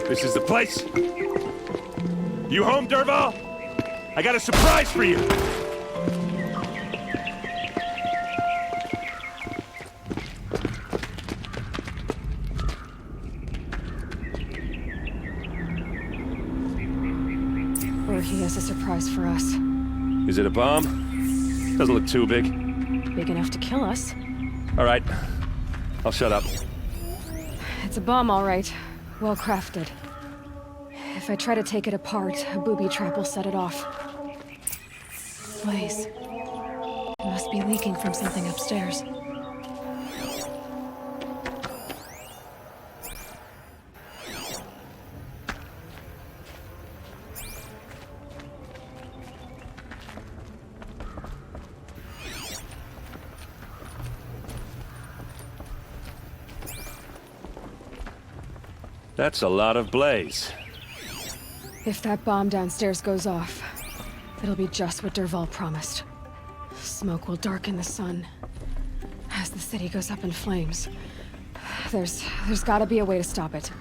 This is the place. You home, Dervahl? I got a surprise for you. Or he has a surprise for us. Is it a bomb? Doesn't look too big. Big enough to kill us. All right. I'll shut up. It's a bomb, all right. Well crafted. If I try to take it apart, a booby trap will set it off. Blaze. It must be leaking from something upstairs. That's a lot of blaze. If that bomb downstairs goes off, it'll be just what Dervahl promised. Smoke will darken the sun. As the city goes up in flames. There's gotta be a way to stop it.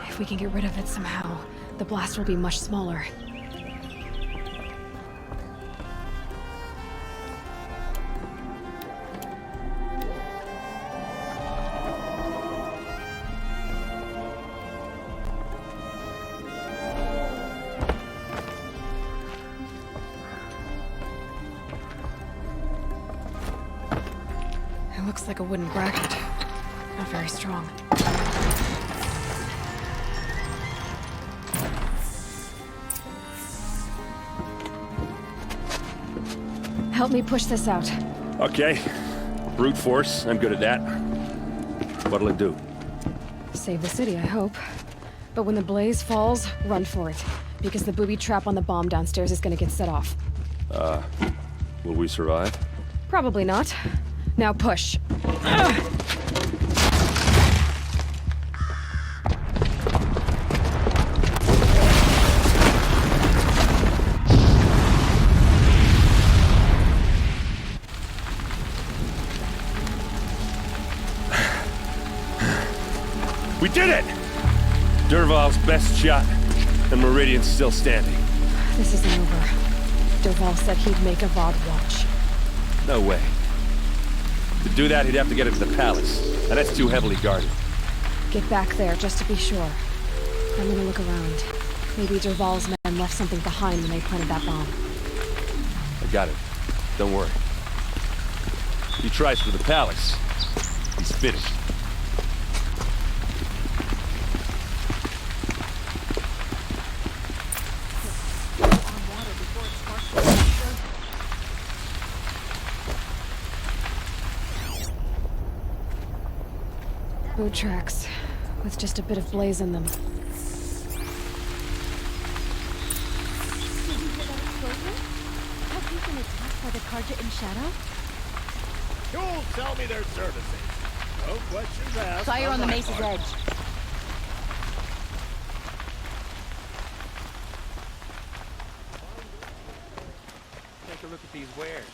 If we can get rid of it somehow, the blast will be much smaller. It looks like a wooden bracket. Not very strong. Help me push this out. Okay. Brute force. I'm good at that. What'll it do? Save the city, I hope. But when the blaze falls, run for it. Because the booby trap on the bomb downstairs is gonna get set off. Will we survive? Probably not. Now push. We did it! Dervahl's best shot, and Meridian's still standing. This isn't over. Dervahl said he'd make Avad watch. No way. To do that, he'd have to get into the palace, and that's too heavily guarded. Get back there, just to be sure. I'm gonna look around. Maybe Dervahl's men left something behind when they planted that bomb. I got it. Don't worry. If he tries for the palace, he's finished. Boot tracks, with just a bit of blaze in them. Did you hear that explosion? Have you been attacked by the Carja in Shadow? You'll tell me they're servicing. No questions asked. Fire on the Mesa's part. edge. Take a look at these wares.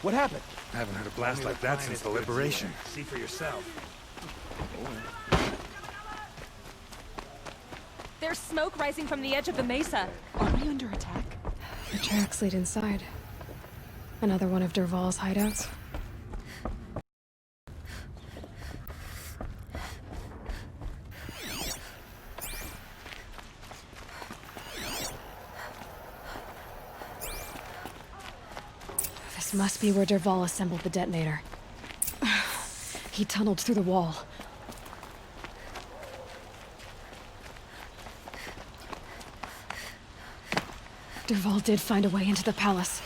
What happened? I haven't heard a blast like that since the liberation. See for yourself. There's smoke rising from the edge of the mesa. Are we under attack? The tracks lead inside. Another one of Dervahl's hideouts. This must be where Dervahl assembled the detonator. He tunneled through the wall. Dervahl did find a way into the palace.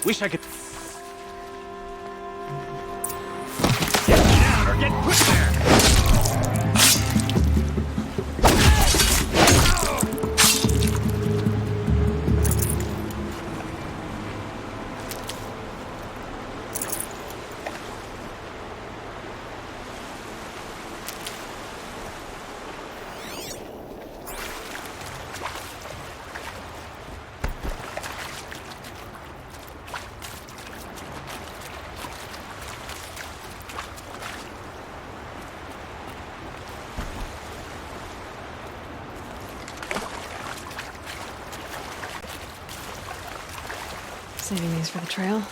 Wish I could... Get down or get put there! Saving these for the trail.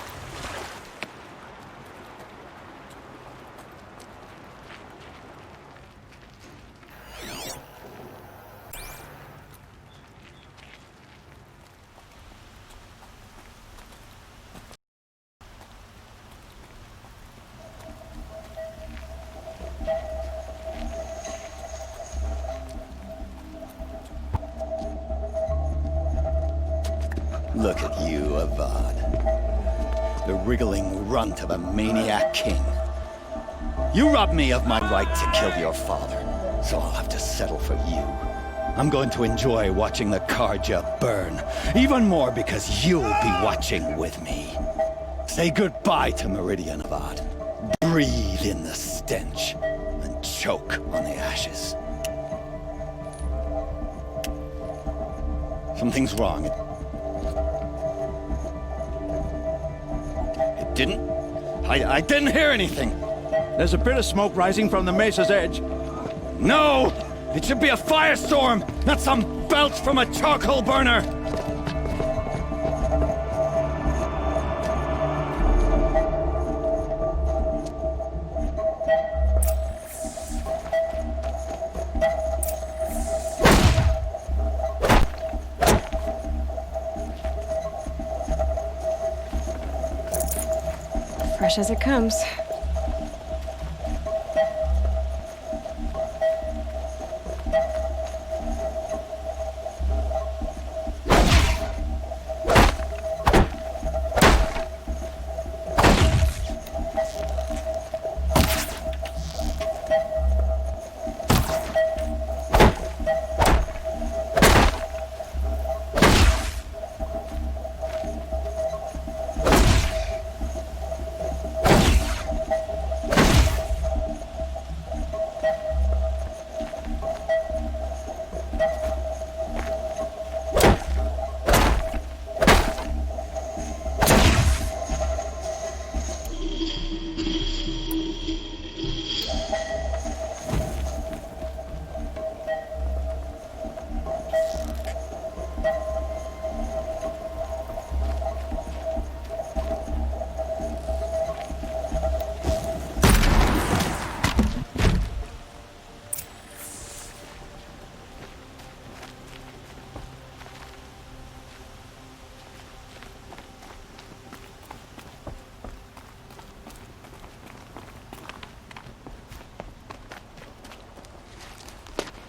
Look at you, Avad. The wriggling runt of a maniac king. You robbed me of my right to kill your father, so I'll have to settle for you. I'm going to enjoy watching the Carja burn, even more because you'll be watching with me. Say goodbye to Meridian, Avad. Breathe in the stench, and choke on the ashes. Something's wrong. I didn't hear anything. There's a bit of smoke rising from the mesa's edge. No! It should be a firestorm, not some belch from a charcoal burner! Fresh as it comes.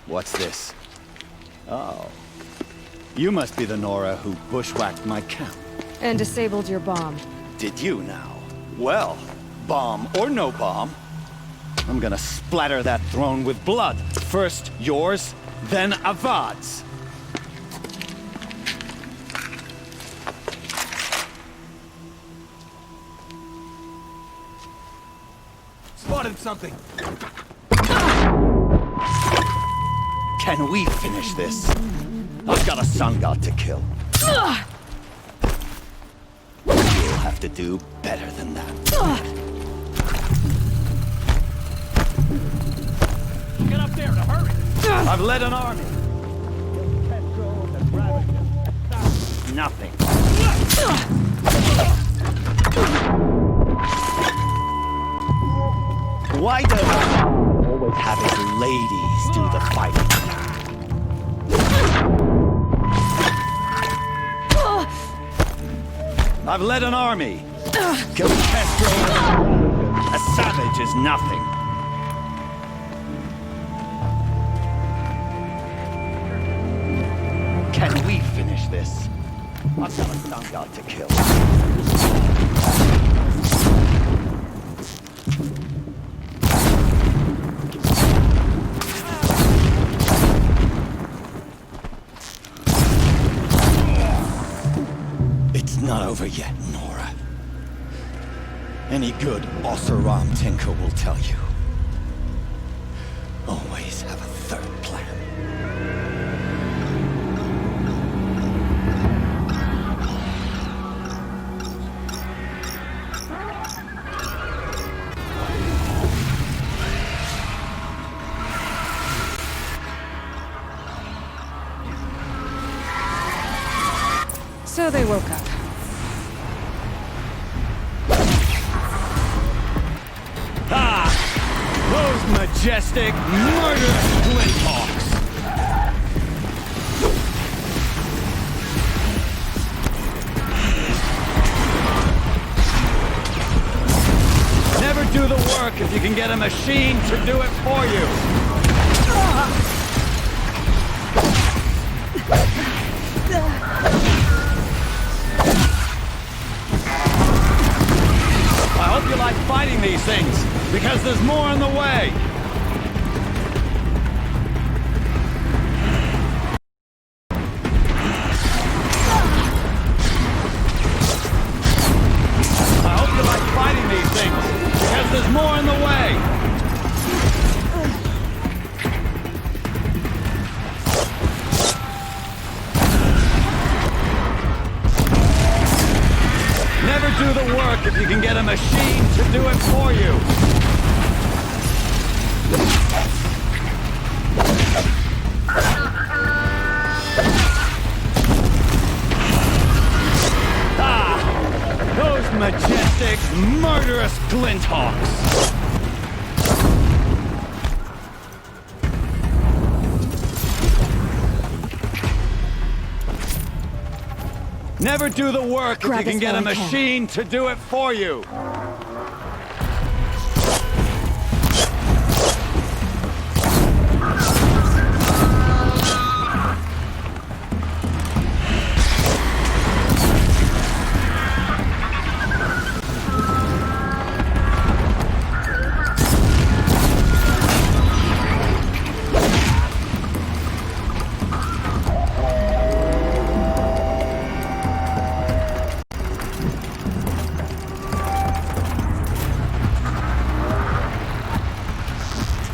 What's this? Oh. You must be the Nora who bushwhacked my camp. And disabled your bomb. Did you now? Well, bomb or no bomb, I'm gonna splatter that throne with blood. First yours, then Avad's. Spotted something! Can we finish this? I've got a sun god to kill. You'll have to do better than that. Get up there in a hurry! I've led an army. Nothing. Why does always have his ladies do the fighting? I've led an army. Killed Castro. A savage is nothing. Can we finish this? I've got a sun god to kill. over yet, Nora. Any good Oseram tinker will tell you. Always have a third plan. So they woke up. Ah! Those majestic, murderous Glinthawks! Never do the work if you can get a machine to do it for you. I hope you like fighting these things, because there's more on the way. I hope you like fighting these things, because there's more on the way. Never do the work if you can get a machine to do it for you. Ah! Those majestic, murderous Glinthawks! Never do the work if you can get a machine to do it for you.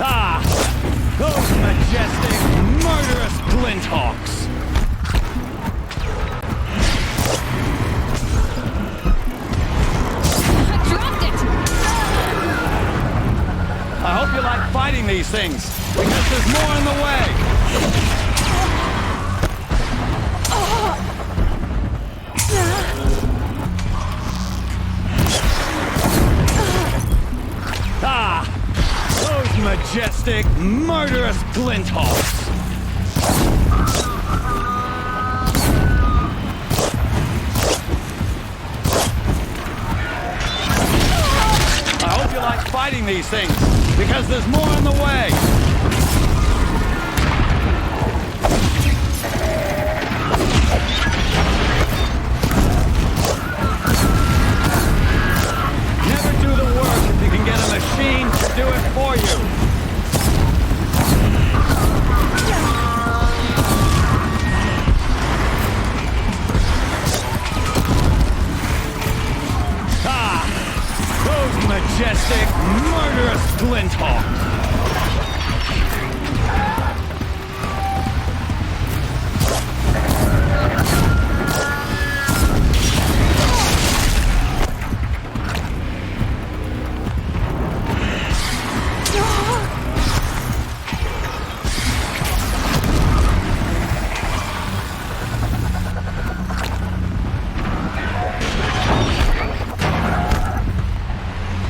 Ah! Those majestic, murderous Glinthawks! I dropped it! I hope you like fighting these things, because there's more on the way! Ah! Those majestic, murderous Glinthawks! I hope you like fighting these things, because there's more on the way! Never do the work if you can get a machine to do it for you. Ah! Those majestic, murderous Glinthawks!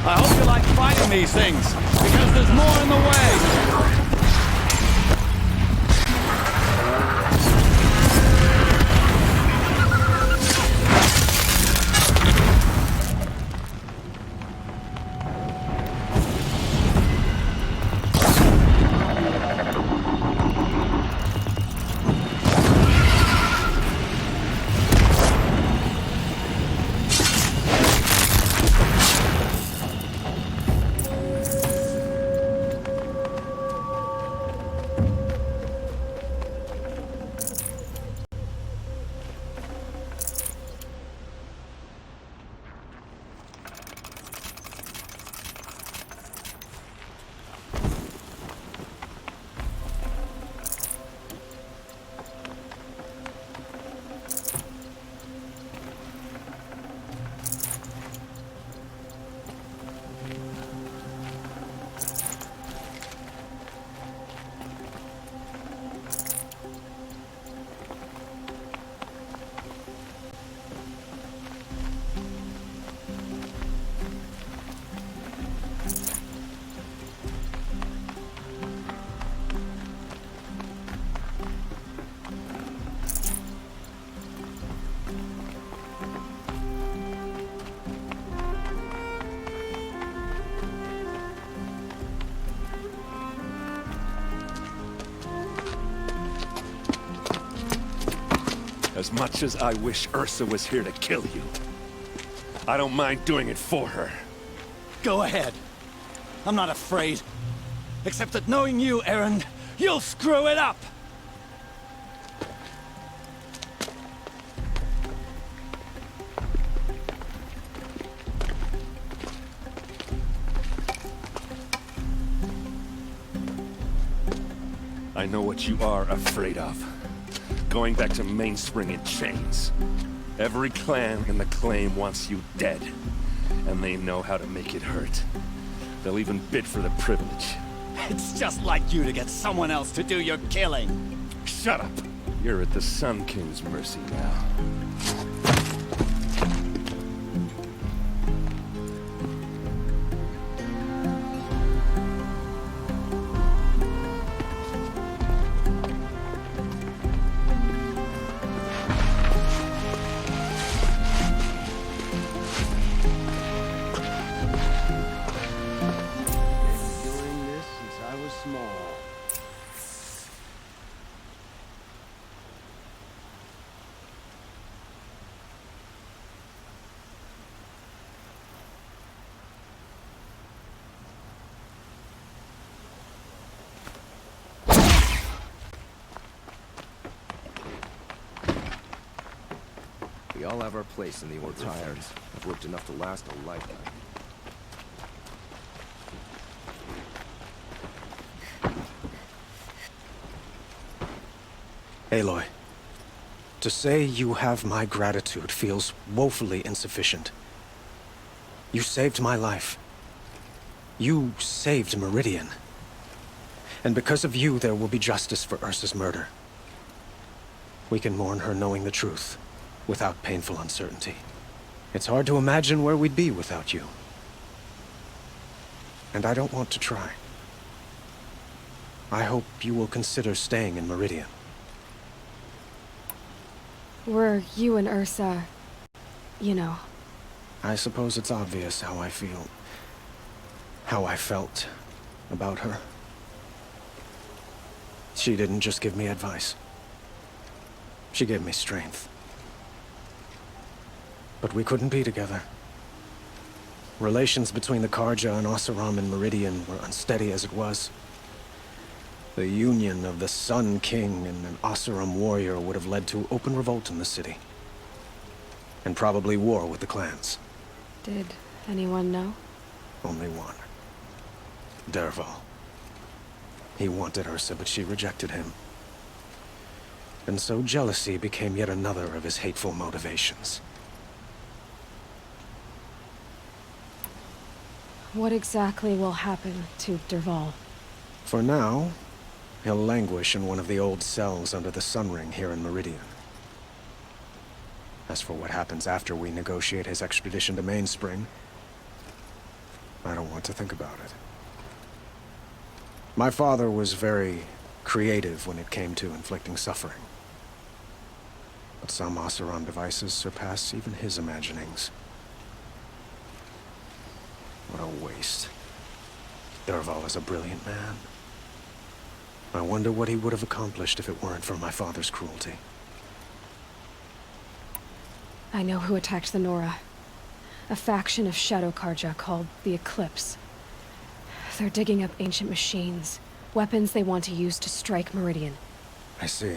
I hope you like fighting these things, because there's more in the way! As much as I wish Ursa was here to kill you, I don't mind doing it for her. Go ahead. I'm not afraid. Except that knowing you, Erend, you'll screw it up! I know what you are afraid of. Going back to Mainspring in chains. Every clan in the claim wants you dead. And they know how to make it hurt. They'll even bid for the privilege. It's just like you to get someone else to do your killing. Shut up! You're at the Sun King's mercy now. We all have our place in the Order of Friends. I've worked enough to last a lifetime. Aloy, to say you have my gratitude feels woefully insufficient. You saved my life. You saved Meridian. And because of you, there will be justice for Ursa's murder. We can mourn her knowing the truth, without painful uncertainty. It's hard to imagine where we'd be without you. And I don't want to try. I hope you will consider staying in Meridian. Were you and Ursa, you know? I suppose it's obvious how I feel. How I felt about her. She didn't just give me advice. She gave me strength. But we couldn't be together. Relations between the Carja and Oseram and Meridian were unsteady as it was. The union of the Sun King and an Oseram warrior would have led to open revolt in the city. And probably war with the clans. Did anyone know? Only one. Dervahl. He wanted Ursa, but she rejected him. And so jealousy became yet another of his hateful motivations. What exactly will happen to Dervahl? For now, he'll languish in one of the old cells under the Sun Ring here in Meridian. As for what happens after we negotiate his extradition to Mainspring, I don't want to think about it. My father was very creative when it came to inflicting suffering. But some Oseram devices surpass even his imaginings. What a waste. Dervahl is a brilliant man. I wonder what he would have accomplished if it weren't for my father's cruelty. I know who attacked the Nora. A faction of Shadow Carja called the Eclipse. They're digging up ancient machines, weapons they want to use to strike Meridian. I see.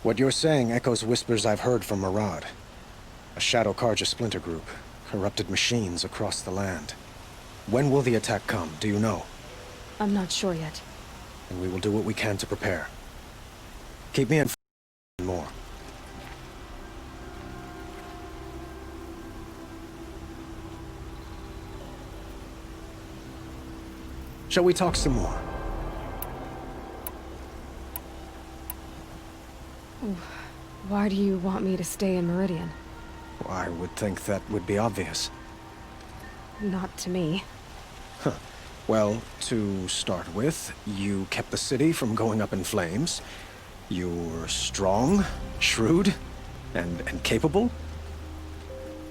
What you're saying echoes whispers I've heard from Murad. A Shadow Carja splinter group, corrupted machines across the land. When will the attack come, do you know? I'm not sure yet. And we will do what we can to prepare. Keep me informed more. Shall we talk some more? Why do you want me to stay in Meridian? I would think that would be obvious. Not to me. Well, to start with, you kept the city from going up in flames. You were strong, shrewd, and capable.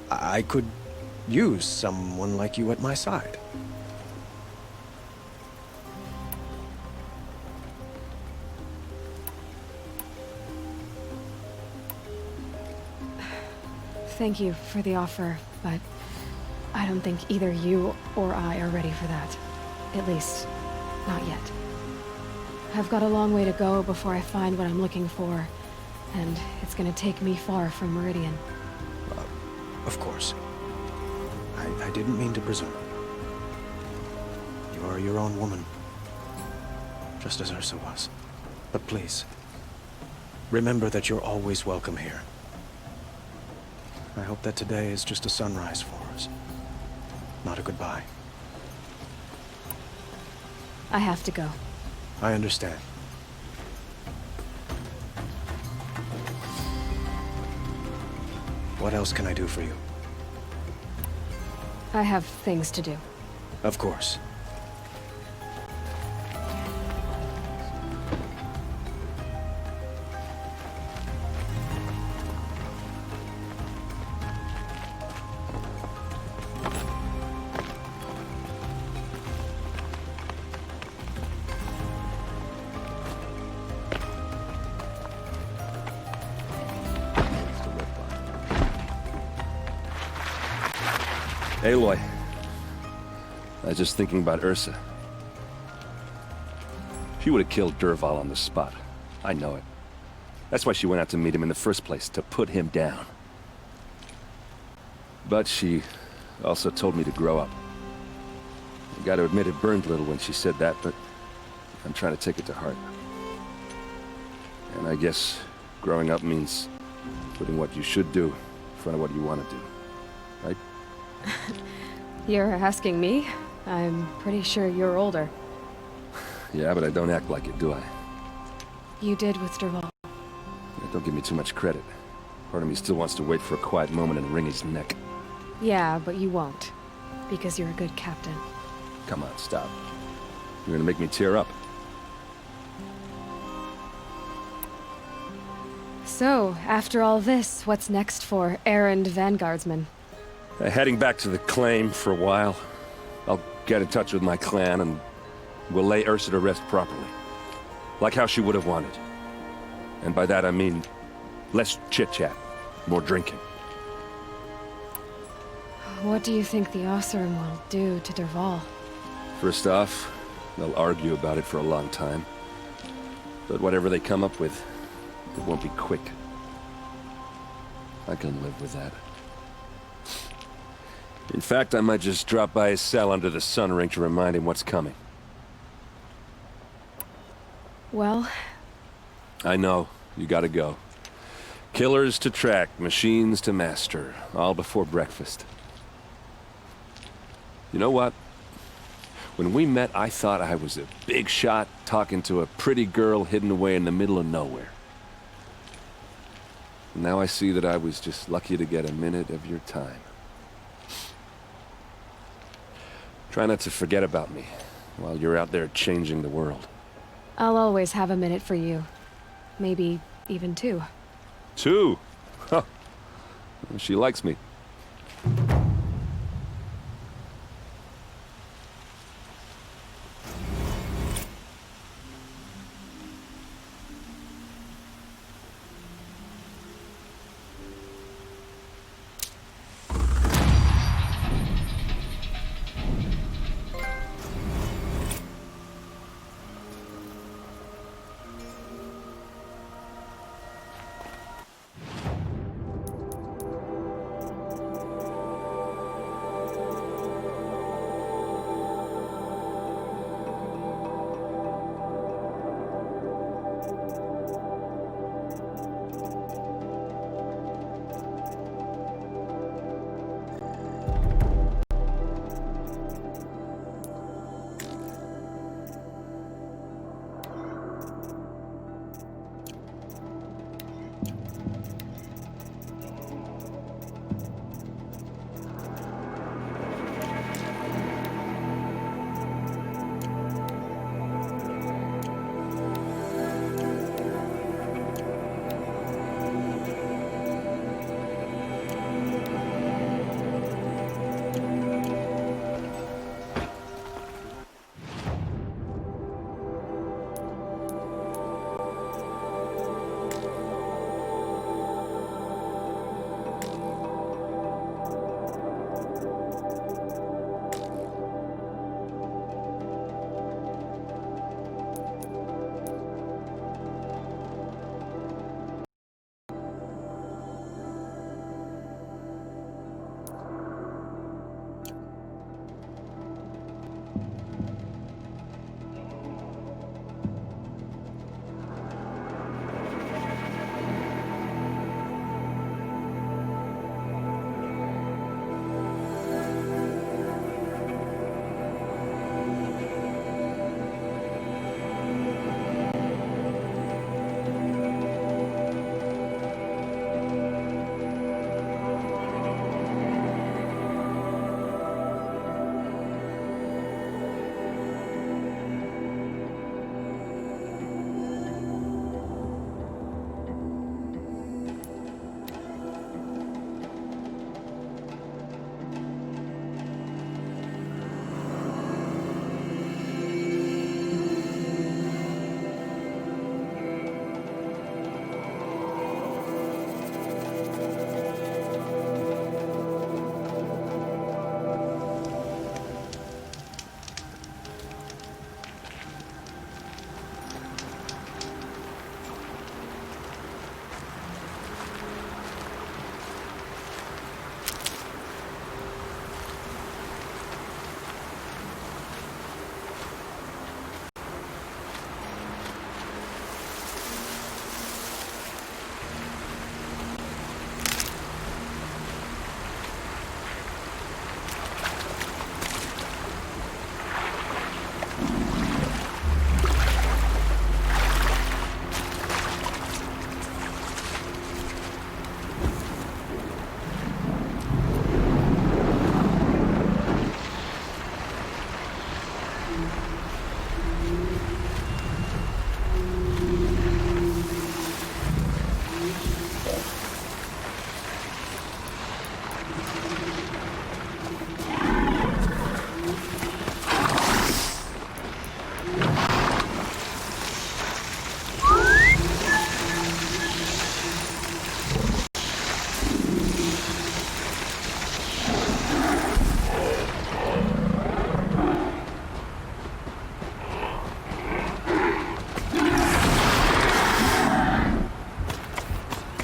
I could use someone like you at my side. Thank you for the offer, but I don't think either you or I are ready for that. At least, not yet. I've got a long way to go before I find what I'm looking for, and it's gonna take me far from Meridian. Of course. I didn't mean to presume. You are your own woman. Just as Ursa was. But please, remember that you're always welcome here. I hope that today is just a sunrise for us. Not a goodbye. I have to go. I understand. What else can I do for you? I have things to do. Of course. Aloy. I was just thinking about Ursa. She would have killed Dervahl on the spot. I know it. That's why she went out to meet him in the first place, to put him down. But she also told me to grow up. I gotta admit it burned a little when she said that, but I'm trying to take it to heart. And I guess growing up means putting what you should do in front of what you want to do. Right? You're asking me? I'm pretty sure you're older. Yeah, but I don't act like it, do I? You did with Dervahl. Yeah, don't give me too much credit. Part of me still wants to wait for a quiet moment and wring his neck. Yeah, but you won't. Because you're a good captain. Come on, stop. You're gonna make me tear up. So, after all this, what's next for errand vanguardsman? Heading back to the claim for a while. I'll get in touch with my clan and we'll lay Ursa to rest properly. Like how she would have wanted. And by that I mean less chit-chat, more drinking. What do you think the Oseram will do to Dervahl? First off, they'll argue about it for a long time. But whatever they come up with, it won't be quick. I can live with that. In fact, I might just drop by his cell under the sun ring to remind him what's coming. Well... I know. You gotta go. Killers to track, machines to master. All before breakfast. You know what? When we met, I thought I was a big shot talking to a pretty girl hidden away in the middle of nowhere. Now I see that I was just lucky to get a minute of your time. Try not to forget about me while you're out there changing the world. I'll always have a minute for you. Maybe even two. Two? Huh. She likes me.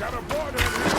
Got a board in here.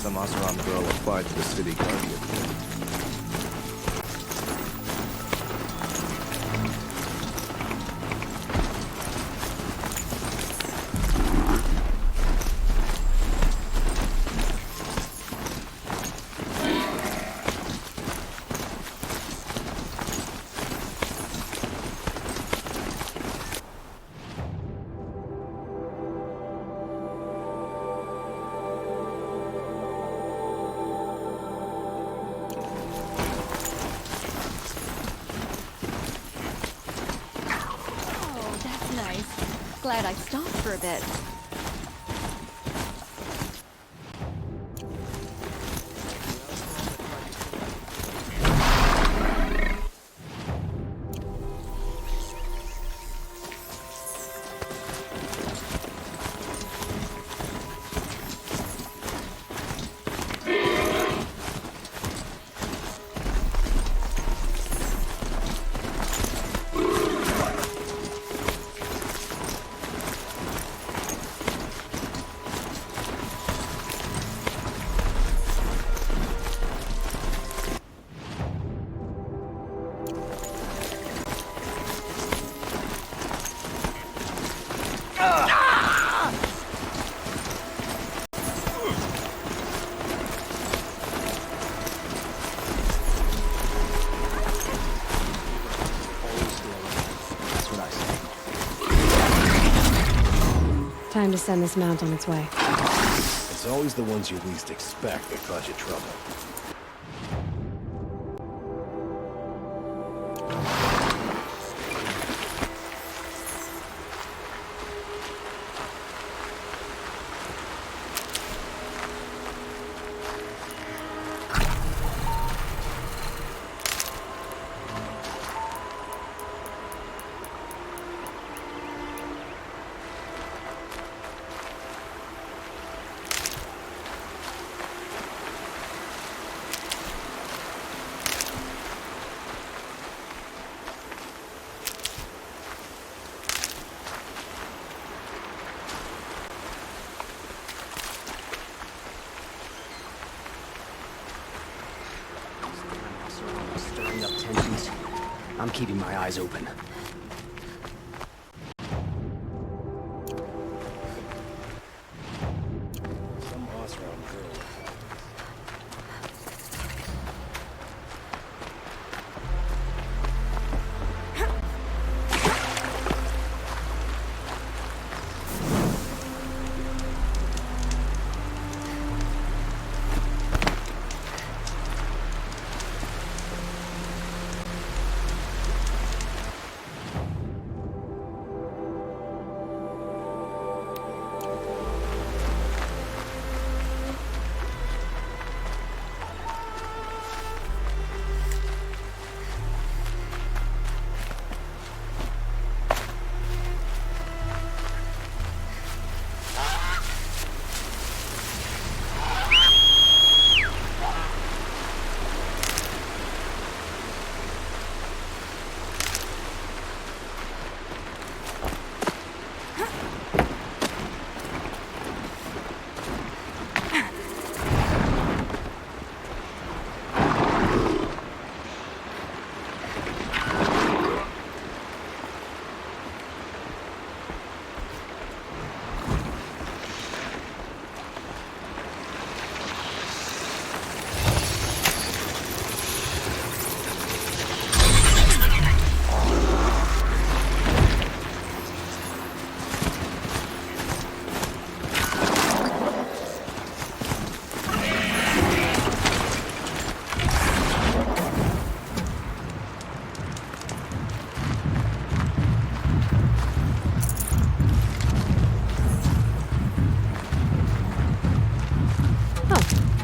Some Oseram girl applied to the city guardian. Oh, that's nice. Glad I stopped for a bit. Time to send this mount on its way. It's always the ones you least expect that cause you trouble. Stirring up tensions. I'm keeping my eyes open. Some Oseram girl.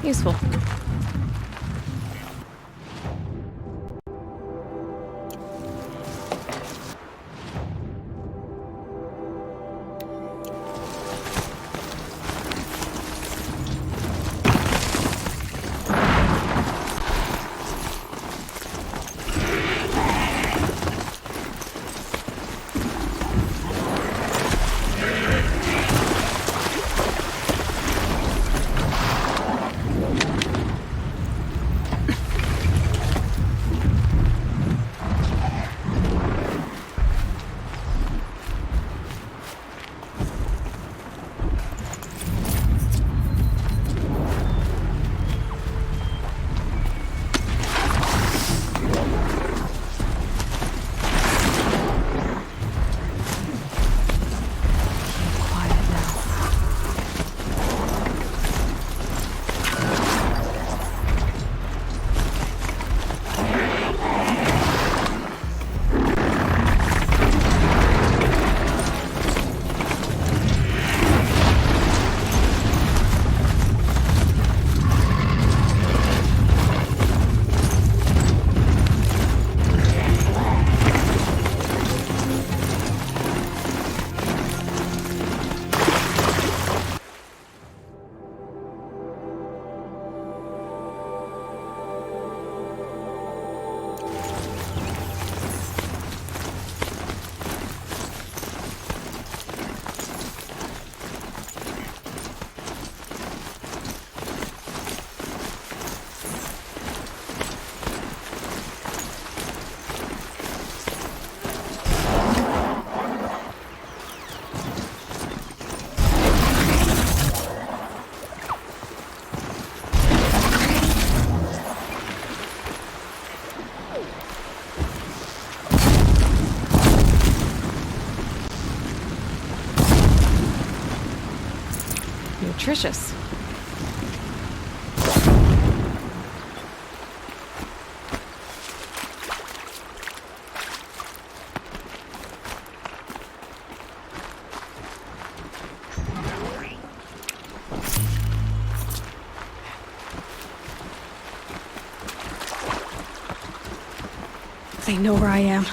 Useful. Nutritious. They know where I am.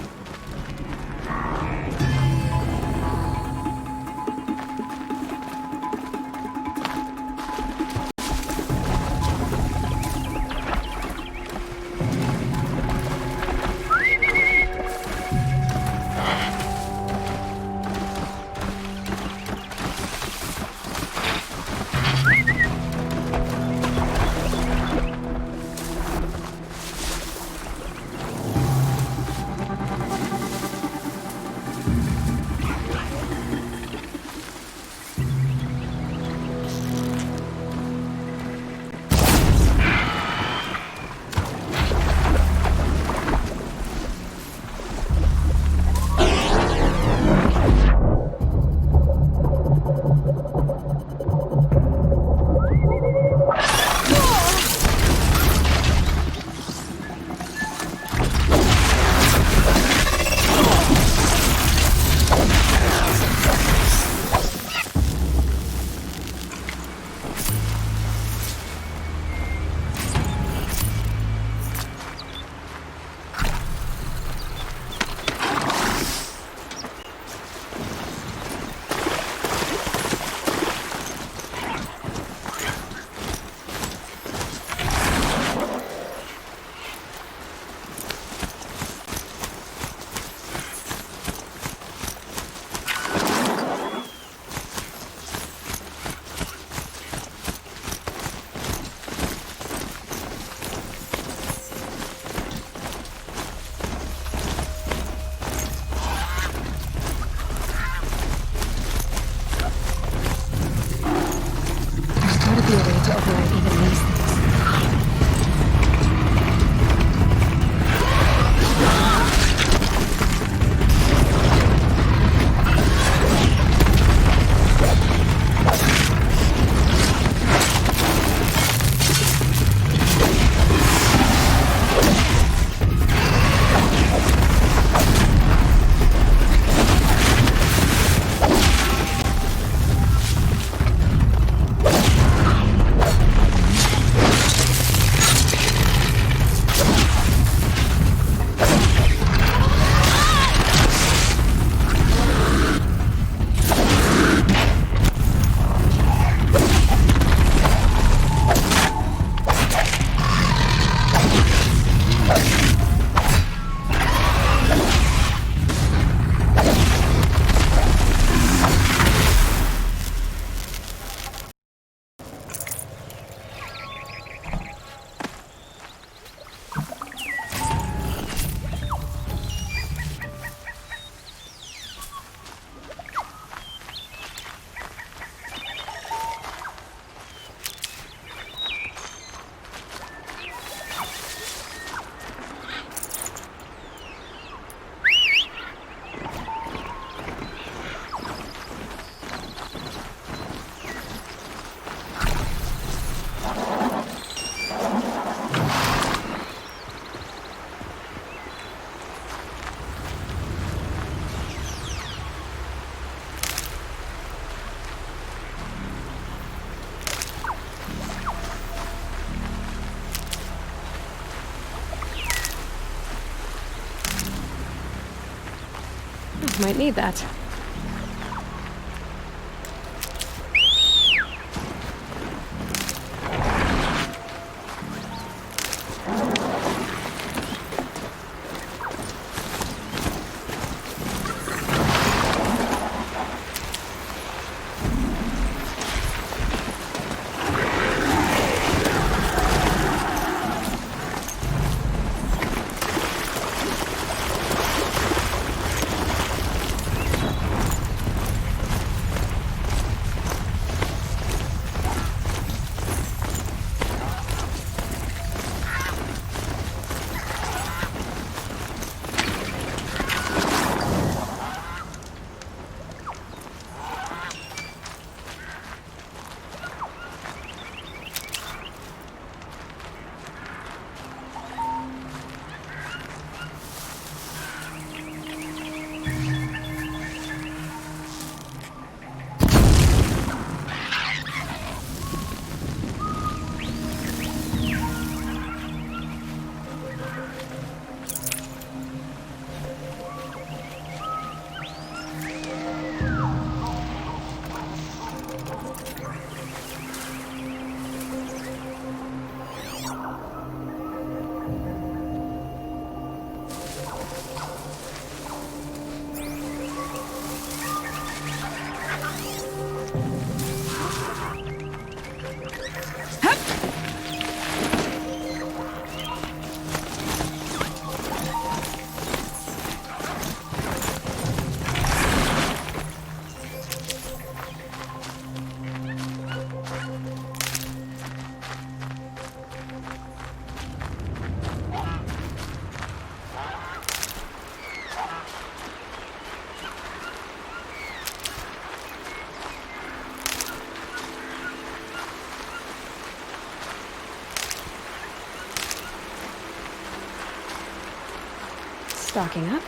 Might need that. Stocking up.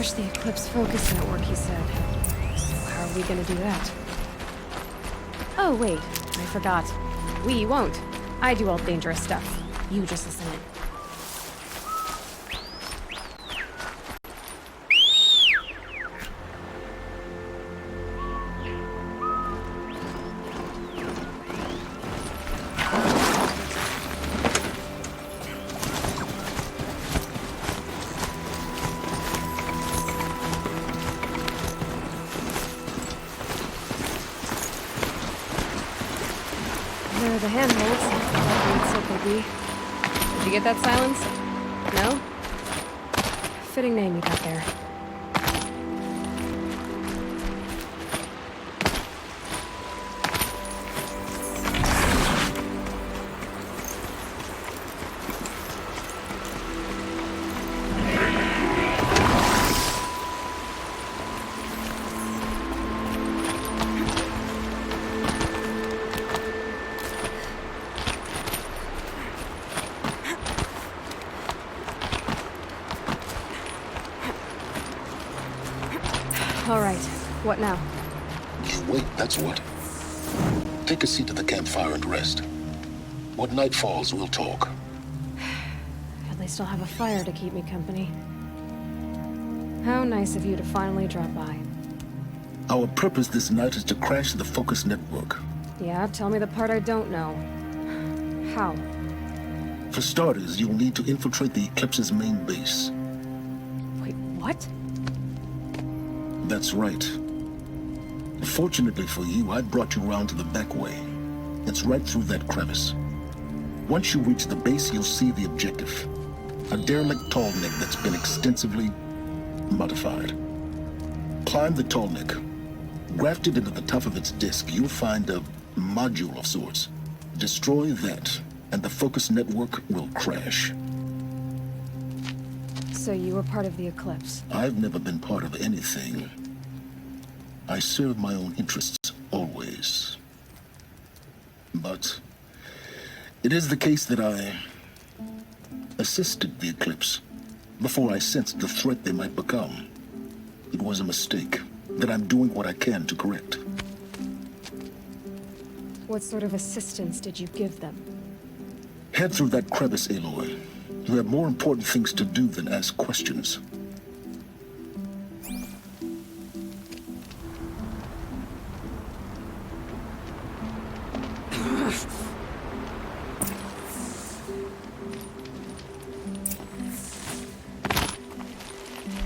Crash the Eclipse Focus Network, he said. So how are we gonna do that? Oh, wait. I forgot. We won't. I do all the dangerous stuff. You just listen in. There are the handholds. Like Circle B. Did you get that, Silence? No? Fitting name you got there. All right. What now? You wait, that's what. Take a seat at the campfire and rest. When night falls, we'll talk. At least I'll have a fire to keep me company. How nice of you to finally drop by. Our purpose this night is to crash the Focus Network. Yeah, tell me the part I don't know. How? For starters, you'll need to infiltrate the Eclipse's main base. Wait, what? That's right. Fortunately for you, I brought you around to the back way. It's right through that crevice. Once you reach the base, you'll see the objective. A derelict tall neck that's been extensively modified. Climb the tall neck. Grafted into the top of its disk, you'll find a module of sorts. Destroy that, and the Focus Network will crash. So you were part of the Eclipse. I've never been part of anything. I serve my own interests, always. But it is the case that I assisted the Eclipse before I sensed the threat they might become. It was a mistake that I'm doing what I can to correct. What sort of assistance did you give them? Head through that crevice, Aloy. You have more important things to do than ask questions.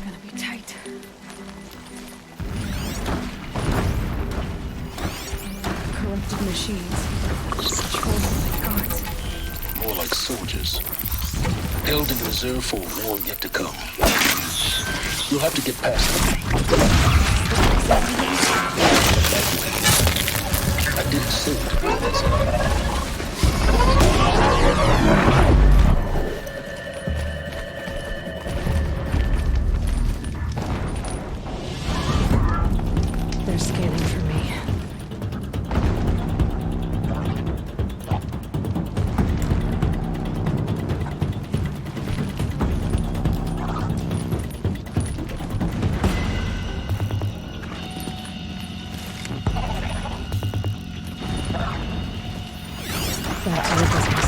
Gonna be tight. Corrupted machines. Controlled by guards. More like soldiers. Held in reserve for a war yet to come. You'll have to get past them. I didn't say it, but that's it. They're scanning for me. Back to your business.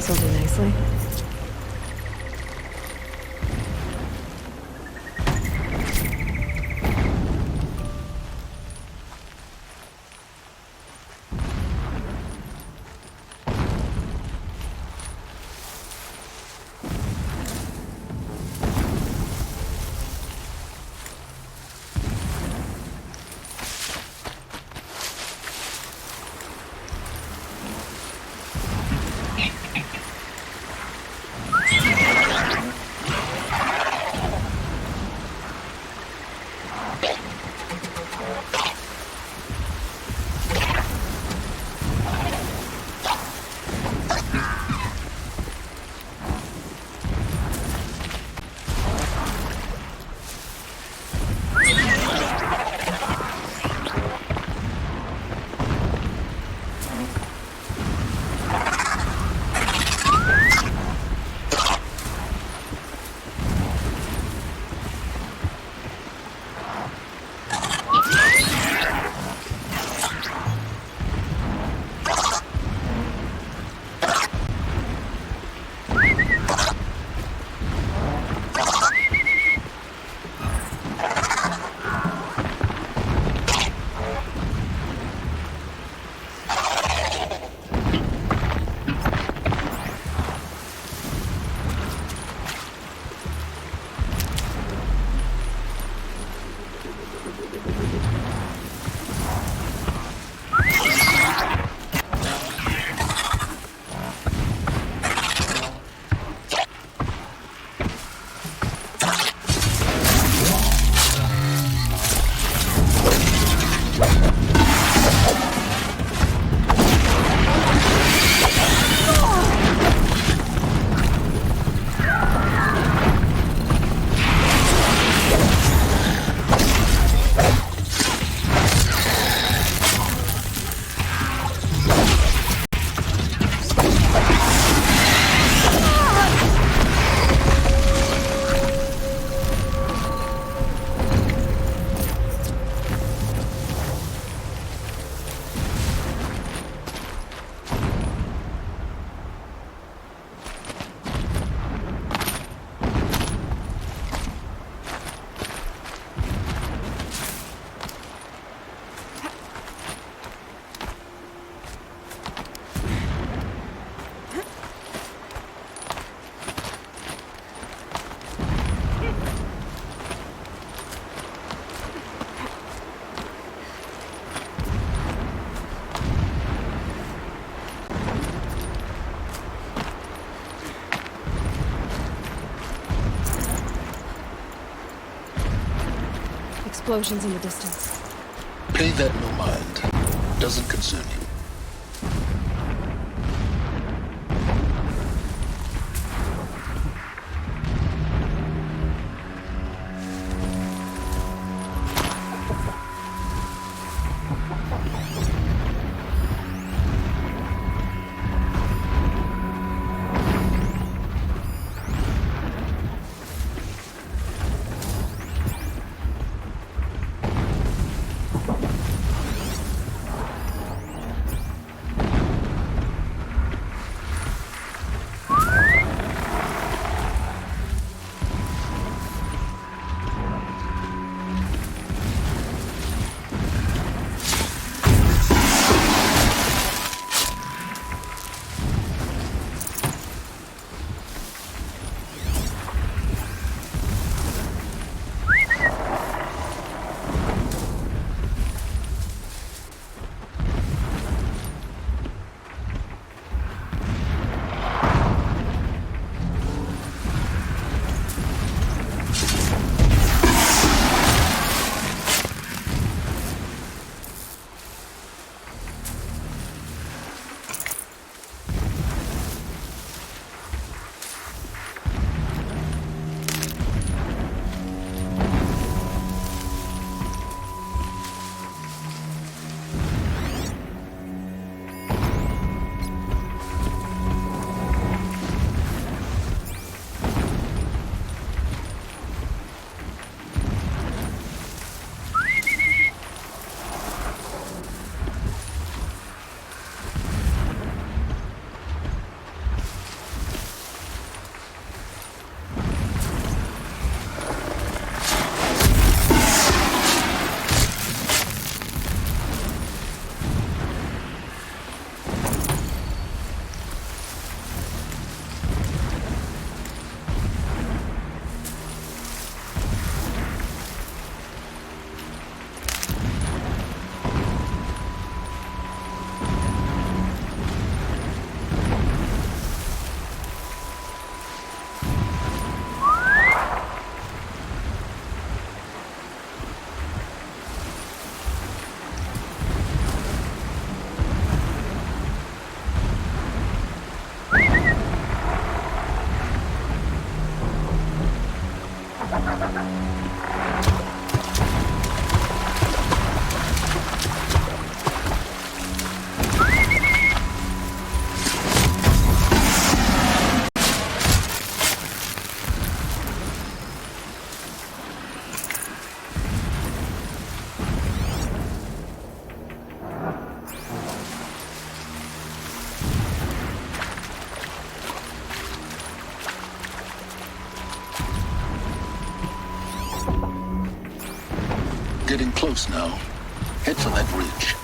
This'll do nicely. Explosions in the distance. Pay that no mind. Doesn't concern you. getting close now. Head for that ridge.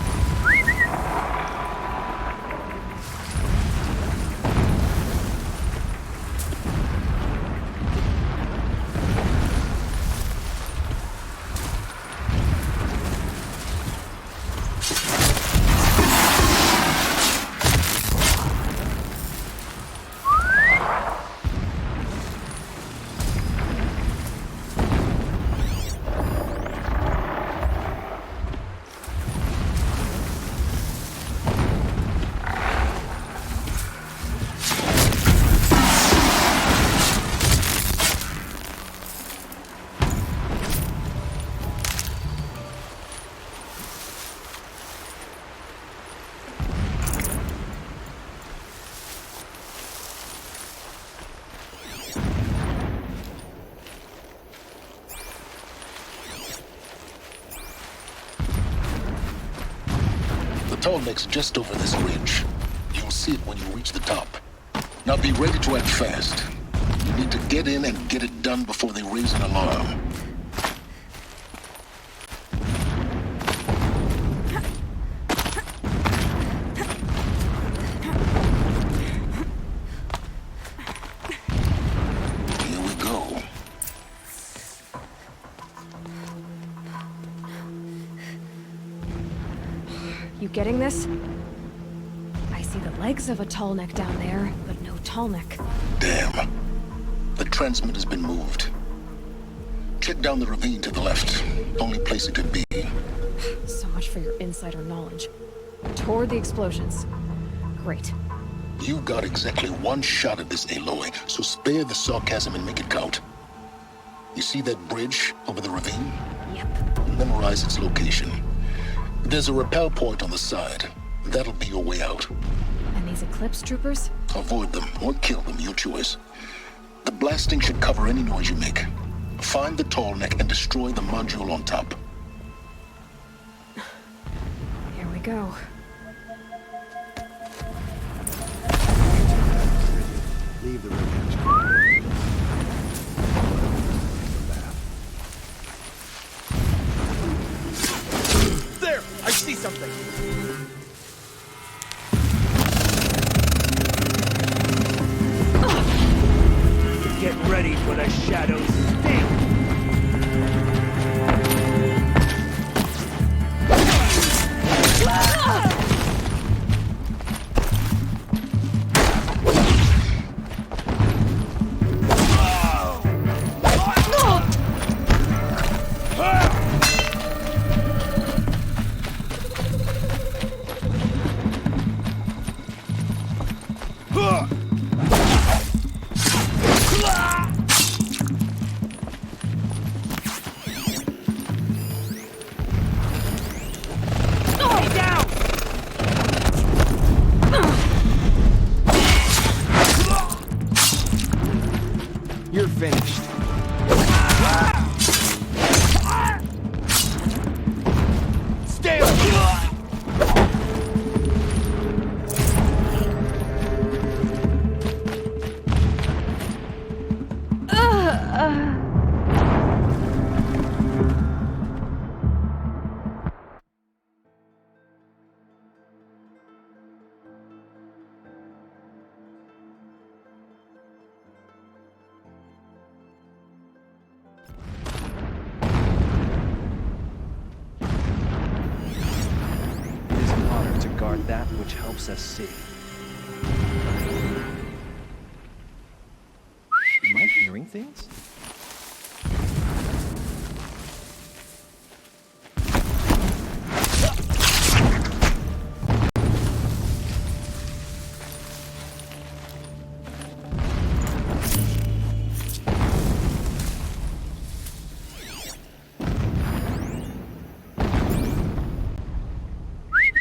Tallneck's just over this ridge. You'll see it when you reach the top. Now be ready to act fast. You need to get in and get it done before they raise an alarm. Here we go. You getting this? I see the legs of a Tallneck down there, but no Tallneck. Damn. The transmitter's been moved. Check down the ravine to the left. Only place it could be. So much for your insider knowledge. Toward the explosions. Great. You got exactly one shot at this, Aloy, so spare the sarcasm and make it count. You see that bridge over the ravine? Yep. Memorize its location. There's a rappel point on the side. That'll be your way out. And these Eclipse troopers? Avoid them or kill them, your choice. The blasting should cover any noise you make. Find the Tallneck and destroy the module on top. Here we go. Leave the wreckage. There! I see something! Get ready for the shadows sting! You're finished. Stay alive! Guard that which helps us see. Am I hearing things?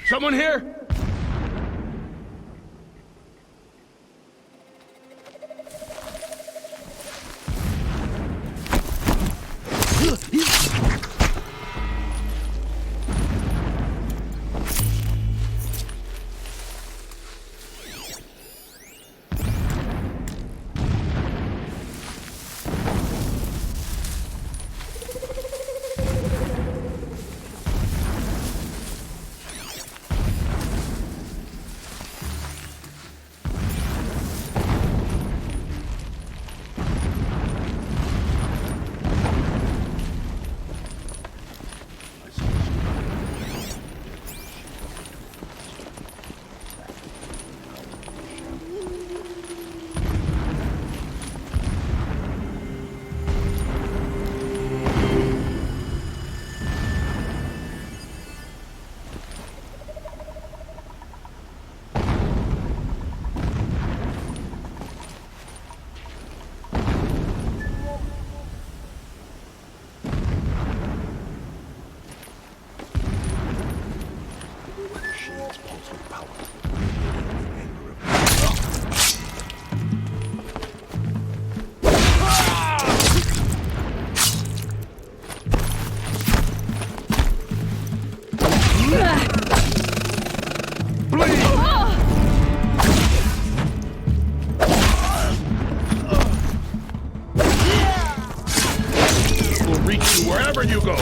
Someone here? wherever you go.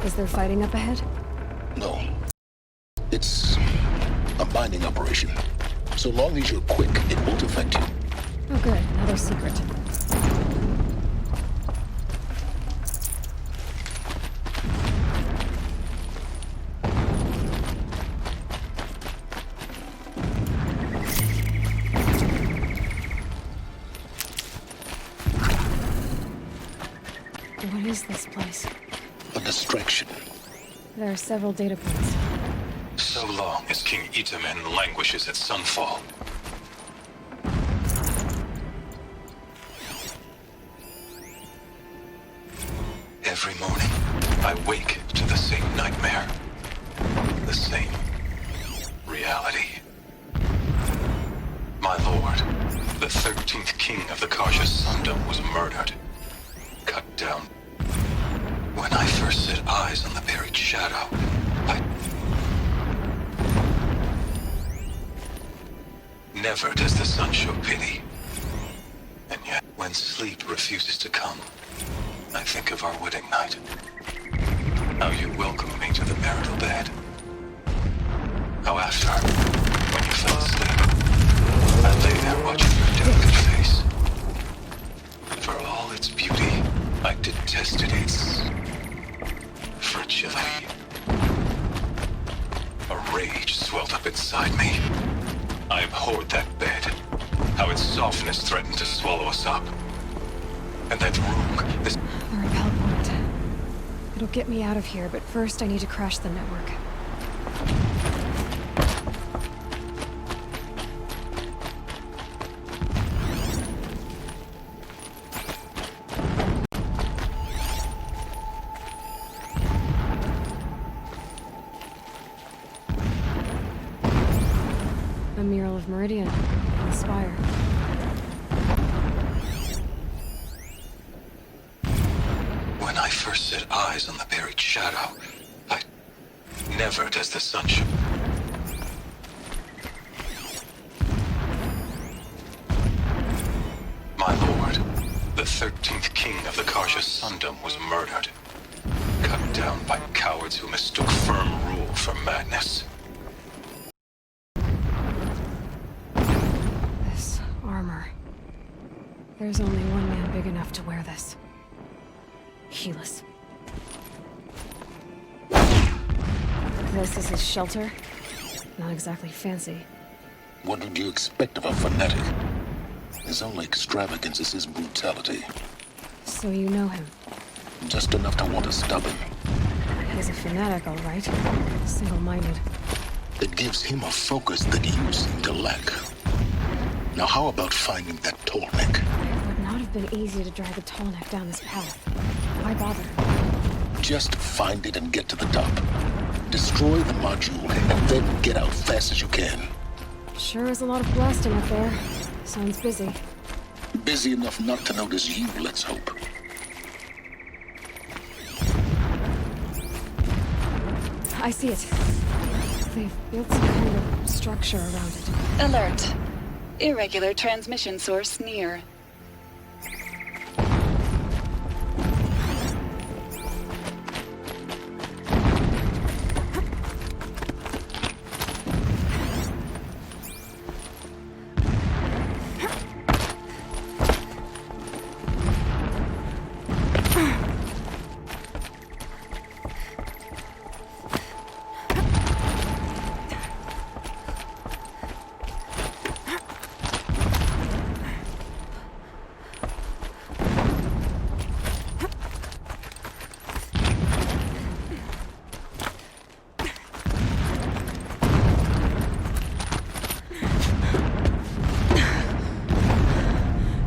Is there fighting up ahead? No. It's a mining operation. So long as you're quick, it won't affect you. Oh good, another secret. What is this place? A distraction. There are several data points. So long as King Itamen languishes at sunfall. Every morning, I wake to the same nightmare. The same reality. My lord, the 13th king of the Karja Sundom was murdered. Cut down. When I first set eyes on the buried shadow, Never does the sun show pity. And yet, when sleep refuses to come, I think of our wedding night. How you welcomed me to the marital bed. How after, when you fell asleep, I lay there watching your delicate face. For all its beauty, I detested its fragility. A rage swelled up inside me. I abhorred that bed. How its softness threatened to swallow us up. And that room, this... The rappel point. It'll get me out of here, but first I need to crash the network. A mural of Meridian on the spire. When I first set eyes on the buried shadow, never does the sun show. My lord, the 13th king of the Karja Sundom was murdered. Cut down by cowards who mistook firm rule for madness. This armor. There's only one man big enough to wear this. Helis. This is his shelter? Not exactly fancy. What would you expect of a fanatic? His only extravagance is his brutality. So you know him? Just enough to want to stop him. He's a fanatic, all right. Single-minded. It gives him a focus that you seem to lack. Now how about finding that tall neck? It would not have been easy to drag a tall neck down this path. Why bother? Just find it and get to the top. Destroy the module and then get out fast as you can. Sure is a lot of blasting up there. Sounds busy. Busy enough not to notice you, let's hope. I see it. They've built some kind of structure around it. Alert. Irregular transmission source near.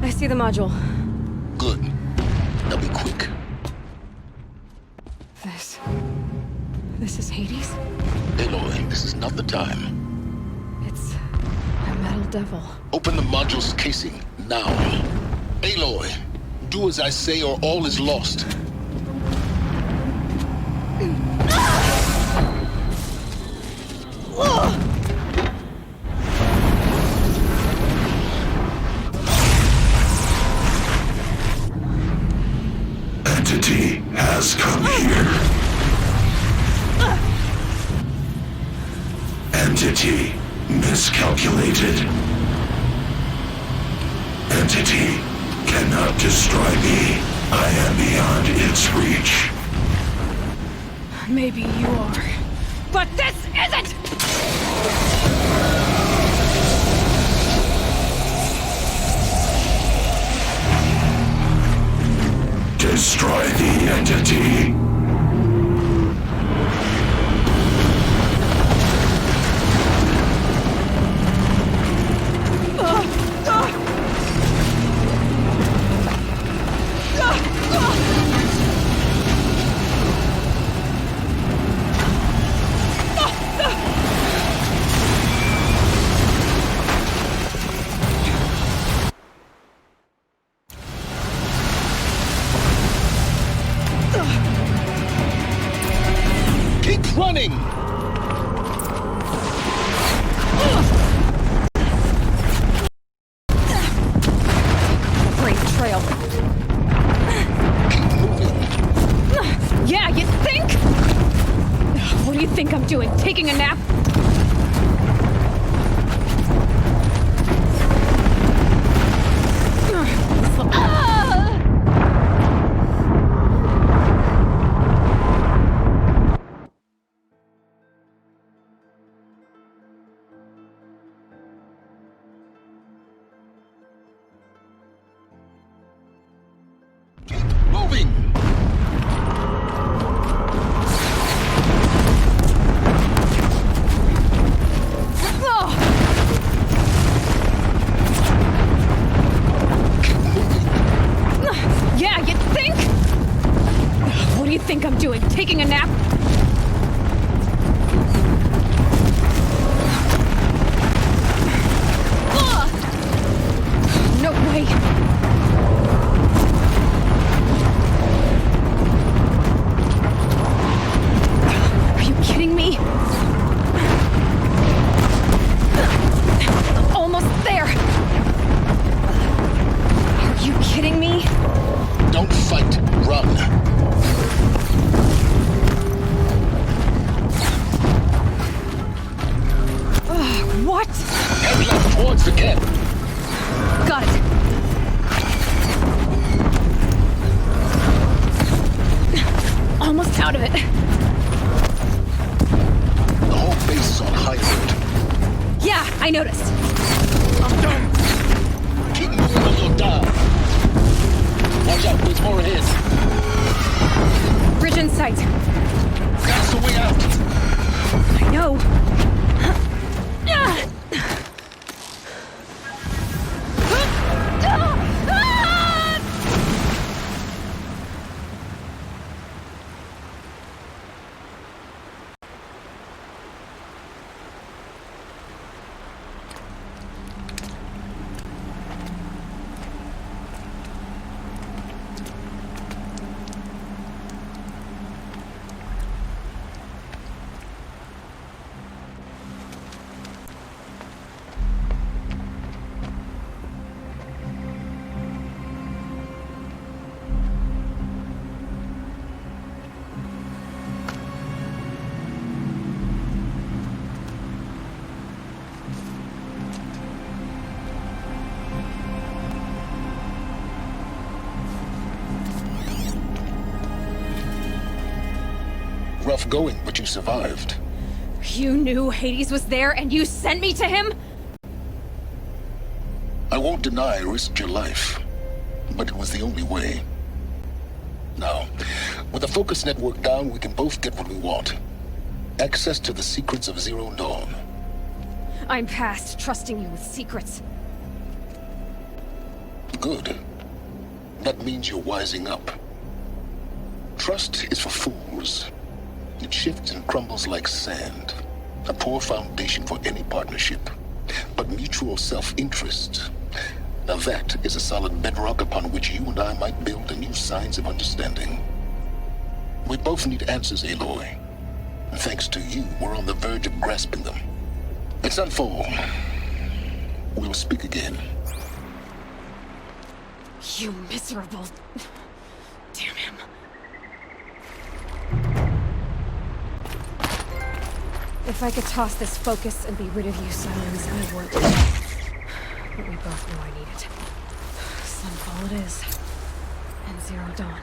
I see the module. Good. Now be quick. This is Hades? Aloy, this is not the time. It's a metal devil. Open the module's casing, now. Aloy, do as I say or all is lost. isolated. Entity cannot destroy me. I am beyond its reach. Maybe you are. But this isn't! Destroy the entity. Keep running! Great trail. Keep moving. Yeah, you think? What do you think I'm doing? Taking a nap? Moving! Yeah, you think? What do you think I'm doing? Taking a nap? No way! Are you kidding me? Almost there! Are you kidding me? Don't fight, run. What? Head left towards the camp. Got it. Almost out of it. The whole base is on high alert. Yeah, I noticed. Keep moving or you'll die. Watch out, there's more ahead. Bridge in sight. That's the way out. I know. Rough going, but you survived. You knew Hades was there and you sent me to him? I won't deny I risked your life, but it was the only way. Now, with the focus network down, we can both get what we want. Access to the secrets of Zero Dawn. I'm past trusting you with secrets. Good. That means you're wising up. Trust is for fools. It shifts and crumbles like sand. A poor foundation for any partnership. But mutual self-interest, now that is a solid bedrock upon which you and I might build a new science of understanding. We both need answers, Aloy. And thanks to you, we're on the verge of grasping them. Let's unfold. We'll speak again. You miserable... Damn him. If I could toss this focus and be rid of you, Silence, I would. But we both know I need it. Sunfall it is. And Zero Dawn.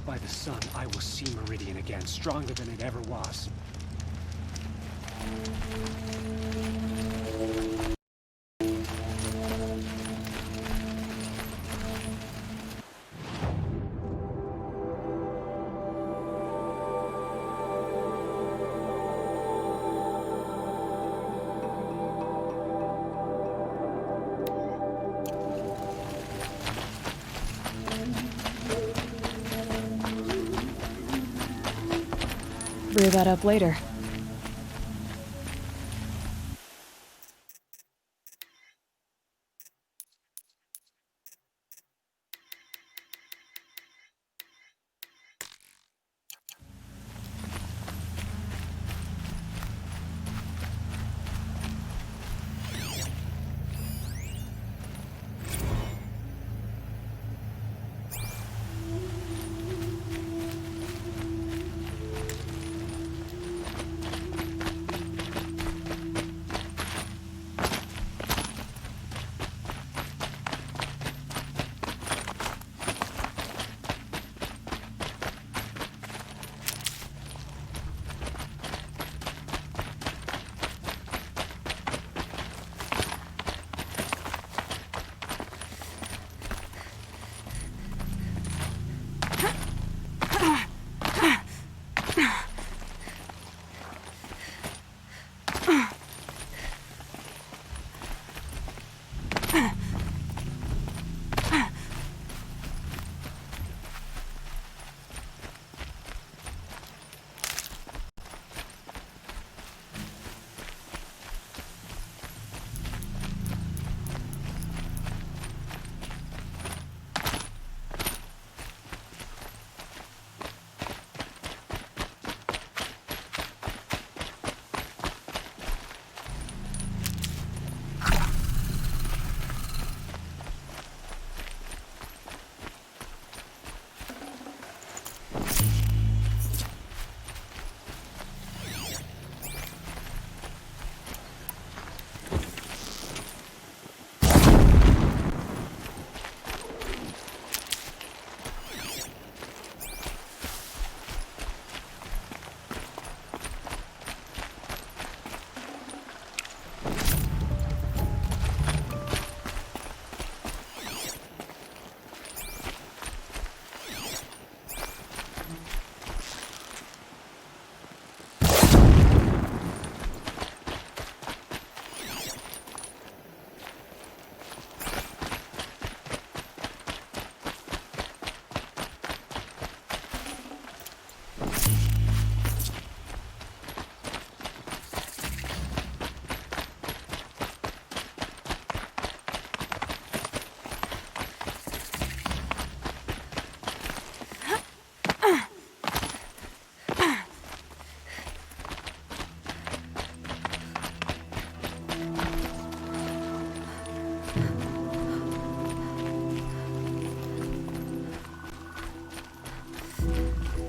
By the sun, I will see Meridian again, stronger than it ever was. Brew that up later.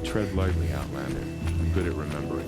Tread lightly, Outlander. I'm good at remembering.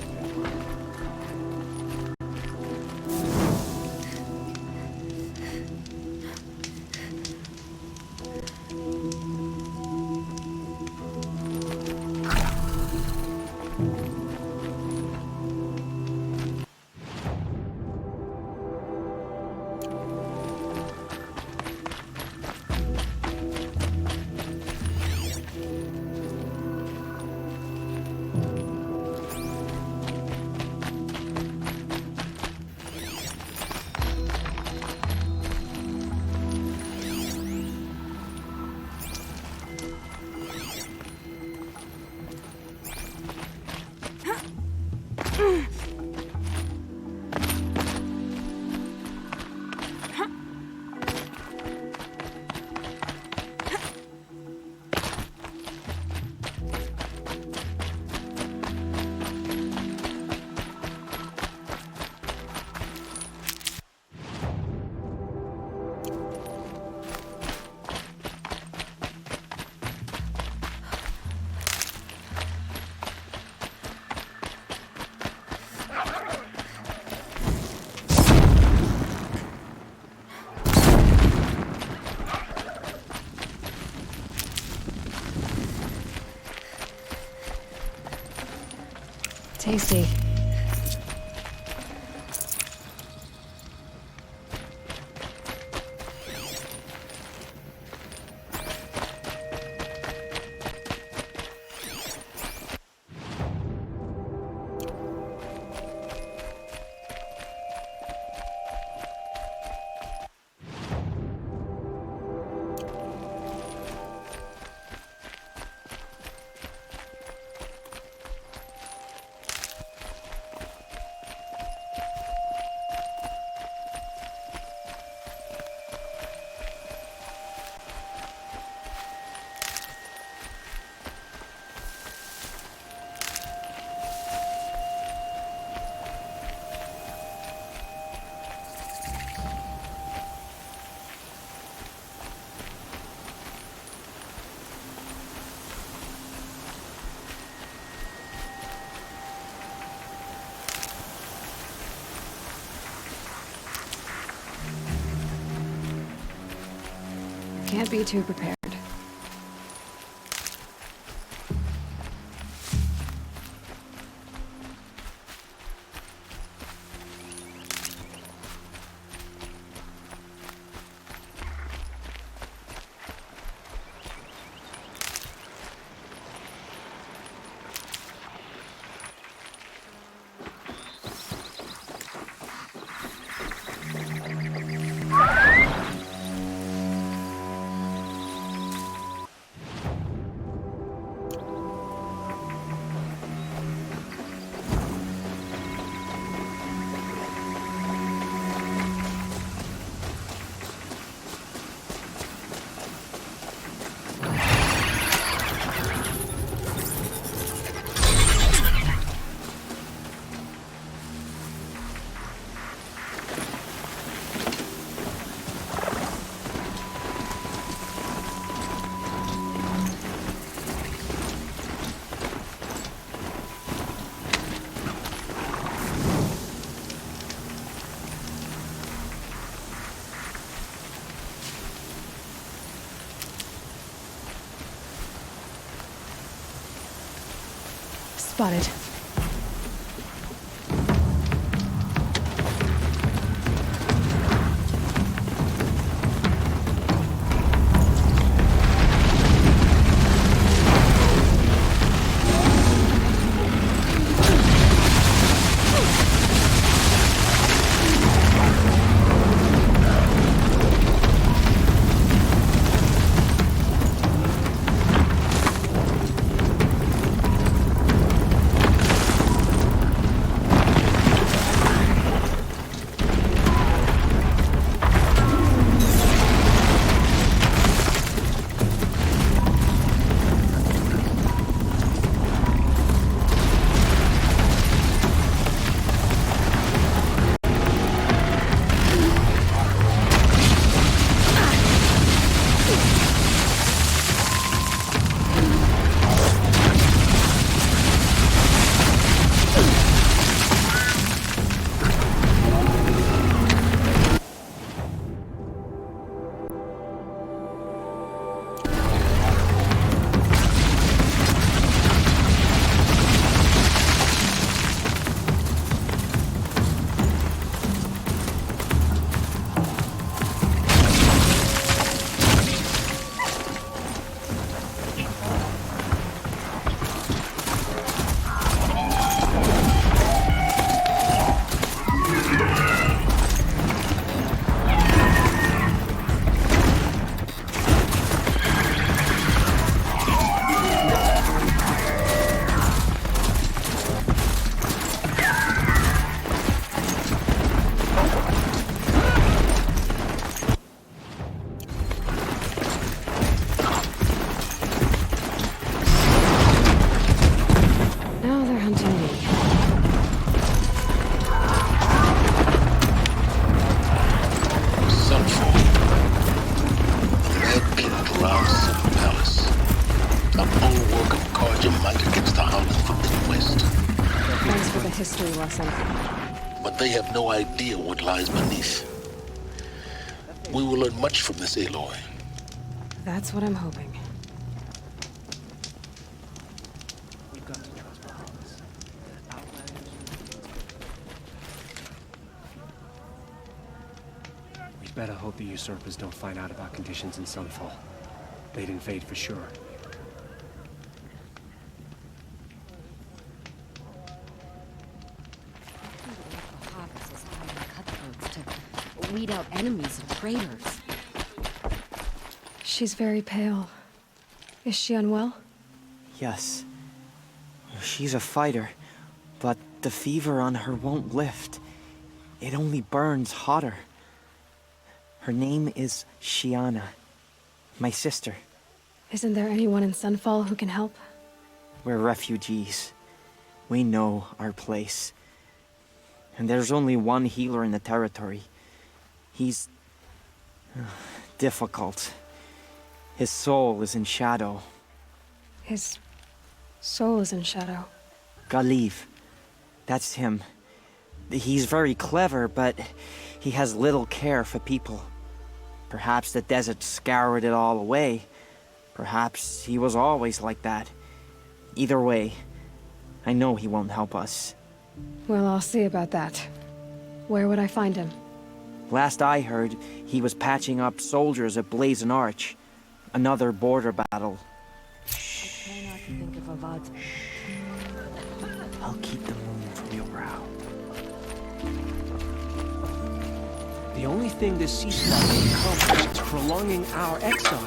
Tasty. Can't be too prepared. Spotted. History lesson. But they have no idea what lies beneath. We will learn much from this Aloy. That's what I'm hoping. We've got to trust our hearts. Better hope the usurpers don't find out about conditions in Sunfall. They'd invade for sure. To weed out enemies and traitors. She's very pale. Is she unwell? Yes. She's a fighter, but the fever on her won't lift. It only burns hotter. Her name is Shiana, my sister. Isn't there anyone in Sunfall who can help? We're refugees. We know our place. And there's only one healer in the territory. He's difficult. His soul is in shadow. His soul is in shadow. Galiv. That's him. He's very clever, but he has little care for people. Perhaps the desert scoured it all away. Perhaps he was always like that. Either way, I know he won't help us. Well, I'll see about that. Where would I find him? Last I heard, he was patching up soldiers at Blazon Arch. Another border battle. Try not to think of Avad's... I'll keep the moon from your brow. The only thing this ceasefire will accomplish is prolonging our exile.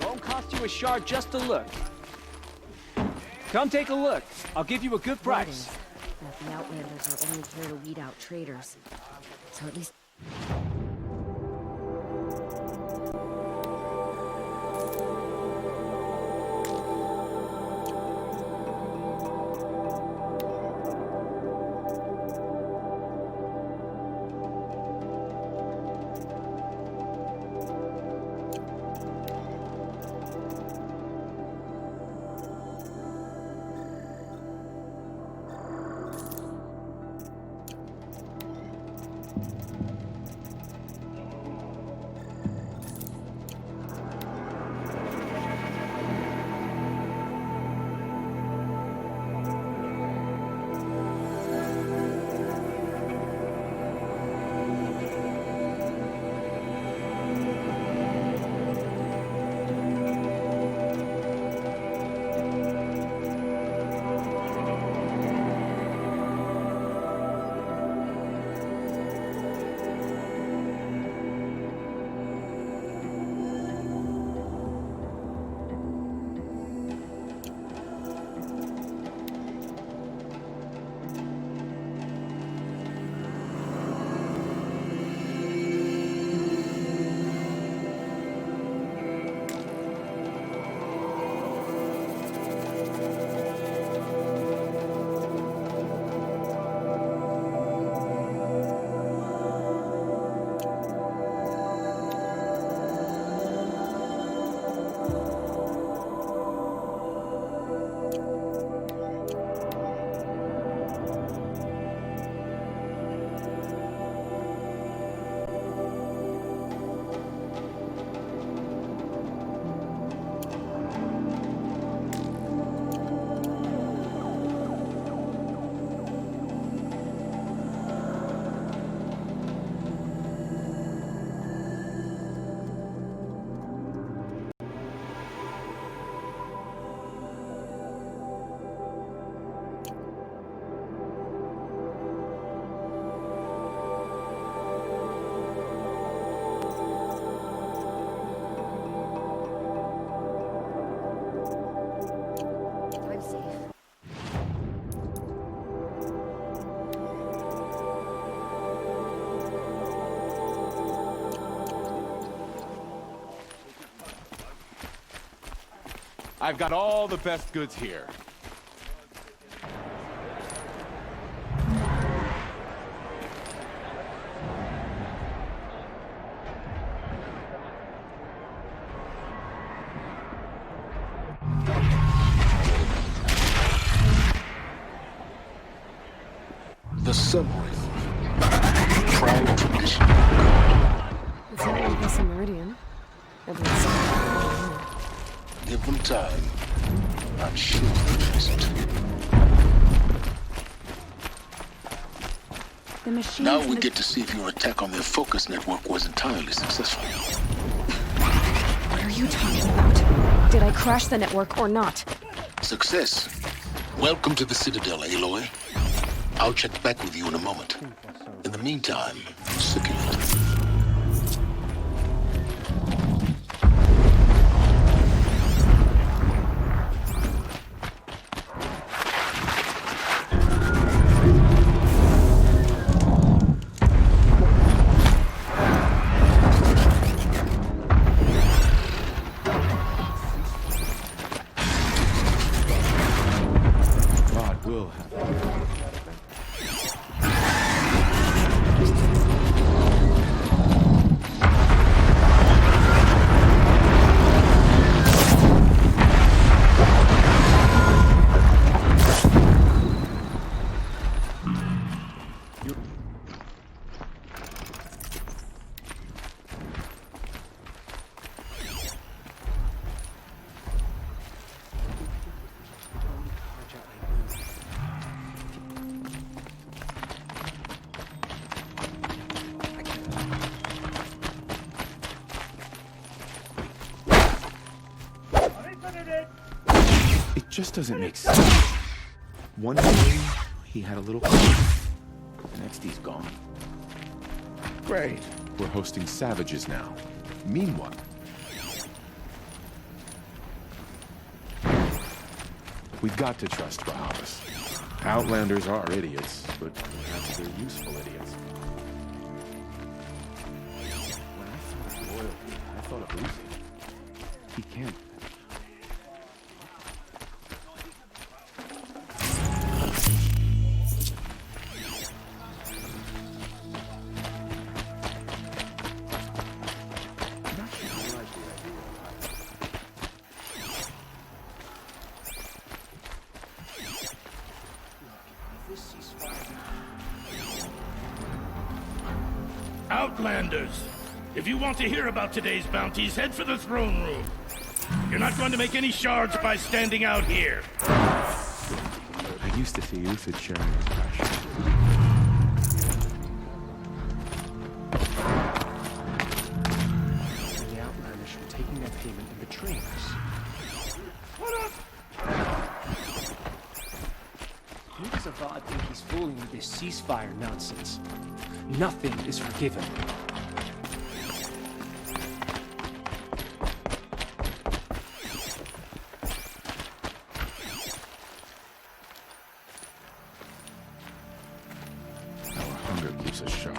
Won't cost you a shard just to look. Come take a look. I'll give you a good price. That the Outlanders are only here to weed out traitors. So at least... I've got all the best goods here. The Sunwraith. Trial to mission. It's not one piece of Meridian. At least. Give them time. I'm sure they'll fix it. The machine. Now we get to see if your attack on their focus network was entirely successful. What are you talking about? Did I crash the network or not? Success. Welcome to the Citadel, Aloy. I'll check back with you in a moment. In the meantime, succulent. God will have it. It just doesn't make sense. One day, he had a little calm. The next, he's gone. Great. We're hosting savages now. Meanwhile, we've got to trust Bahavas. Outlanders are idiots, but perhaps they're useful idiots. When I thought of loyalty, I thought of losing. He can't. Outlanders! If you want to hear about today's bounties, head for the throne room. You're not going to make any shards by standing out here. I used to see Uthid sharing his passion. The Outlanders from taking their payment and betraying us. Who does Avad think he's fooling with this ceasefire nonsense? Nothing is forgiven. Our hunger keeps us sharp.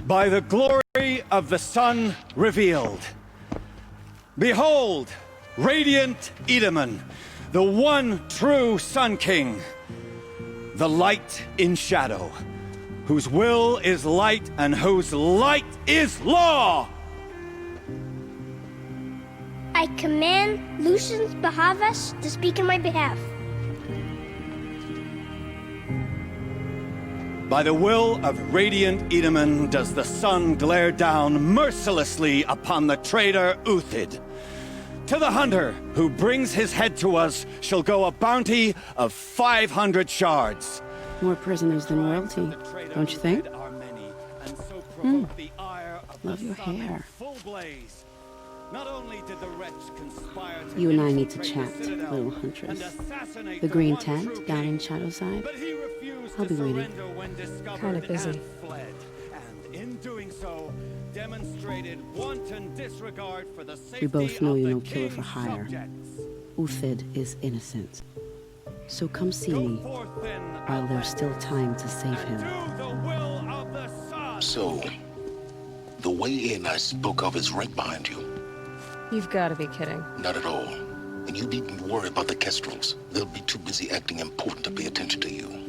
By the glory of the sun revealed. Behold, radiant Edaman, the one true Sun King, the light in shadow, whose will is light and whose light is law! I command Lucius Bahavas to speak in my behalf. By the will of radiant Edaman does the sun glare down mercilessly upon the traitor Uthid. To the hunter who brings his head to us shall go a bounty of 500 shards. More prisoners than royalty, don't you think? Love your hair. You and I need to chat, little huntress. The green tent down in Shadowside. I'll be waiting. Kinda busy. In doing so, demonstrated wanton disregard for the safety We both know of you're the no killer for king's hire. subjects. Uthid is innocent. So come see me while there's still time to save him. So, the way in I spoke of is right behind you. You've got to be kidding. Not at all. And you needn't worry about the Kestrels. They'll be too busy acting important to pay attention to you.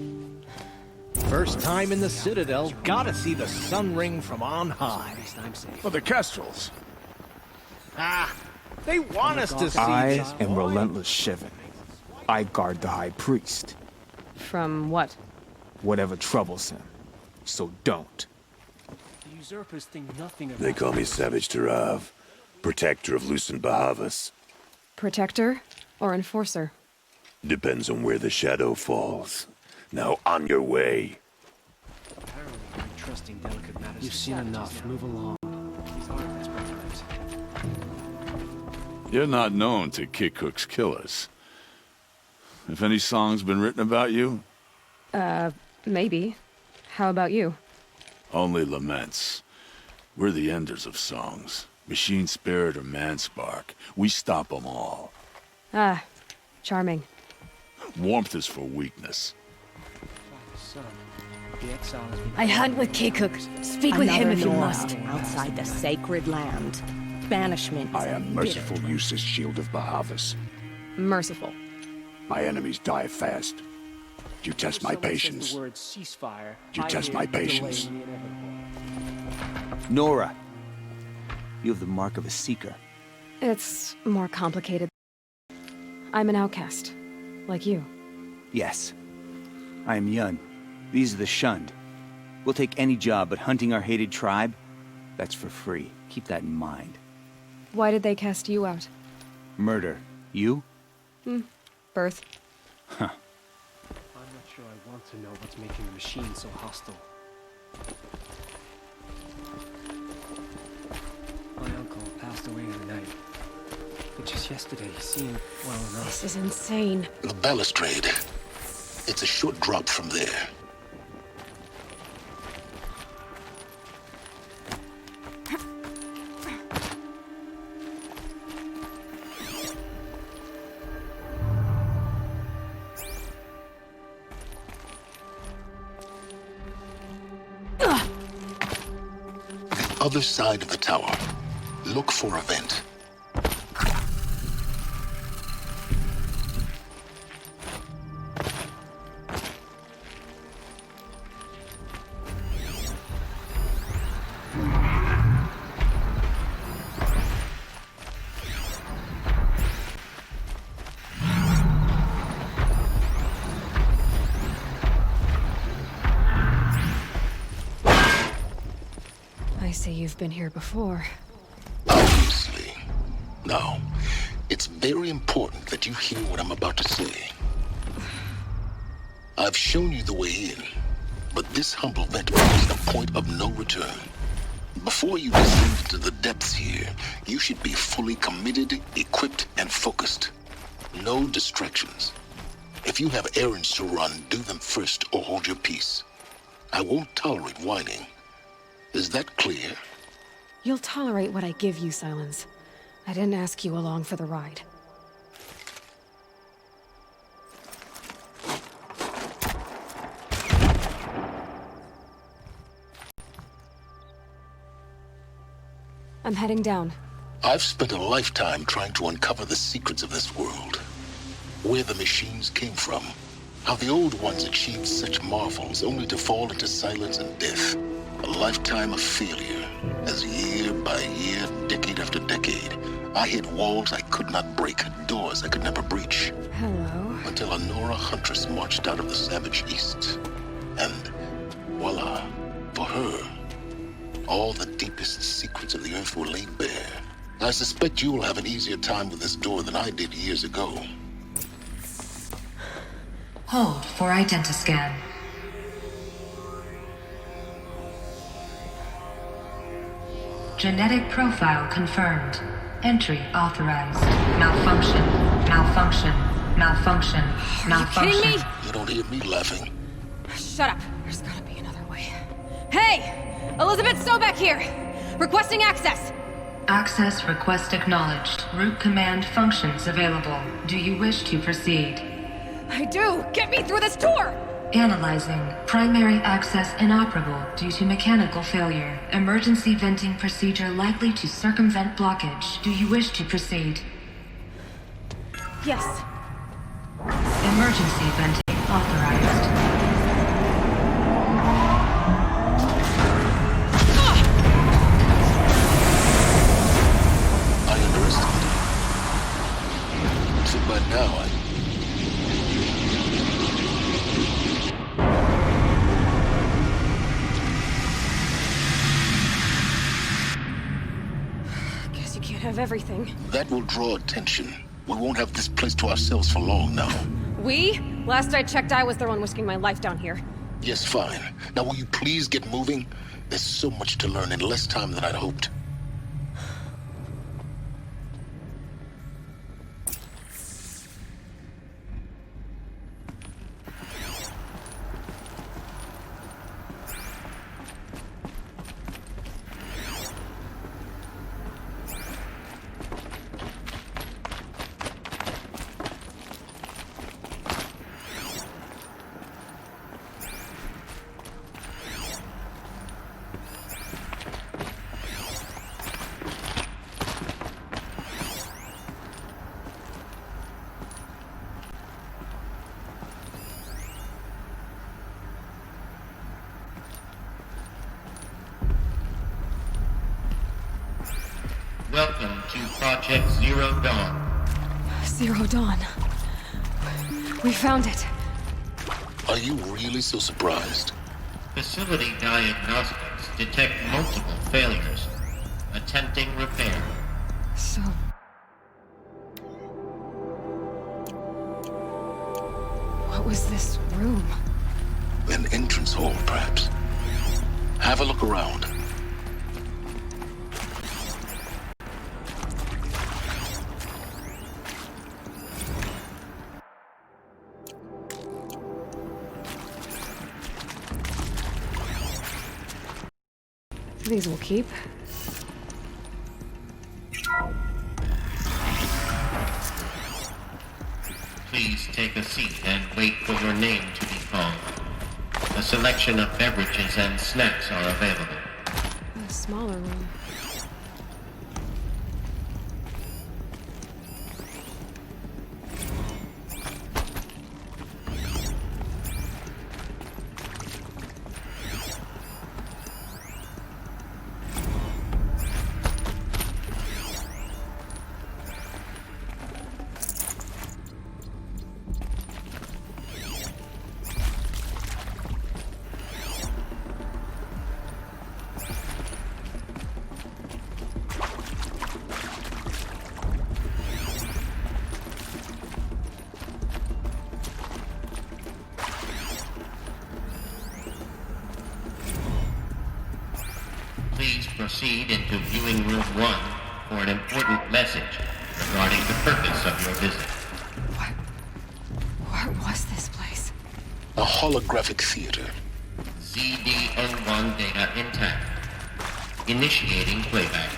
First time in the Citadel, gotta see the sun ring from on high. For the Kestrels. Ah, They want us to see. I am Relentless Shivan. I guard the High Priest. From what? Whatever troubles him. So don't. The usurpers think nothing of They call me Savage Tarav, protector of Lucent Bahavas. Protector or enforcer? Depends on where the shadow falls. Now on your way. Apparently, you're entrusting delicate matters. You've seen enough. Move along. These artifacts perhaps. You're not known to kick Cook's killers. Have any songs been written about you? Maybe. How about you? Only laments. We're the enders of songs. Machine spirit or man spark. We stop them all. Ah, charming. Warmth is for weakness. Son, the exile has been... I hunt with Kekuk. Speak with him if you must. Outside the sacred land. Banishment. I am merciful Eustace, Shield of Bahavas. Merciful. My enemies die fast. You test my patience. The word ceasefire. You test my patience. Nora, you have the mark of a seeker. It's more complicated. I'm an outcast, like you. Yes. I am Yun. These are the shunned. We'll take any job, but hunting our hated tribe, that's for free. Keep that in mind. Why did they cast you out? Murder. You? Birth. Huh. I'm not sure I want to know what's making the machine so hostile. My uncle passed away in the night. But just yesterday, he seemed well enough. This is insane. The balustrade. It's a short drop from there. Other side of the tower. Look for a vent. I see you've been here before. Obviously. Now, it's very important that you hear what I'm about to say. I've shown you the way in, but this humble vent marks the point of no return. Before you descend into the depths here, you should be fully committed, equipped, and focused. No distractions. If you have errands to run, do them first or hold your peace. I won't tolerate whining. Is that clear? You'll tolerate what I give you, Silence. I didn't ask you along for the ride. I'm heading down. I've spent a lifetime trying to uncover the secrets of this world. Where the machines came from. How the old ones achieved such marvels only to fall into silence and death. A lifetime of failure, as year by year, decade after decade, I hit walls I could not break, doors I could never breach. Hello. Until a Nora huntress marched out of the savage east. And voila, for her, all the deepest secrets of the earth were laid bare. I suspect you will have an easier time with this door than I did years ago. Hold for identiscan. Genetic profile confirmed. Entry authorized. Malfunction. Malfunction. Malfunction. Malfunction. You kidding me? You don't hear me laughing. Shut up. There's gotta be another way. Hey! Elizabeth Sobeck here! Requesting access! Access request acknowledged. Root command functions available. Do you wish to proceed? I do! Get me through this door! Analyzing. Primary access inoperable due to mechanical failure. Emergency venting procedure likely to circumvent blockage. Do you wish to proceed? Yes. Emergency venting authorized. I underestimated. can't have everything. That will draw attention. We won't have this place to ourselves for long now. We? Last I checked, I was the one risking my life down here. Yes, fine. Now will you please get moving? There's so much to learn in less time than I'd hoped. Welcome to Project Zero Dawn. Zero Dawn. We found it. Are you really so surprised? Facility diagnostics detect multiple failures. Attempting repair. So... what was this room? An entrance hall, perhaps. Have a look around. These will keep. Please take a seat and wait for your name to be called. A selection of beverages and snacks are available. A smaller room. Please proceed into viewing room 1 for an important message regarding the purpose of your visit. What was this place? A holographic theater. ZD-N1 data intact. Initiating playback.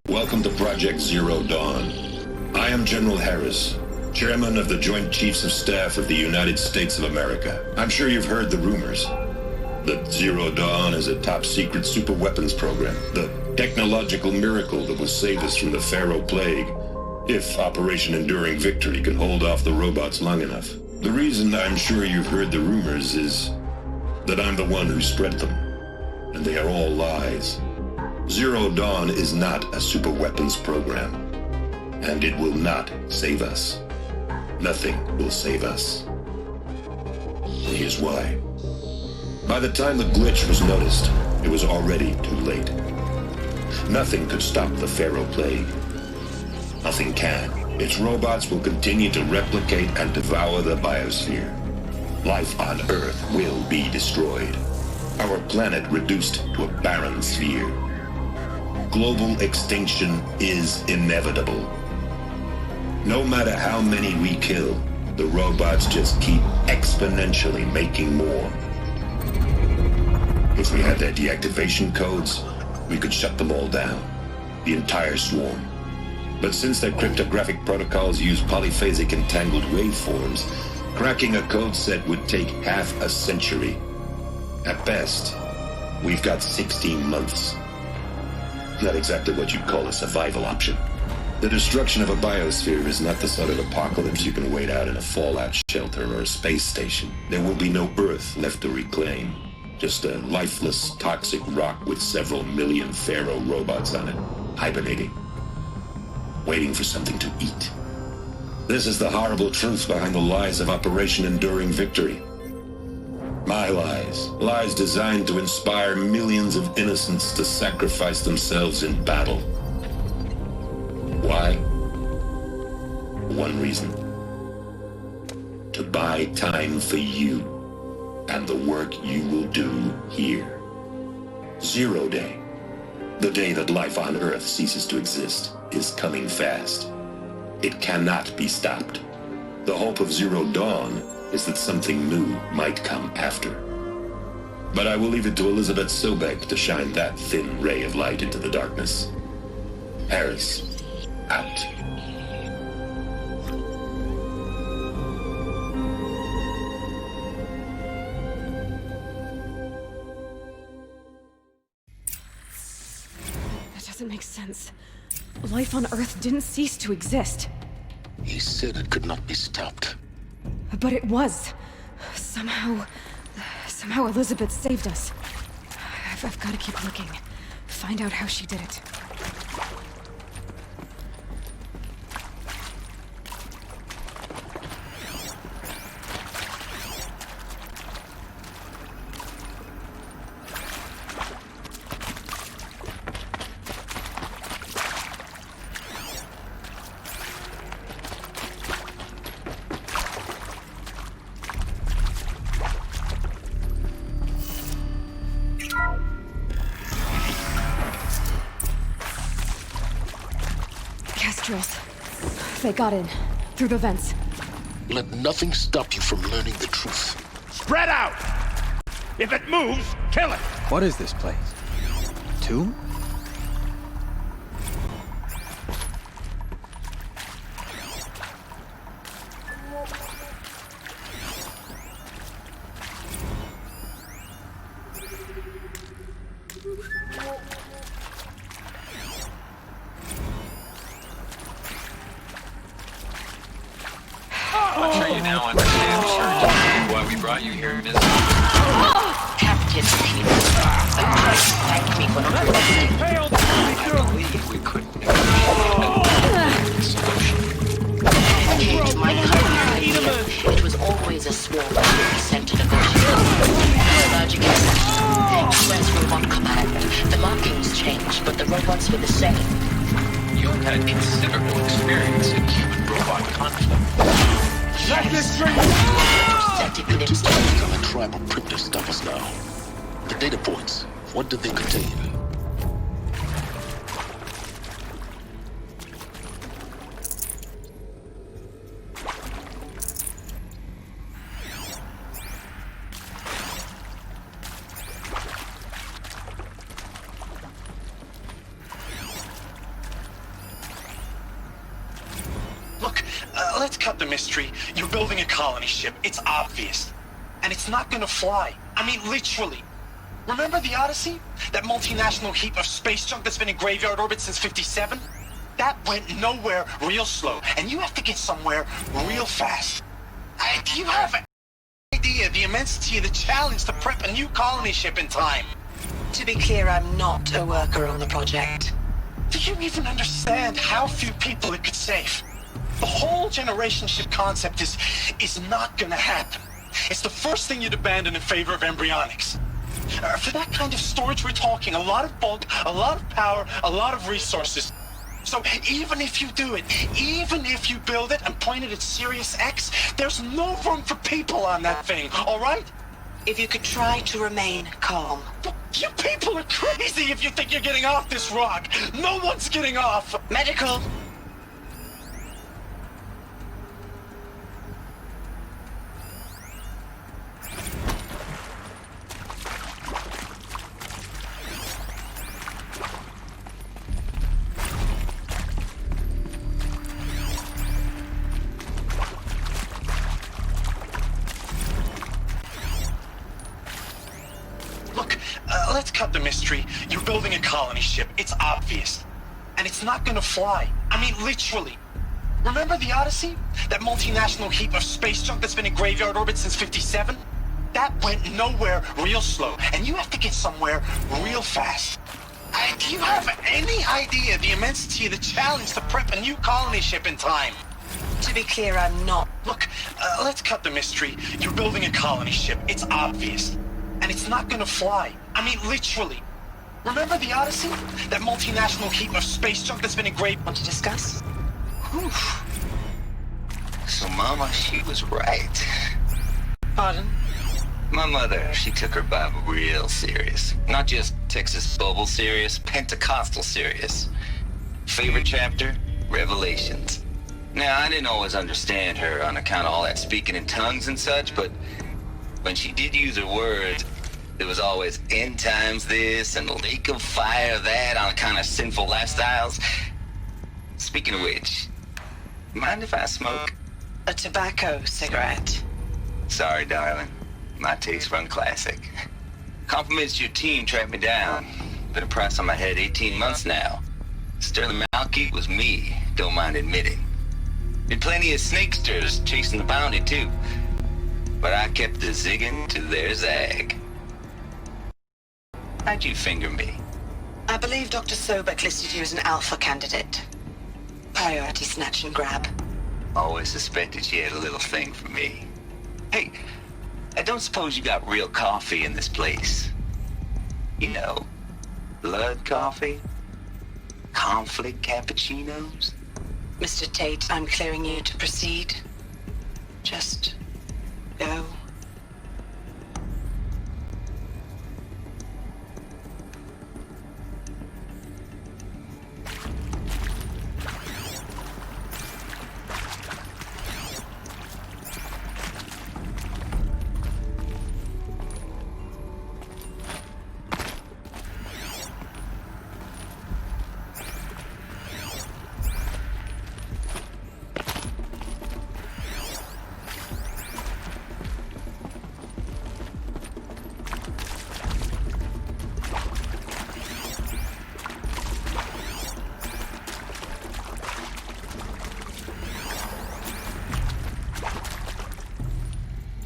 Welcome to Project Zero Dawn. I am General Harris, Chairman of the Joint Chiefs of Staff of the United States of America. I'm sure you've heard the rumors that Zero Dawn is a top-secret super-weapons program, the technological miracle that will save us from the Pharaoh Plague, if Operation Enduring Victory can hold off the robots long enough. The reason I'm sure you've heard the rumors is that I'm the one who spread them, and they are all lies. Zero Dawn is not a super-weapons program, and it will not save us. Nothing will save us. And here's why. By the time the glitch was noticed, it was already too late. Nothing could stop the Pharaoh Plague. Nothing can. Its robots will continue to replicate and devour the biosphere. Life on Earth will be destroyed. Our planet reduced to a barren sphere. Global extinction is inevitable. No matter how many we kill, the robots just keep exponentially making more. If we had their deactivation codes, we could shut them all down. The entire swarm. But since their cryptographic protocols use polyphasic entangled waveforms, cracking a code set would take half a century. At best, we've got 16 months. Not exactly what you'd call a survival option. The destruction of a biosphere is not the sort of apocalypse you can wait out in a fallout shelter or a space station. There will be no Earth left to reclaim. Just a lifeless, toxic rock with several million Pharaoh robots on it, hibernating, waiting for something to eat. This is the horrible truth behind the lies of Operation Enduring Victory. My lies. Lies designed to inspire millions of innocents to sacrifice themselves in battle. Why? One reason. To buy time for you and the work you will do here. Zero Day. The day that life on Earth ceases to exist is coming fast. It cannot be stopped. The hope of Zero Dawn is that something new might come after. But I will leave it to Elizabeth Sobek to shine that thin ray of light into the darkness. Harris, out. That doesn't make sense. Life on Earth didn't cease to exist. He said it could not be stopped. But it was. Somehow Elizabeth saved us. I've got to keep looking. Find out how she did it. Kestrels. They got in. Through the vents. Let nothing stop you from learning the truth. Spread out! If it moves, kill it! What is this place? Tomb? I'm sure you now understand, Sergeant, why we brought you here, Miss. Captain Peter, are you trying to thank me for not listening? I believe we couldn't negotiate a solution. Kate, my cousin, it was always a small group we sent to negotiate. Logic is U.S. Robot Command. The markings changed, but the robots were the same. You've had considerable experience in human-robot conflict. Let this string! Pathetic lips. On a tribal prep to stop us now. The data points, what do they contain? Look, let's cut the mystery. You're building a colony ship. It's obvious. And it's not gonna fly. I mean, literally. Remember the Odyssey? That multinational heap of space junk that's been in graveyard orbit since 57? That went nowhere real slow. And you have to get somewhere real fast. Do you have any idea the immensity of the challenge to prep a new colony ship in time? To be clear, I'm not a worker on the project. Do you even understand how few people it could save? The whole generation ship concept is not gonna happen. It's the first thing you'd abandon in favor of embryonics. For that kind of storage, we're talking a lot of bulk, a lot of power, a lot of resources. So even if you do it, even if you build it and point it at Sirius X, there's no room for people on that thing, all right? If you could try to remain calm. You people are crazy if you think you're getting off this rock. No one's getting off. Medical. Let's cut the mystery. You're building a colony ship. It's obvious. And it's not gonna fly. I mean, literally. Remember the Odyssey? That multinational heap of space junk that's been in graveyard orbit since 57? That went nowhere real slow. And you have to get somewhere real fast. Do you have any idea the immensity of the challenge to prep a new colony ship in time? To be clear, I'm not Look, let's cut the mystery. You're building a colony ship. It's obvious. And it's not gonna fly. I mean, literally. Remember the Odyssey? That multinational heap of space junk that's been engraved. Want to discuss? Whew. So, Mama, she was right. Pardon? My mother, she took her Bible real serious. Not just Texas Bible serious, Pentecostal serious. Favorite chapter? Revelations. Now, I didn't always understand her on account of all that speaking in tongues and such, but when she did use her words, there was always end times this and lake of fire that on account of sinful lifestyles. Speaking of which, mind if I smoke? A tobacco cigarette. Sorry, darling. My taste run classic. Compliments to your team tracked me down. Been a price on my head 18 months now. Sterling Malky was me, don't mind admitting. Been plenty of snakesters chasing the bounty too. But I kept the zigging to their zag. How'd you finger me? I believe Dr. Sobek listed you as an alpha candidate. Priority snatch and grab. Always suspected she had a little thing for me. Hey, I don't suppose you got real coffee in this place. You know, blood coffee? Conflict cappuccinos? Mr. Tate, I'm clearing you to proceed. Just go.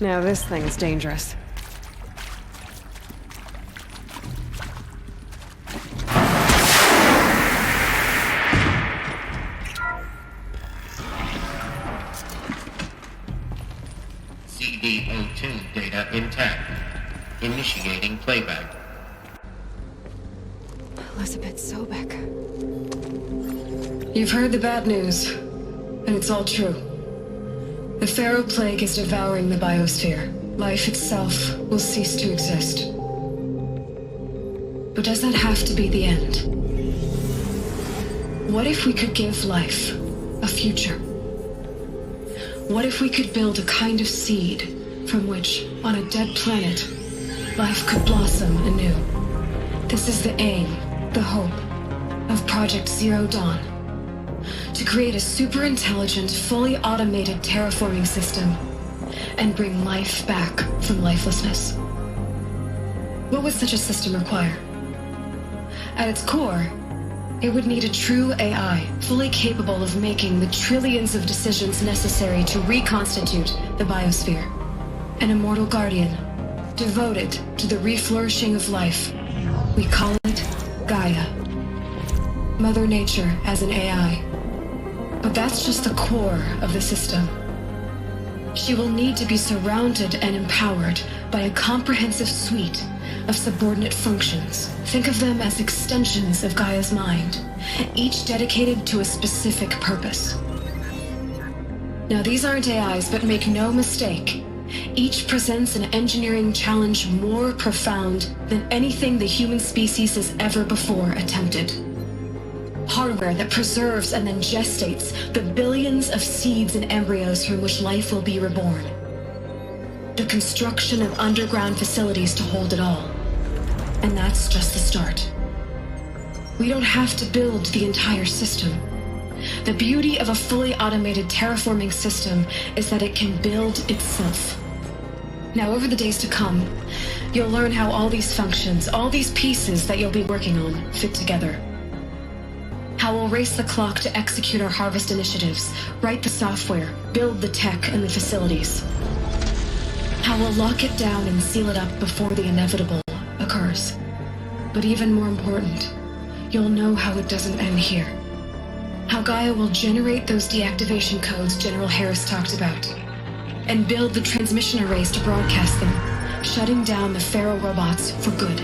Now this thing's dangerous. CD02 data intact. Initiating playback. Elizabeth Sobek. You've heard the bad news, and it's all true. The Pharaoh Plague is devouring the biosphere. Life itself will cease to exist. But does that have to be the end? What if we could give life a future? What if we could build a kind of seed from which, on a dead planet, life could blossom anew? This is the aim, the hope, of Project Zero Dawn. To create a super-intelligent, fully automated terraforming system and bring life back from lifelessness. What would such a system require? At its core, it would need a true AI, fully capable of making the trillions of decisions necessary to reconstitute the biosphere. An immortal guardian, devoted to the reflourishing of life. We call it Gaia. Mother Nature as an AI. But that's just the core of the system. She will need to be surrounded and empowered by a comprehensive suite of subordinate functions. Think of them as extensions of Gaia's mind, each dedicated to a specific purpose. Now, these aren't AIs, but make no mistake, each presents an engineering challenge more profound than anything the human species has ever before attempted. Hardware that preserves and then gestates the billions of seeds and embryos from which life will be reborn. The construction of underground facilities to hold it all. And that's just the start. We don't have to build the entire system. The beauty of a fully automated terraforming system is that it can build itself. Now, over the days to come, you'll learn how all these functions, all these pieces that you'll be working on, fit together. How we'll race the clock to execute our harvest initiatives, write the software, build the tech and the facilities. How we'll lock it down and seal it up before the inevitable occurs. But even more important, you'll know how it doesn't end here. How Gaia will generate those deactivation codes General Harris talked about. and build the transmission arrays to broadcast them, shutting down the Pharaoh robots for good.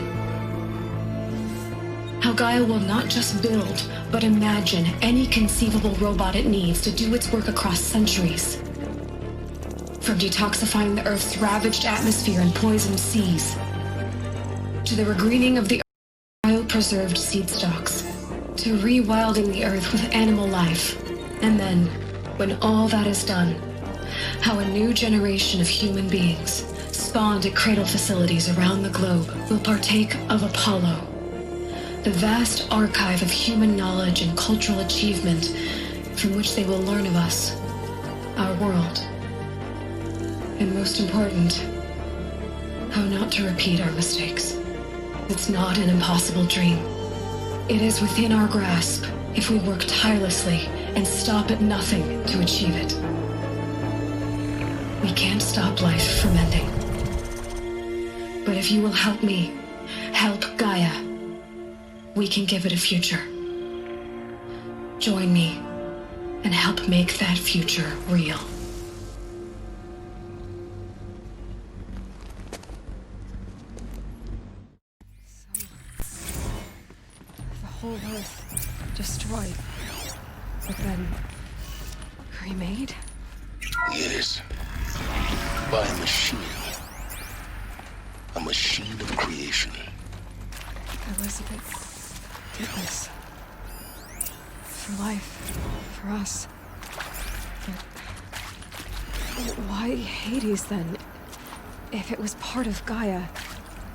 How Gaia will not just build, but imagine any conceivable robot it needs to do its work across centuries. From detoxifying the Earth's ravaged atmosphere and poisoned seas, to the regreening of the cryopreserved seed stalks, to rewilding the Earth with animal life. And then, when all that is done, how a new generation of human beings, spawned at cradle facilities around the globe, will partake of Apollo, the vast archive of human knowledge and cultural achievement from which they will learn of us, our world, and most important, how not to repeat our mistakes. It's not an impossible dream. It is within our grasp if we work tirelessly and stop at nothing to achieve it. We can't stop life from ending. But if you will help me, help Gaia, we can give it a future. Join me and help make that future real. The whole Earth destroyed, but then remade? Yes. By a machine. A machine of creation. Elizabeth did this. For life. For us. But why Hades then? If it was part of Gaia,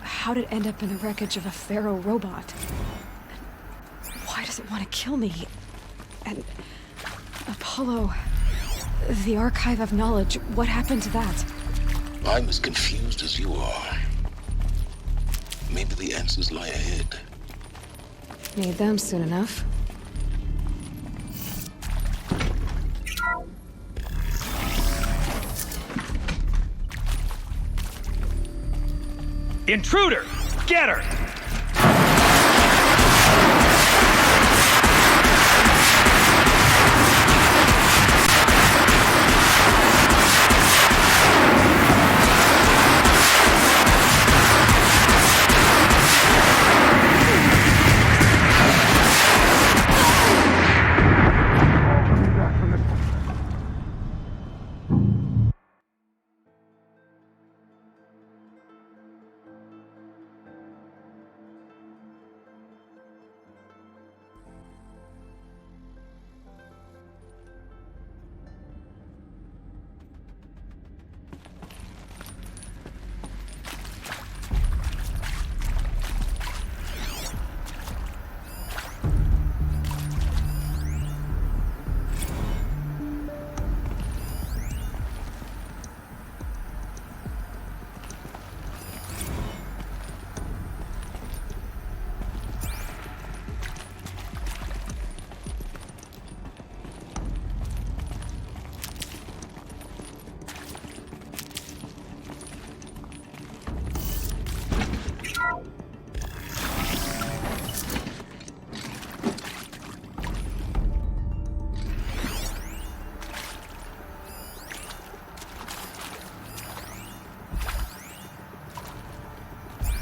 how did it end up in the wreckage of a Pharaoh robot? And why does it want to kill me? And Apollo, the archive of knowledge, what happened to that? I'm as confused as you are. Maybe the answers lie ahead. Need them soon enough. Intruder! Get her!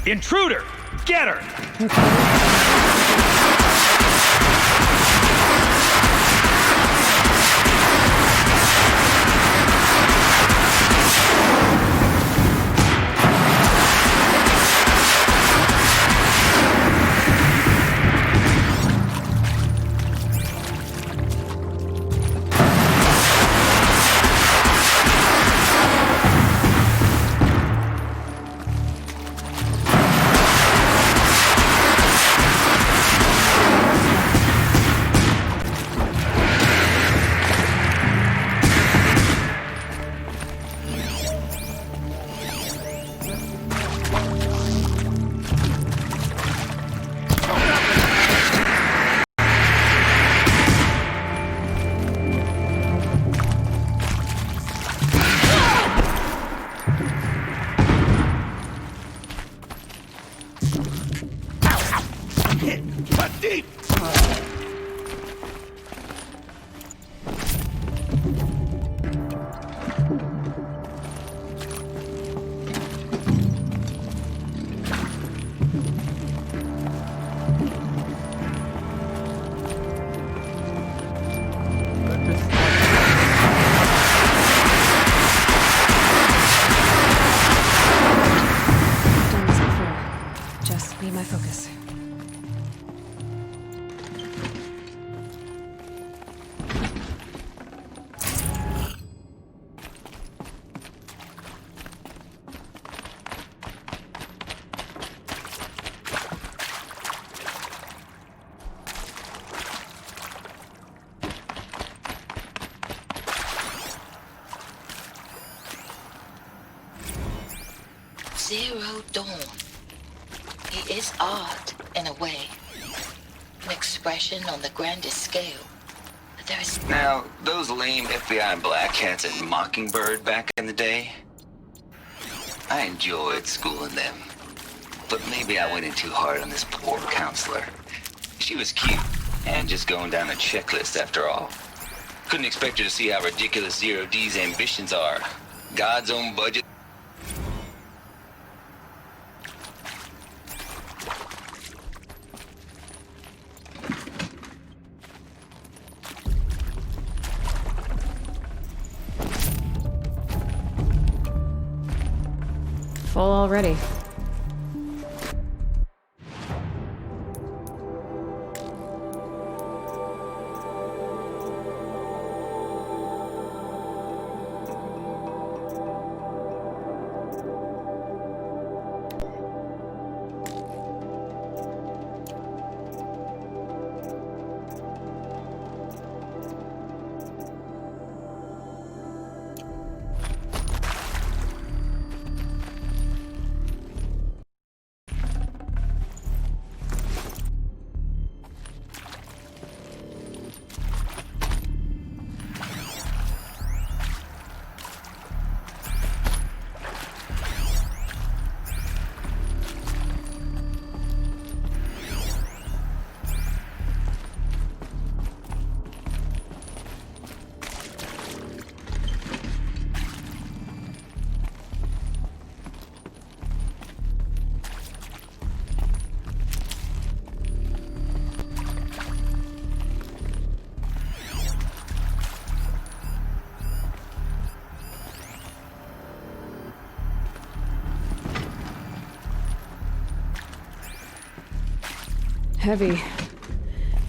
Intruder! Get her! Cut deep! Just be my focus. Zero Dawn. It is art, in a way. An expression on the grandest scale. But there is... Now, those lame FBI black hats at Mockingbird back in the day, I enjoyed schooling them. But maybe I went in too hard on this poor counselor. She was cute, and just going down a checklist after all. Couldn't expect her to see how ridiculous Zero D's ambitions are. God's own budget. Full already. Heavy.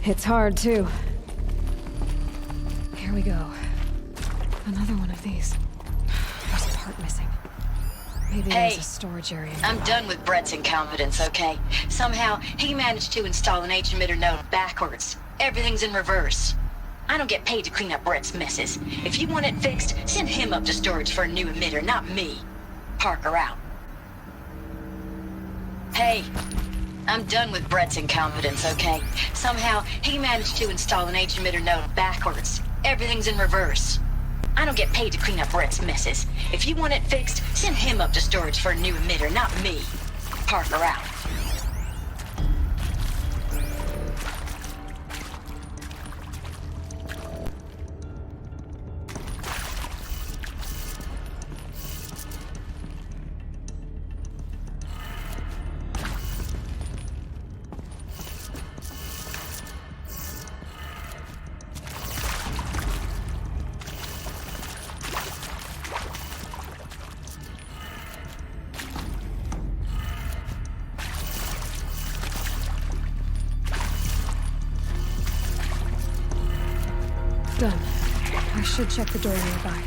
Hits hard, too. Here we go. Another one of these. There's a part missing. Maybe there's a storage area nearby. I'm done with Brett's incompetence, okay? Somehow, he managed to install an H-emitter node backwards. Everything's in reverse. I don't get paid to clean up Brett's messes. If you want it fixed, send him up to storage for a new emitter, not me. Parker out. Hey. I'm done with Brett's incompetence, okay? Somehow, he managed to install an H-emitter node backwards. Everything's in reverse. I don't get paid to clean up Brett's messes. If you want it fixed, send him up to storage for a new emitter, not me. Parker out. Done. I should check the door nearby.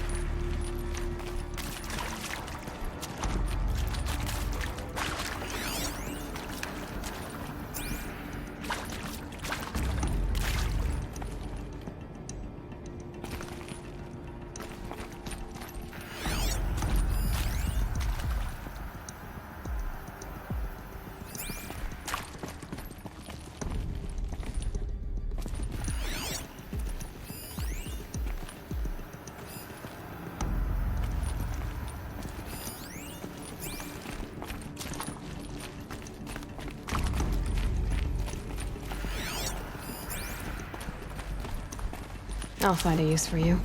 I'll find a use for you.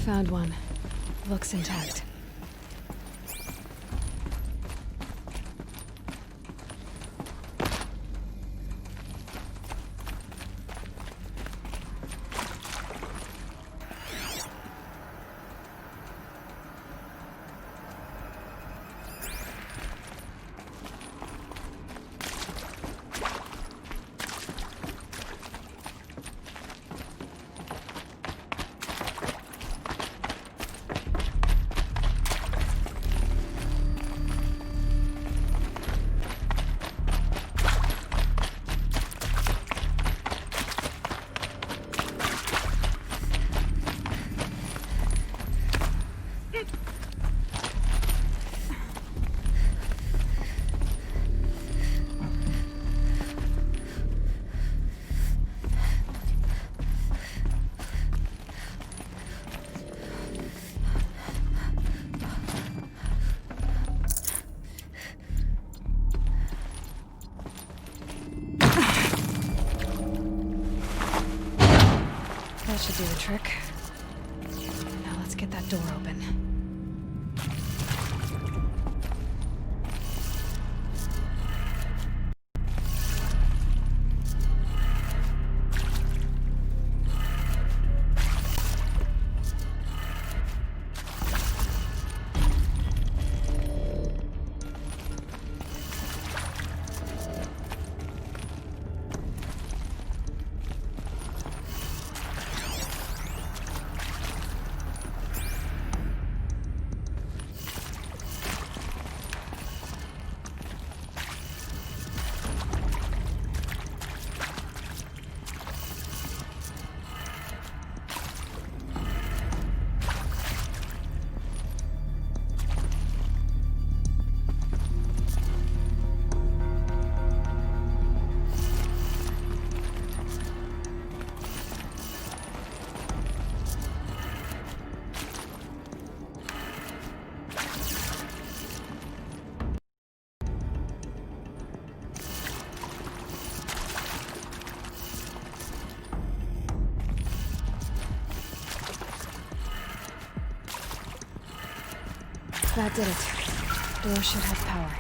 Found one. Looks intact. That should do the trick. Now let's get that door open. That did it. Door should have power.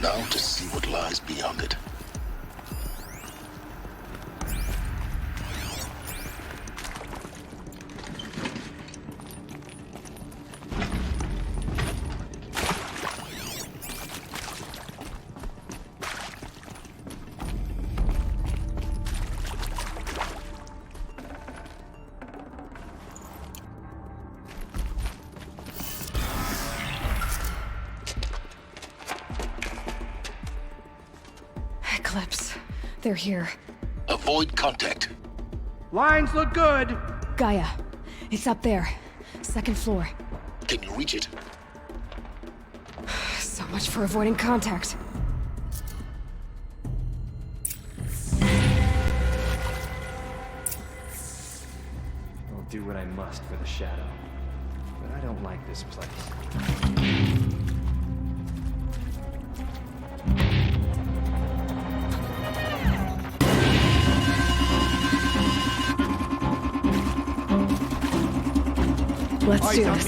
Now to see what lies beyond it. Eclipse. They're here. Avoid contact. Lines look good. Gaia. It's up there. Second floor. Can you reach it? So much for avoiding contact. I'll do what I must for the Shadow. But I don't like this place. Let's do this.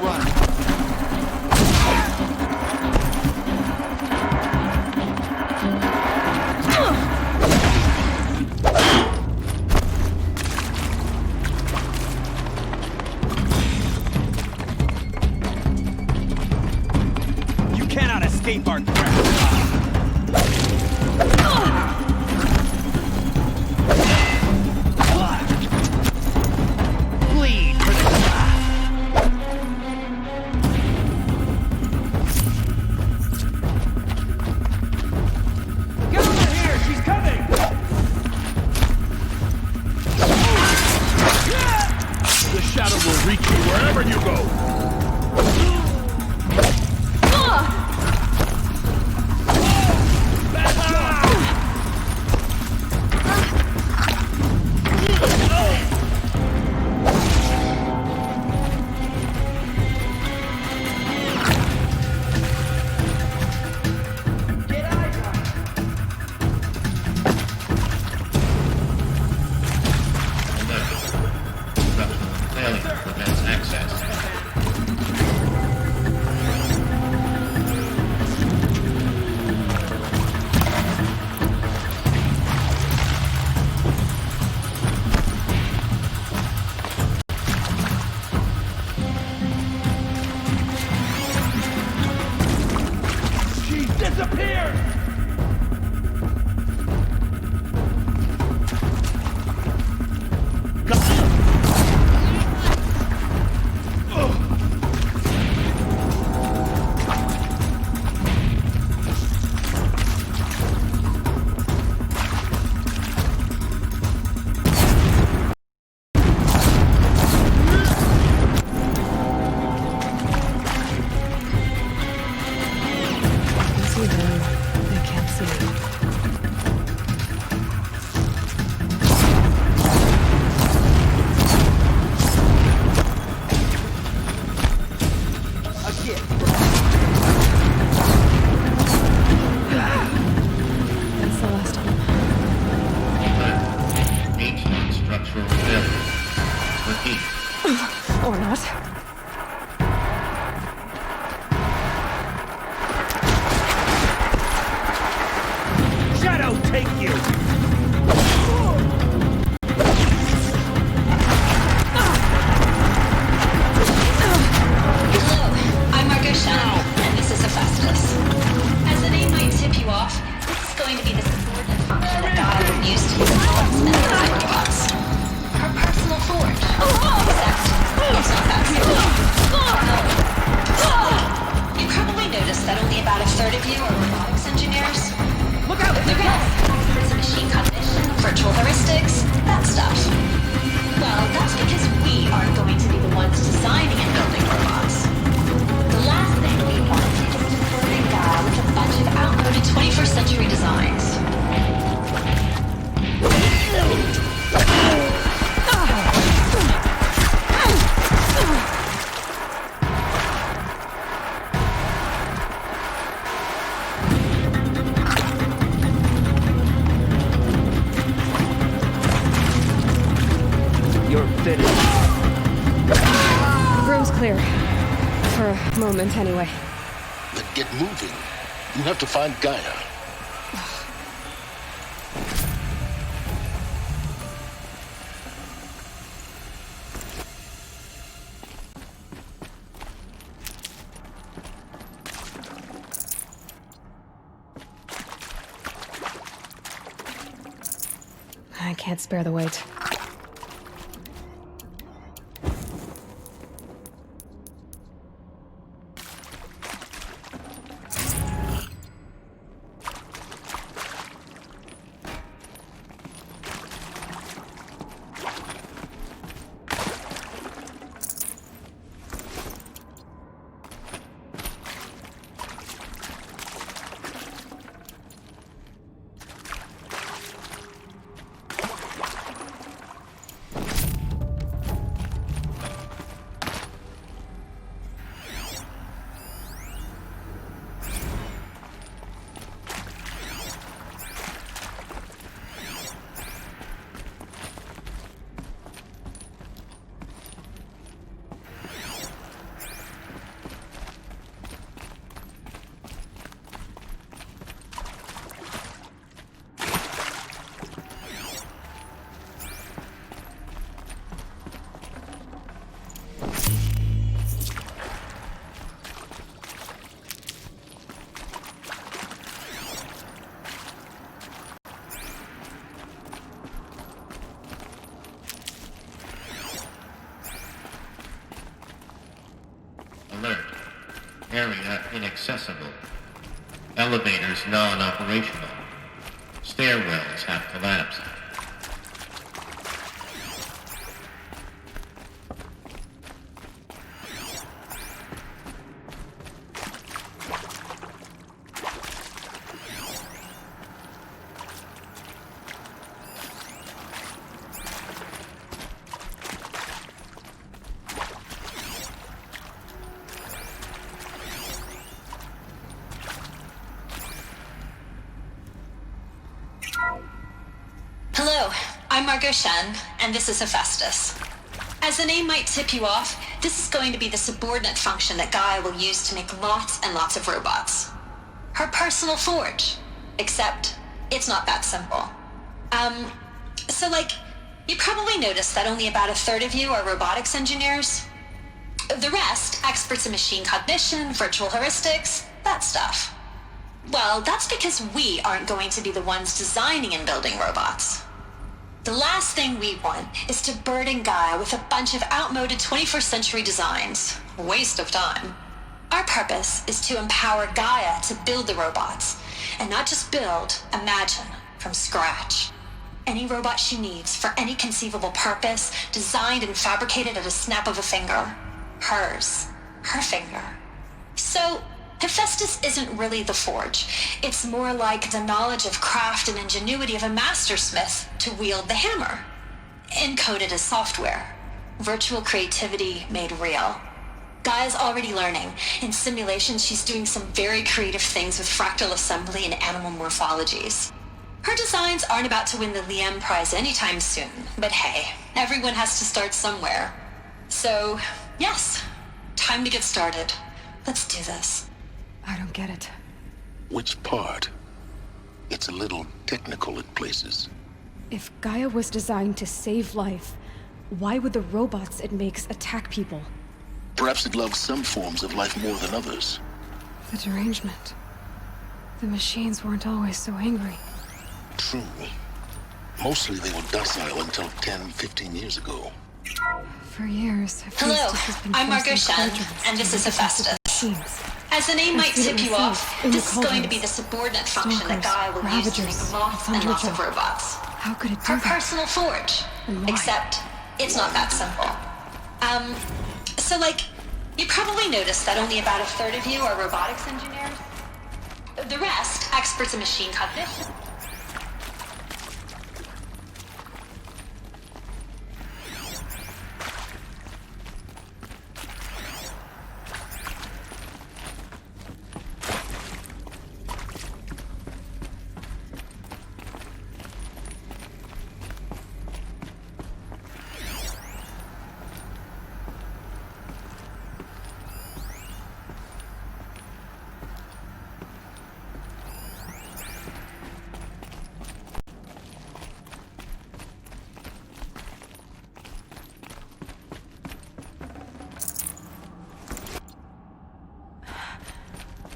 run. You cannot escape our grasp. Bleed for the Get over here! She's coming! The shadow will reach you wherever you go. Failure prevents access. She disappeared! See them. They can't see me. That's the last of them. 18 structural failure. Repeat. Or not. Shadow, take you! Hello, I'm Margot Shannon, and this is Hephaestus. As the name might tip you off, this is going to be the subordinate function that God would use to influence and design robots. Her personal forge. Except, it's not that simple. You probably noticed that only about a third of you are robotics engineers. Look out! The rest, experts in machine cognition, virtual heuristics, that stuff. Well, that's because we aren't going to be the ones designing and building robots. The last thing we want is to burden God with a bunch of outmoded 21st century designs. You're finished. The room's clear. For a moment, anyway. Then get moving. You have to find Gaia. I can't spare the weight. Area inaccessible. Elevators non-operational. Stairwells have collapsed. Hello, I'm Margot Shen, and this is Hephaestus. As the name might tip you off, this is going to be the subordinate function that Gaia will use to make lots and lots of robots. Her personal forge. Except, it's not that simple. You probably noticed that only about a third of you are robotics engineers. The rest, experts in machine cognition, virtual heuristics, that stuff. Well, that's because we aren't going to be the ones designing and building robots. The last thing we want is to burden Gaia with a bunch of outmoded 21st century designs. Waste of time. Our purpose is to empower Gaia to build the robots, and not just build, imagine, from scratch. Any robot she needs for any conceivable purpose, designed and fabricated at a snap of a finger. Hers. Her finger. So, Hephaestus isn't really the forge. It's more like the knowledge of craft and ingenuity of a mastersmith to wield the hammer. Encoded as software. Virtual creativity made real. Gaia's already learning. In simulations, she's doing some very creative things with fractal assembly and animal morphologies. Her designs aren't about to win the Liam Prize anytime soon, but hey, everyone has to start somewhere. So, yes, time to get started. Let's do this. I don't get it. Which part? It's a little technical in places. If Gaia was designed to save life, why would the robots it makes attack people? Perhaps it loves some forms of life more than others. The derangement. The machines weren't always so angry. True. Mostly they were docile until 10, 15 years ago. For years, Hello, Hephaestus has been I'm Margot forcing Shen, cloudrons and this to is defensive Hephaestus. machines. As the name might I've seen it tip you myself, off, in the this is going to be cauldrons. the subordinate function that Stalkers, Gaia will use to make Ravagers, lots and lots of Thunderjaw. robots. How could it do Her that? personal forge. And why? Except, it's not that simple. You probably noticed that only about a third of you are robotics engineers. The rest, experts in machine cognition.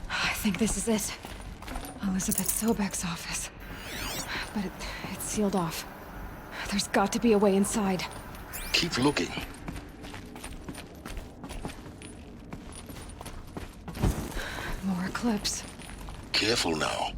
I think this is it. Elizabeth Sobek's office. But it's sealed off. There's got to be a way inside. Keep looking. More Eclipse. Careful now.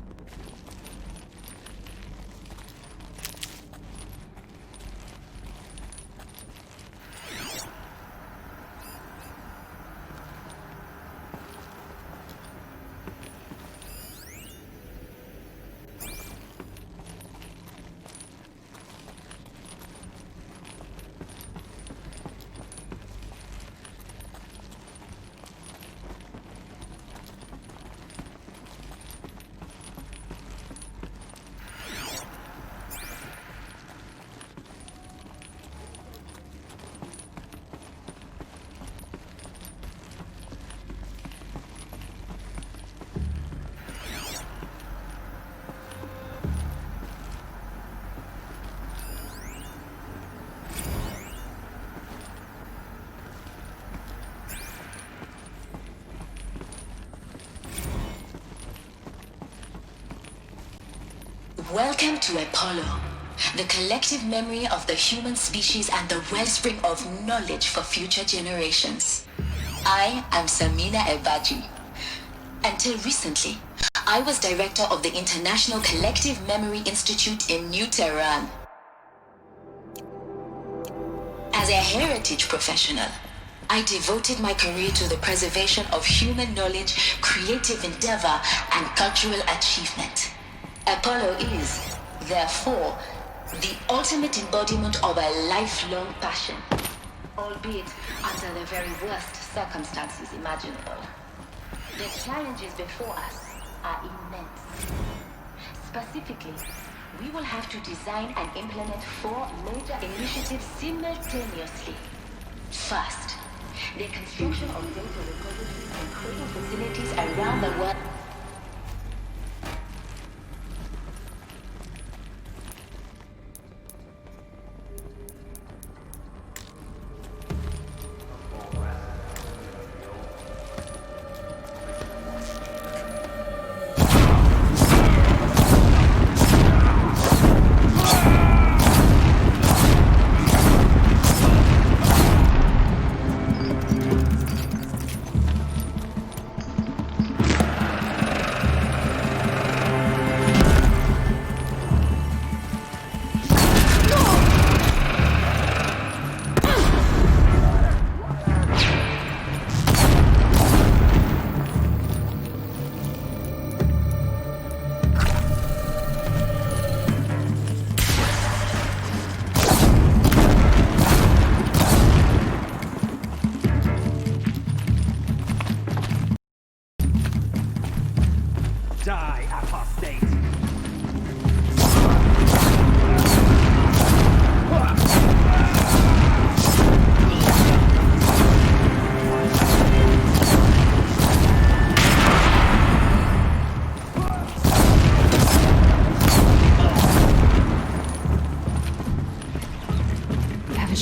Welcome to Apollo, the collective memory of the human species and the wellspring of knowledge for future generations. I am Samina Ebaji, Until recently, I was director of the International Collective Memory Institute in New Tehran. As a heritage professional, I devoted my career to the preservation of human knowledge, creative endeavor, and cultural achievement. Apollo is, therefore, the ultimate embodiment of a lifelong passion, albeit under the very worst circumstances imaginable. The challenges before us are immense. Specifically, we will have to design and implement 4 major initiatives simultaneously. First, the construction of data repositories and cradle facilities around the world.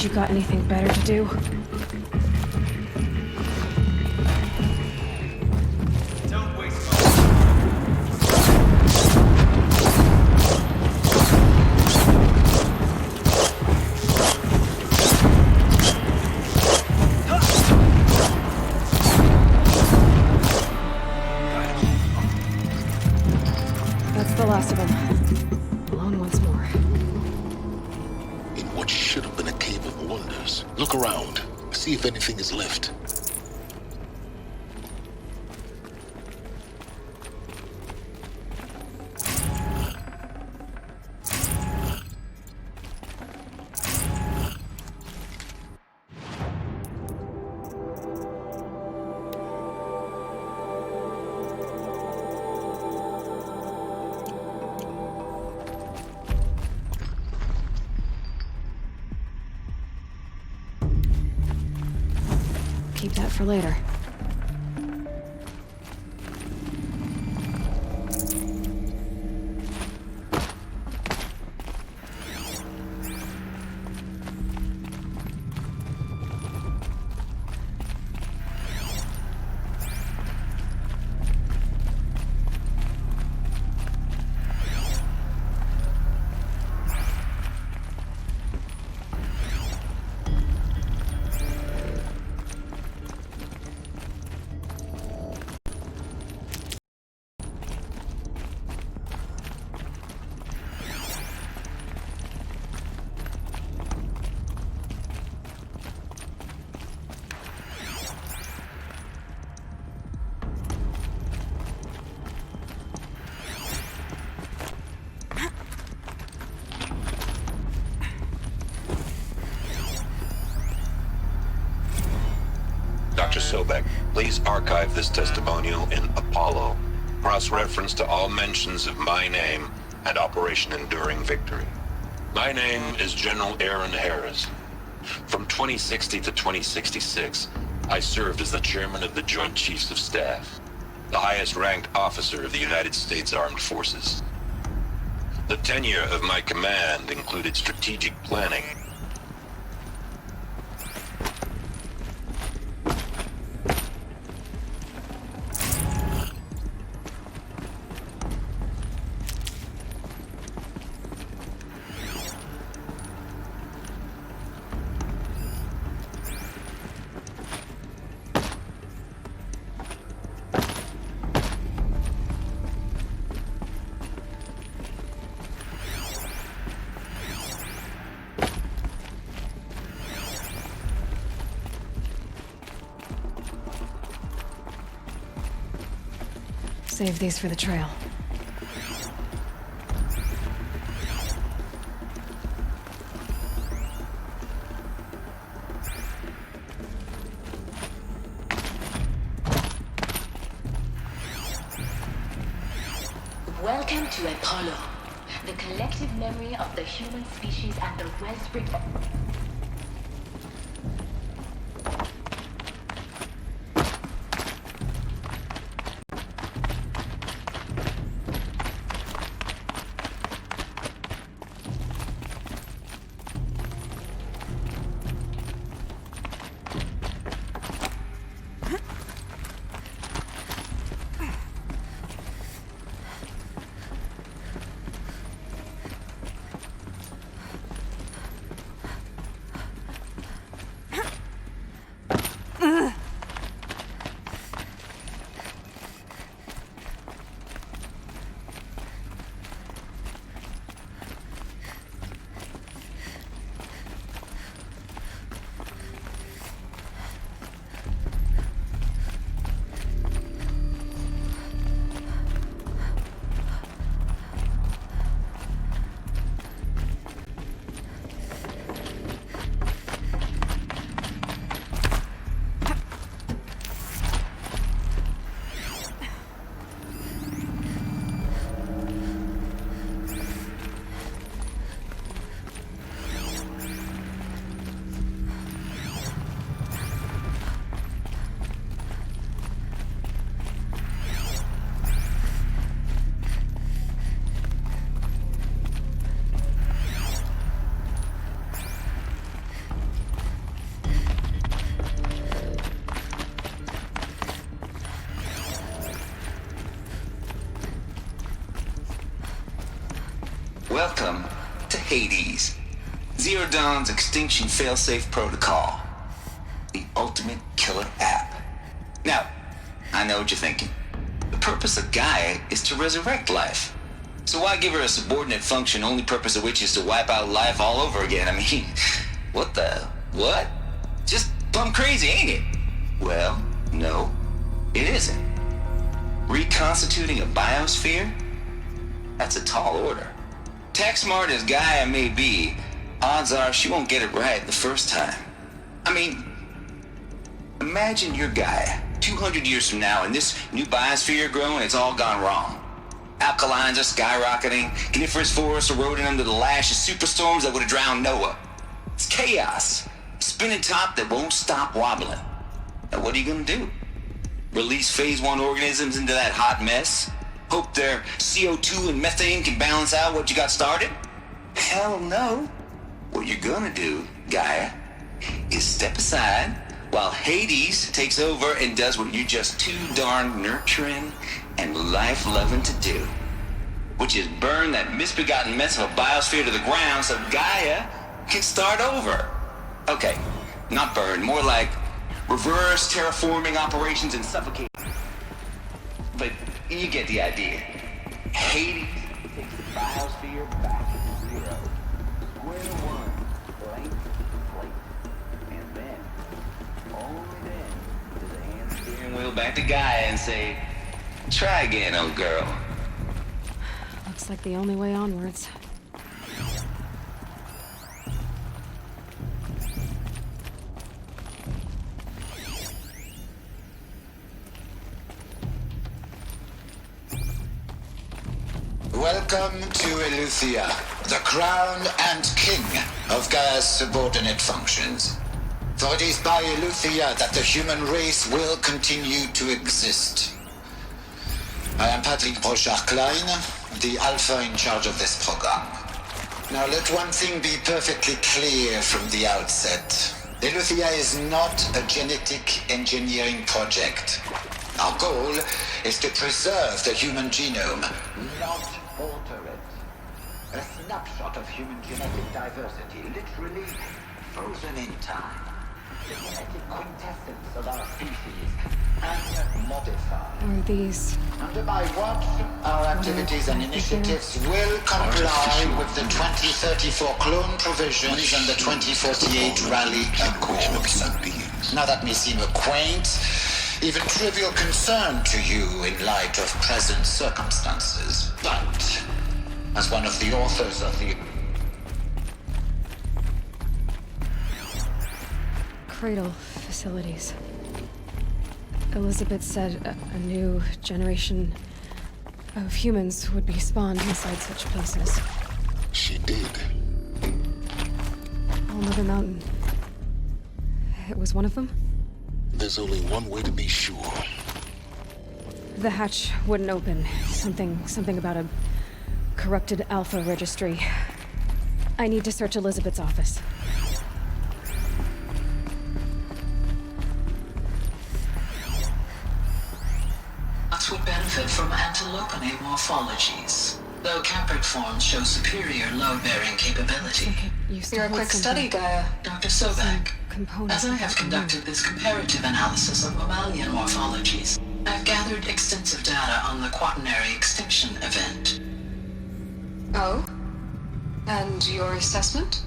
You got anything better to do? Don't waste That's the last of them. Alone once more. In what should have been a cave of wonders. Look around. See if anything is left. Keep that for later. Dr. Sobek, please archive this testimonial in Apollo. Cross-reference to all mentions of my name and Operation Enduring Victory. My name is General Aaron Harris. From 2060 to 2066, I served as the chairman of the Joint Chiefs of Staff, the highest-ranked officer of the United States Armed Forces. The tenure of my command included strategic planning, Save these for the trail. Welcome to Apollo, the collective memory of the human species and the wellspring of... Welcome to Hades, Zero Dawn's extinction failsafe protocol, the ultimate killer app. Now, I know what you're thinking. The purpose of Gaia is to resurrect life. So why give her a subordinate function, only purpose of which is to wipe out life all over again? I mean, what? Just plumb crazy, ain't it? Well, no, it isn't. Reconstituting a biosphere? That's a tall order. Tech smart as Gaia may be, odds are she won't get it right the first time. I mean, imagine you're Gaia, 200 years from now, and this new biosphere you're growing, it's all gone wrong. Alkalines are skyrocketing, coniferous forests eroding under the lash of superstorms that would have drowned Noah. It's chaos, a spinning top that won't stop wobbling. Now what are you gonna do? Release phase 1 organisms into that hot mess? Hope their CO2 and methane can balance out what you got started? Hell no. What you're gonna do, Gaia, is step aside while Hades takes over and does what you're just too darn nurturing and life-loving to do, which is burn that misbegotten mess of a biosphere to the ground so Gaia can start over. Okay, not burn, more like reverse terraforming operations and suffocate. But you get the idea. Hades takes the biosphere back to zero. Square one, blank slate. And then, only then, does the hand steering wheel back to Gaia and say, try again, old girl. Looks like the only way onwards. Welcome to Eleuthia, the crown and king of Gaia's subordinate functions. For it is by Eleuthia that the human race will continue to exist. I am Patrick Brochard-Klein, the Alpha in charge of this program. Now let one thing be perfectly clear from the outset. Eleuthia is not a genetic engineering project. Our goal is to preserve the human genome, not alter it. A snapshot of human genetic diversity, literally frozen in time. The genetic quintessence of our species, unmodified. Are these... Under my watch, our activities and initiatives will comply with the 2034 clone provisions and the 2048 rally accords. Now that may seem a quaint, even trivial concern to you in light of present circumstances. But, as one of the authors of the Cradle facilities. Elizabeth said a new generation of humans would be spawned inside such places. She did. All Mother Mountain. It was one of them? There's only one way to be sure. The hatch wouldn't open. Something about a corrupted Alpha registry. I need to search Elizabeth's office. Would benefit from antilopinae morphologies, though Caprid forms show superior load-bearing capability. You're a quick study, Gaia. Dr. Sobek, as I have conducted this comparative analysis of mammalian morphologies, I've gathered extensive data on the quaternary extinction event. Oh? And your assessment?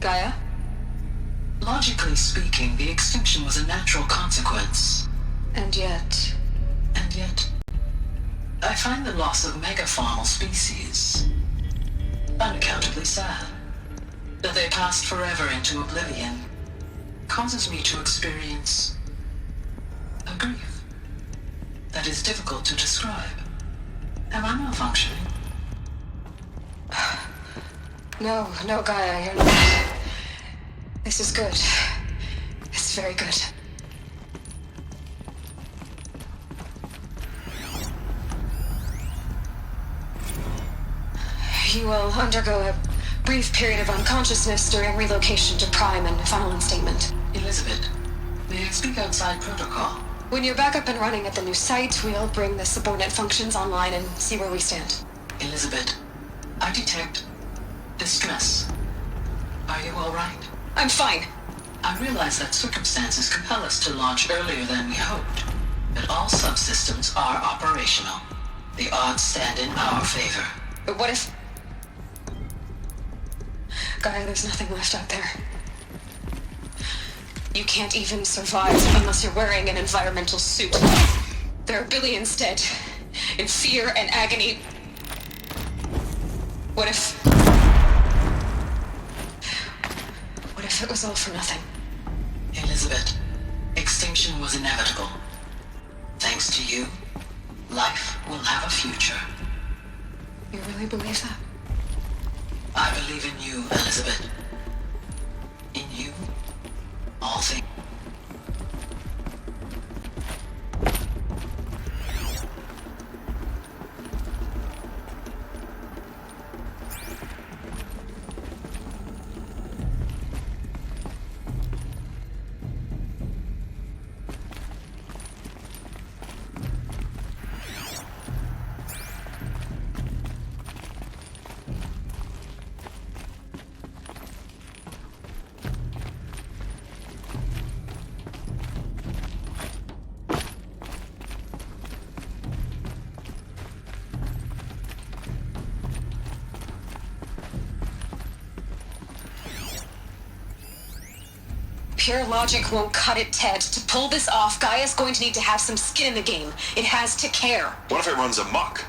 Gaia? Logically speaking, the extinction was a natural consequence. And yet, I find the loss of megafaunal species unaccountably sad. That they passed forever into oblivion causes me to experience a grief that is difficult to describe. Am I malfunctioning? No, Gaia, you're not. This is good. It's very good. You will undergo a brief period of unconsciousness during relocation to Prime and final instatement. Elizabeth, may I speak outside protocol? When you're back up and running at the new site, we'll bring the subordinate functions online and see where we stand. Elizabeth, I detect distress. Are you all right? I'm fine. I realize that circumstances compel us to launch earlier than we hoped, but all subsystems are operational. The odds stand in our favor. But what if... Gaia, there's nothing left out there. You can't even survive unless you're wearing an environmental suit. There are billions dead, in fear and agony. What if it was all for nothing? Elizabeth, extinction was inevitable. Thanks to you, life will have a future. You really believe that? I believe in you, Elizabeth. In you, all things. Pure logic won't cut it, Ted. To pull this off, Gaia's going to need to have some skin in the game. It has to care. What if it runs amok?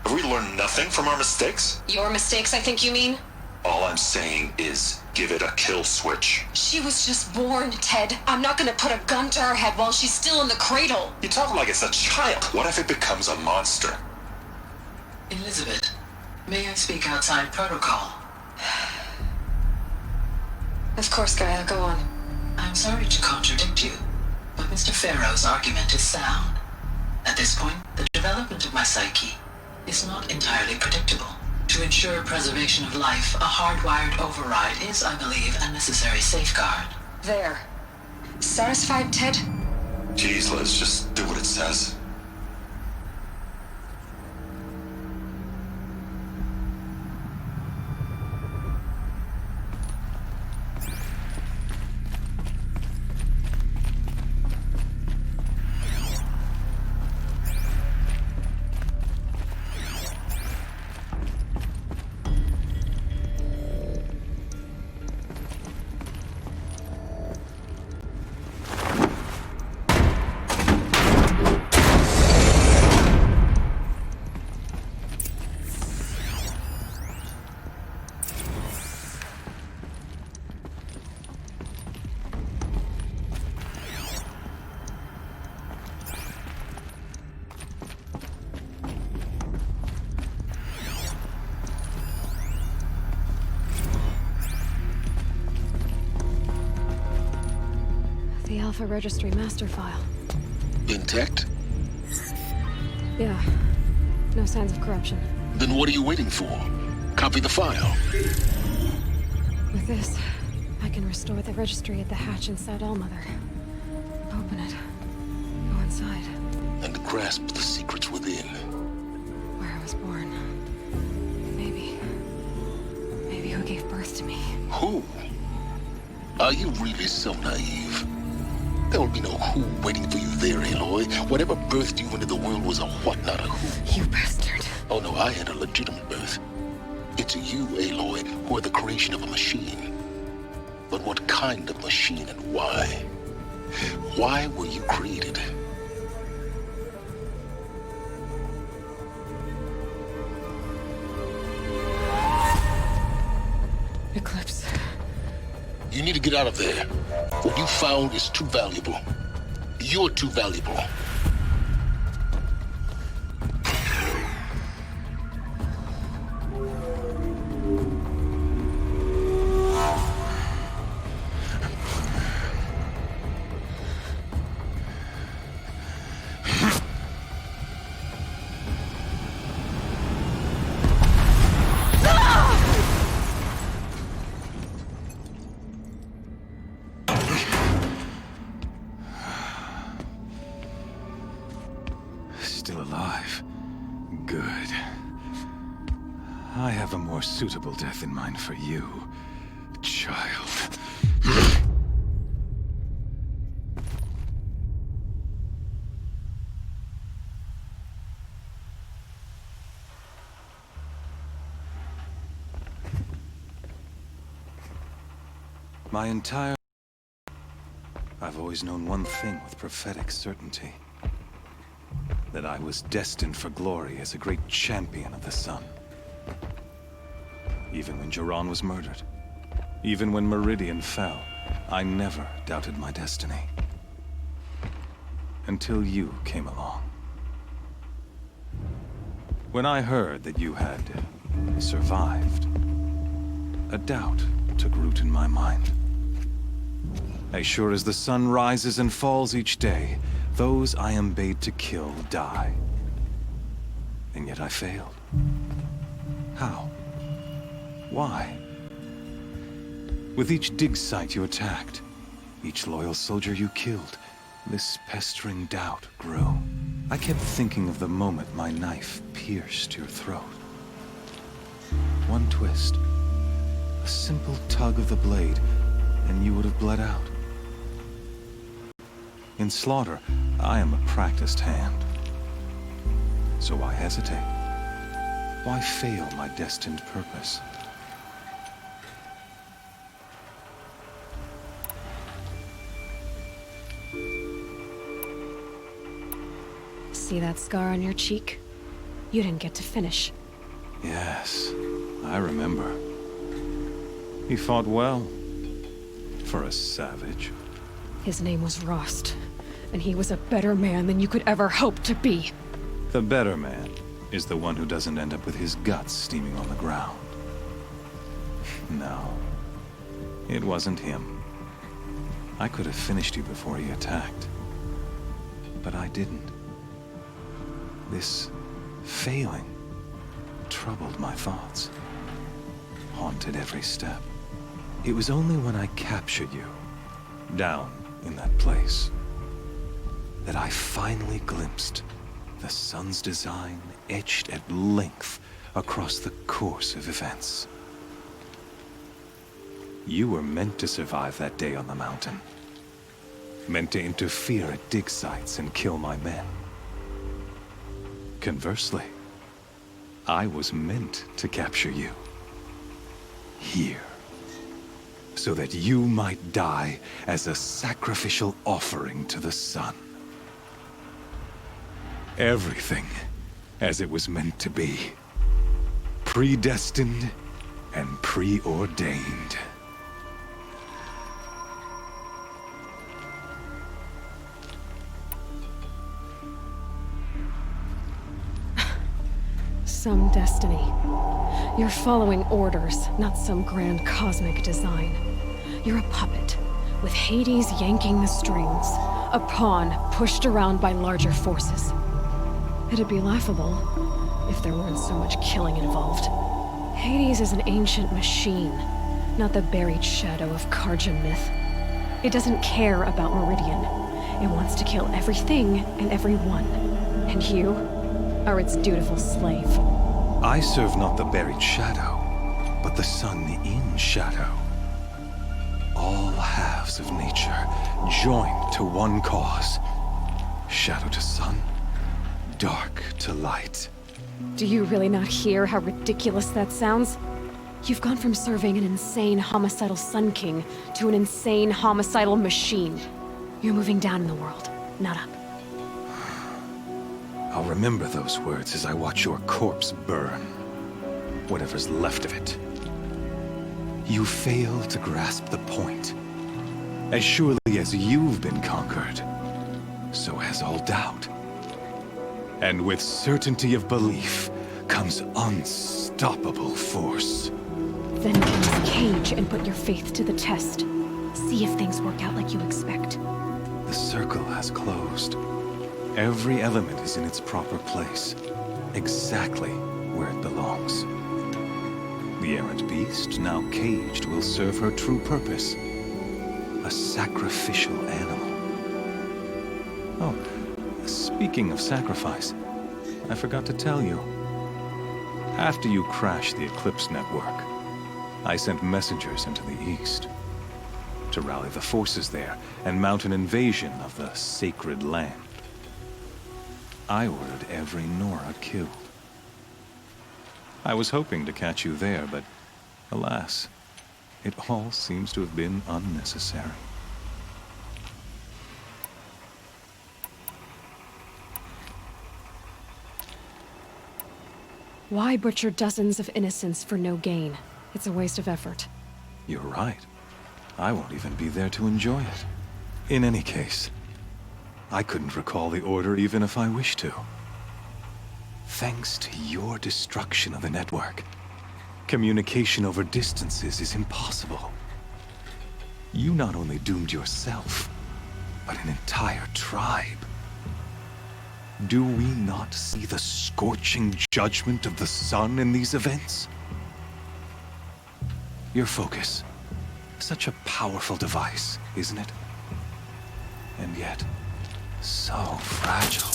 Have we learned nothing from our mistakes? Your mistakes, I think you mean? All I'm saying is give it a kill switch. She was just born, Ted. I'm not gonna put a gun to her head while she's still in the cradle. You talk like it's a child. What if it becomes a monster? Elizabeth, may I speak outside protocol? Of course, Gaia, go on. I'm sorry to contradict you, but Mr. Farrow's argument is sound. At this point, the development of my psyche is not entirely predictable. To ensure preservation of life, a hardwired override is, I believe, a necessary safeguard. There. Satisfied, Ted? Jeez, Liz, just do what it says. Alpha Registry master file. Intact? Yeah. No signs of corruption. Then what are you waiting for? Copy the file. With this, I can restore the registry at the hatch inside Allmother. Open it. Go inside. And grasp the secrets within. Where I was born. Maybe who gave birth to me. Who? Are you really so naive? There will be no who waiting for you there, Aloy. Whatever birthed you into the world was a what, not a who. You bastard. Oh no, I had a legitimate birth. It's you, Aloy, who are the creation of a machine. But what kind of machine and why? Why were you created? Eclipse. You need to get out of there. What you found is too valuable. You're too valuable. Still alive. Good. I have a more suitable death in mind for you, child. My entire... I've always known one thing with prophetic certainty. That I was destined for glory as a great champion of the sun. Even when Jiran was murdered, even when Meridian fell, I never doubted my destiny. Until you came along. When I heard that you had survived, a doubt took root in my mind. As sure as the sun rises and falls each day, those I am bade to kill die. And yet I failed. How? Why? With each dig site you attacked, each loyal soldier you killed, this pestering doubt grew. I kept thinking of the moment my knife pierced your throat. One twist, a simple tug of the blade, and you would have bled out. In slaughter, I am a practiced hand. So why hesitate? Why fail my destined purpose? See that scar on your cheek? You didn't get to finish. Yes, I remember. He fought well. For a savage. His name was Rost, and he was a better man than you could ever hope to be. The better man is the one who doesn't end up with his guts steaming on the ground. No, it wasn't him. I could have finished you before he attacked. But I didn't. This failing troubled my thoughts, haunted every step. It was only when I captured you, down in that place, that I finally glimpsed the sun's design etched at length across the course of events. You were meant to survive that day on the mountain. Meant to interfere at dig sites and kill my men. Conversely, I was meant to capture you. Here. So that you might die as a sacrificial offering to the sun. Everything as it was meant to be. Predestined and preordained. Some destiny. You're following orders, not some grand cosmic design. You're a puppet, with Hades yanking the strings, a pawn pushed around by larger forces. It'd be laughable if there weren't so much killing involved. Hades is an ancient machine, not the buried shadow of Karja myth. It doesn't care about Meridian. It wants to kill everything and everyone. And you are its dutiful slave. I serve not the buried shadow, but the sun in shadow. All halves of nature joined to one cause. Shadow to sun, dark to light. Do you really not hear how ridiculous that sounds? You've gone from serving an insane homicidal Sun King to an insane homicidal machine. You're moving down in the world, not up. I'll remember those words as I watch your corpse burn. Whatever's left of it. You fail to grasp the point. As surely as you've been conquered, so has all doubt. And with certainty of belief comes unstoppable force. Then get this cage and put your faith to the test. See if things work out like you expect. The circle has closed. Every element is in its proper place, exactly where it belongs. The errant beast, now caged, will serve her true purpose. A sacrificial animal. Oh, speaking of sacrifice, I forgot to tell you. After you crashed the Eclipse network, I sent messengers into the east to rally the forces there and mount an invasion of the sacred land. I ordered every Nora killed. I was hoping to catch you there, but alas, it all seems to have been unnecessary. Why butcher dozens of innocents for no gain? It's a waste of effort. You're right. I won't even be there to enjoy it. In any case, I couldn't recall the order even if I wished to. Thanks to your destruction of the network, communication over distances is impossible. You not only doomed yourself, but an entire tribe. Do we not see the scorching judgment of the sun in these events? Your focus. Such a powerful device, isn't it? And yet, so fragile.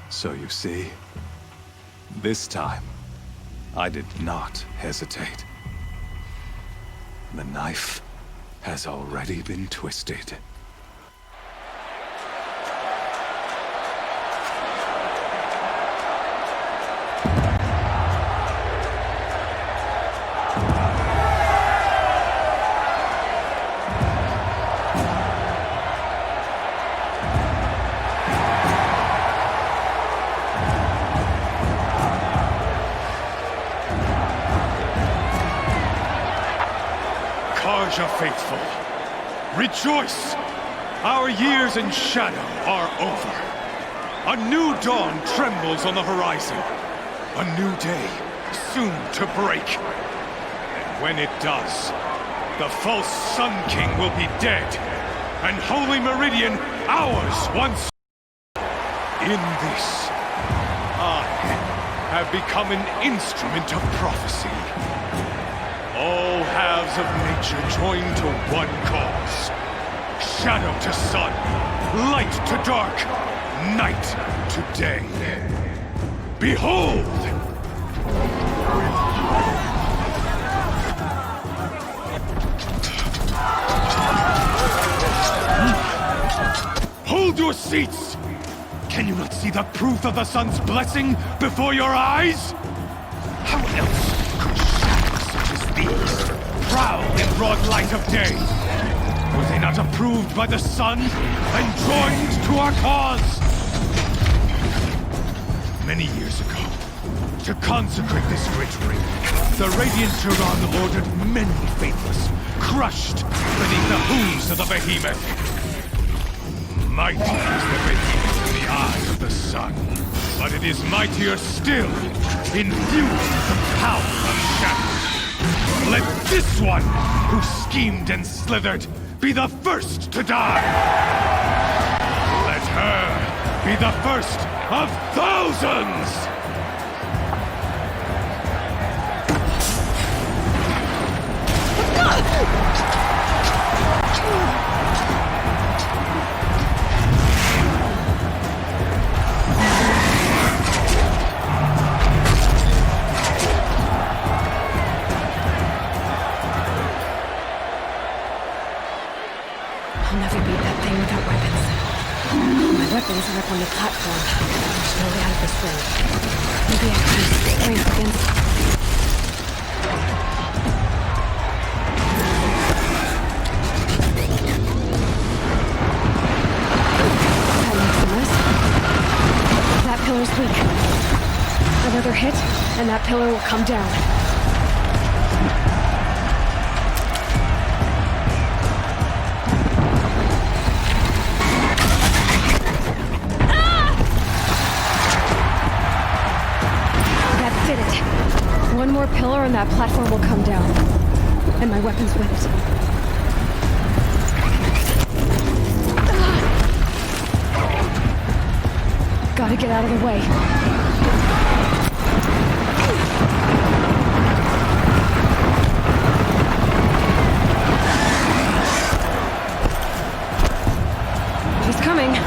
So you see, this time, I did not hesitate. The knife has already been twisted. Karja faithful, rejoice! Our years in shadow are over. A new dawn trembles on the horizon. A new day soon to break. And when it does, the false Sun King will be dead, and Holy Meridian ours once. In this, I have become an instrument of prophecy. All halves of nature join to one cause. Shadow to sun, light to dark, night to day. Behold! Hold your seats! Can you not see the proof of the sun's blessing before your eyes? How else could shadows such as these prowl in broad light of day? Were they not approved by the sun and joined to our cause? Many years ago, to consecrate this great ring, the Radiant Tyrann ordered many faithless, crushed beneath the hooves of the behemoth. Mighty is the behemoth in the eye of the sun. but it is mightier still, infused with the power of shadow. Let this one, who schemed and slithered, be the first to die! Let her be the first of thousands! I'll never beat that thing without weapons. My weapons are up on the platform. There's no way out of this room. Maybe I can use strength against... That makes a mess. That pillar's weak. Another hit, and that pillar will come down. One more pillar and that platform will come down. And my weapons with it. Gotta get out of the way. He's coming.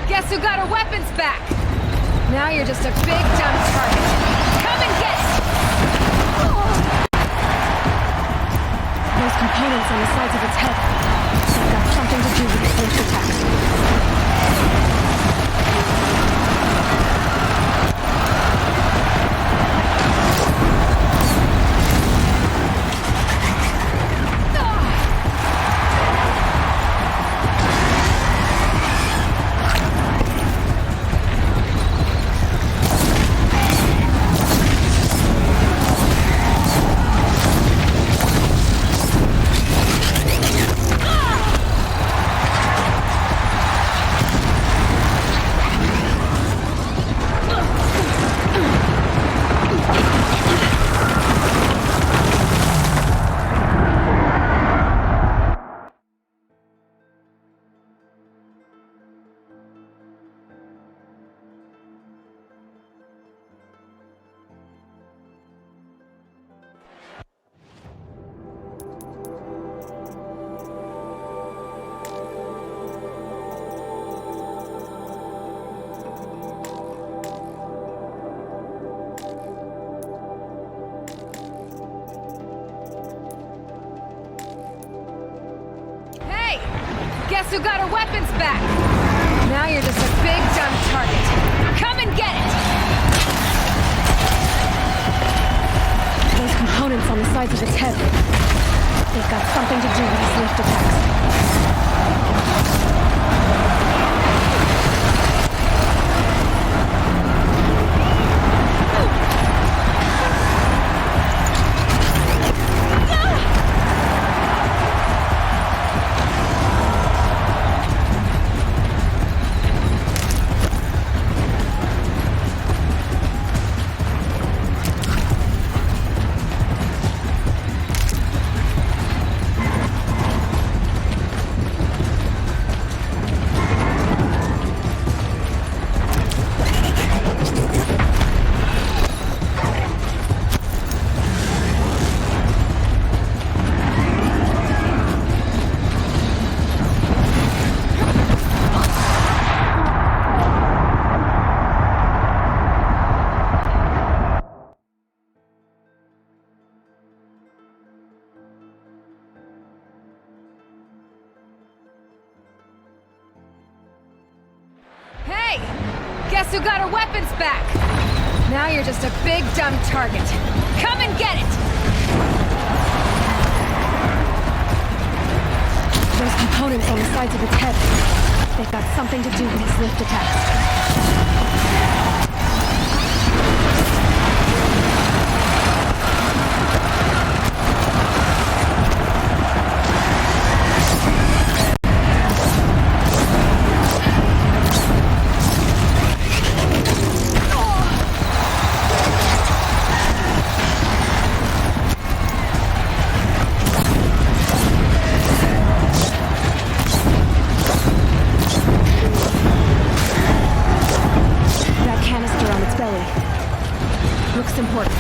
Guess who got her weapons back? Now you're just a big dumb target. Come and get it! Those components on the sides of its head. They've got something to do with its first attack. Hey! Guess who got her weapons back? Now you're just a big dumb target. Come and get it! Those components on the sides of its head. They've got something to do with these lift attacks. Hey! Guess who got her weapons back? Now you're just a big dumb target. Come and get it! Those components on the sides of its head. They've got something to do with these lift attacks. Looks important.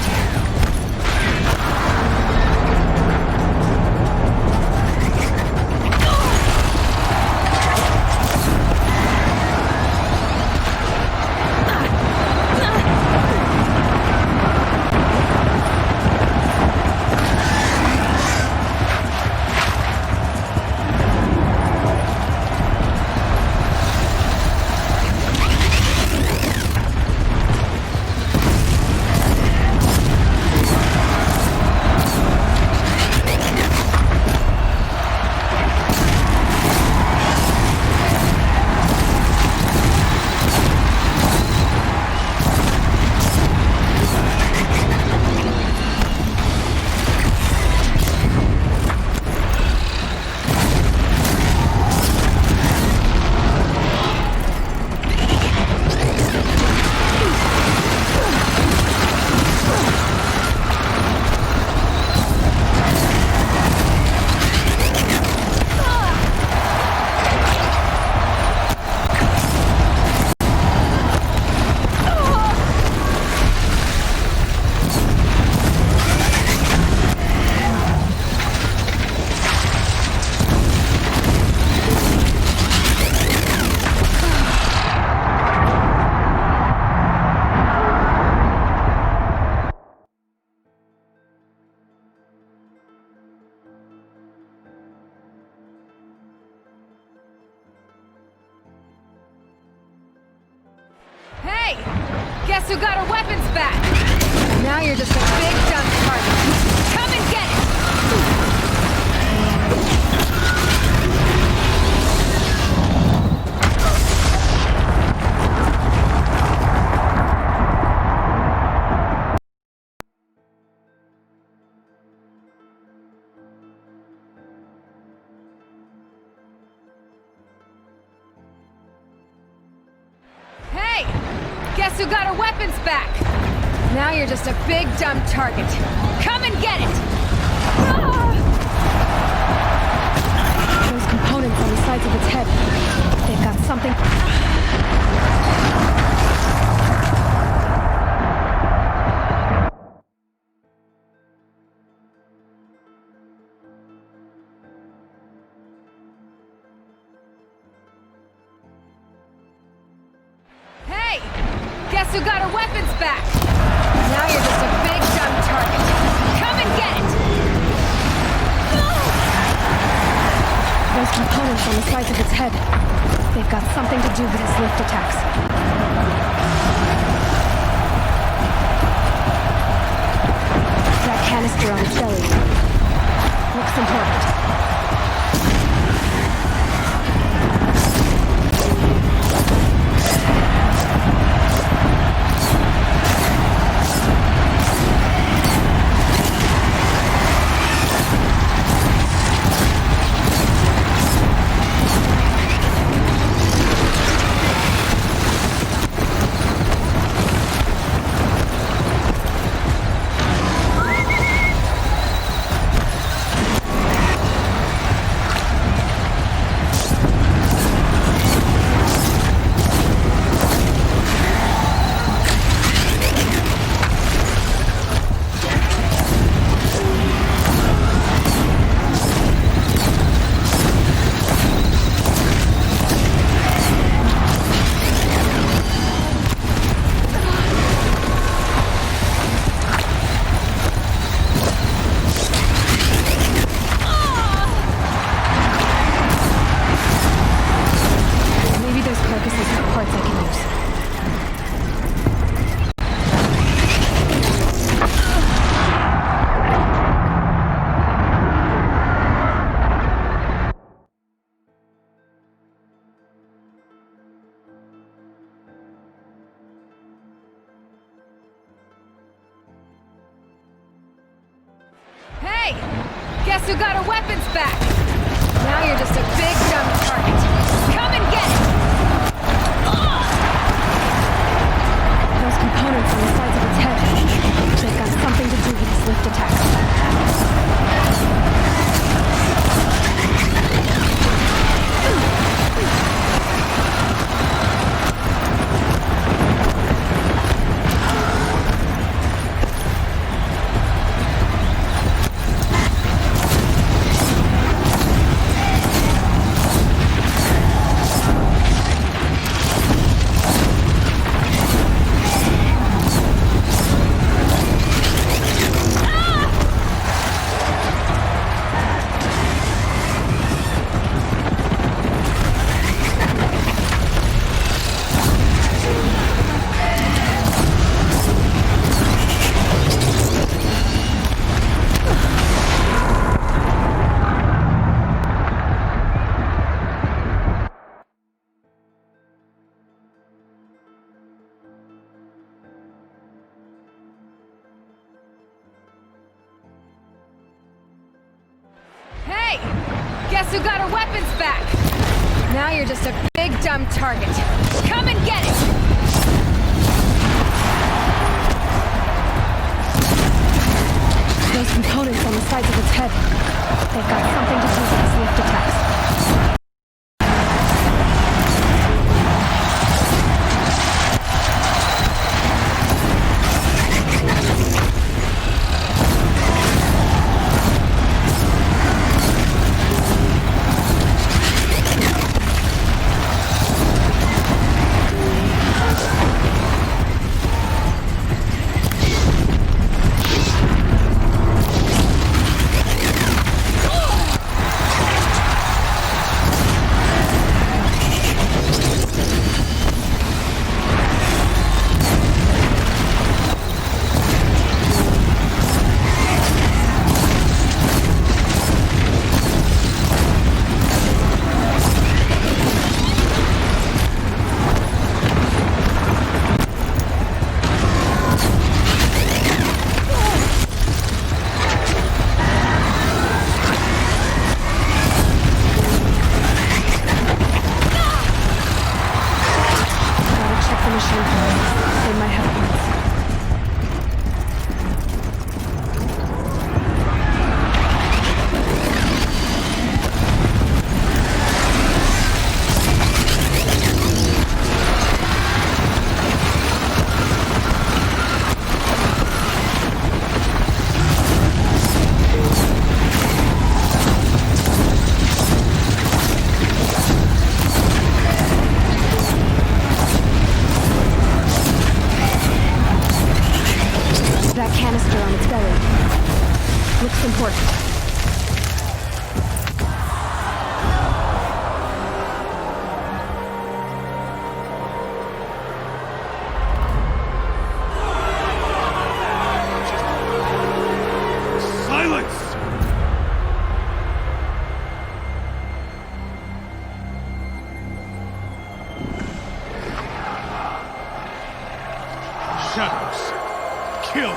Hey! Guess who got her weapons back? Now you're just a big dumb target. Come and get it! Hey! Guess who got her weapons back? Now you're just a big dumb target. Come and get it! Those components on the sides of its head. They've got something... Hey! Guess who got her weapons back? Now you're just a big dumb target. Come and get it! Those components on the sides of its head. They've got something to do with its lift attacks. That canister on its belly looks important. Hey! Guess who got our weapons back? Now you're just a big dumb target. Come and get it! Those components on the sides of its head. They've got something to do with its lift attacks. Hey! Guess who got our weapons back? Now you're just a big dumb target. Come and get it! Those components on the sides of its head. They've got something to do with its lift attacks. Looks important. Kill her!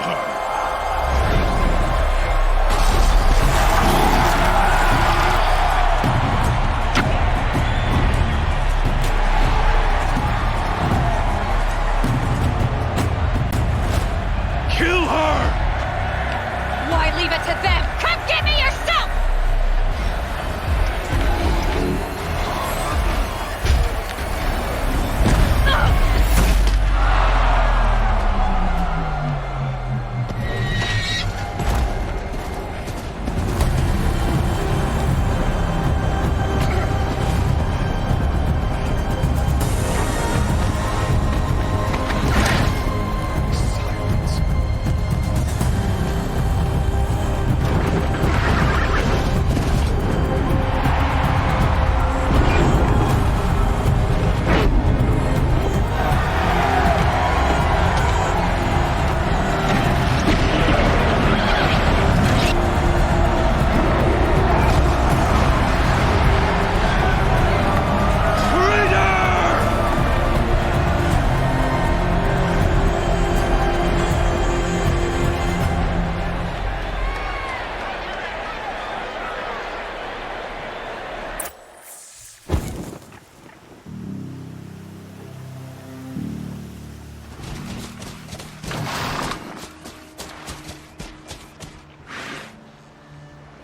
Kill her! Why leave it to them? Come get me yourself!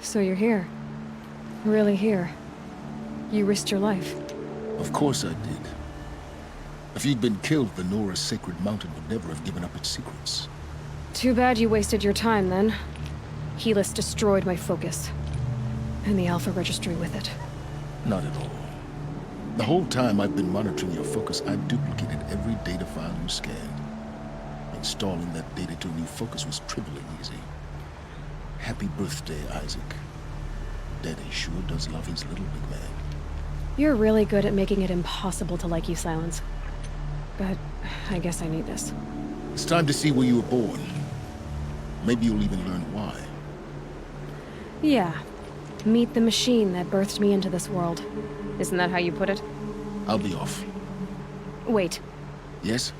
So you're here. Really here. You risked your life. Of course I did. If you'd been killed, the Nora's sacred mountain would never have given up its secrets. Too bad you wasted your time, then. Helis destroyed my focus. And the Alpha Registry with it. Not at all. The whole time I've been monitoring your focus, I've duplicated every data file you scanned. Installing that data to a new focus was triply easy. Happy birthday, Isaac. Daddy sure does love his little big man. You're really good at making it impossible to like you, Silence. But I guess I need this. It's time to see where you were born. Maybe you'll even learn why. Yeah. Meet the machine that birthed me into this world. Isn't that how you put it? I'll be off. Wait. Yes?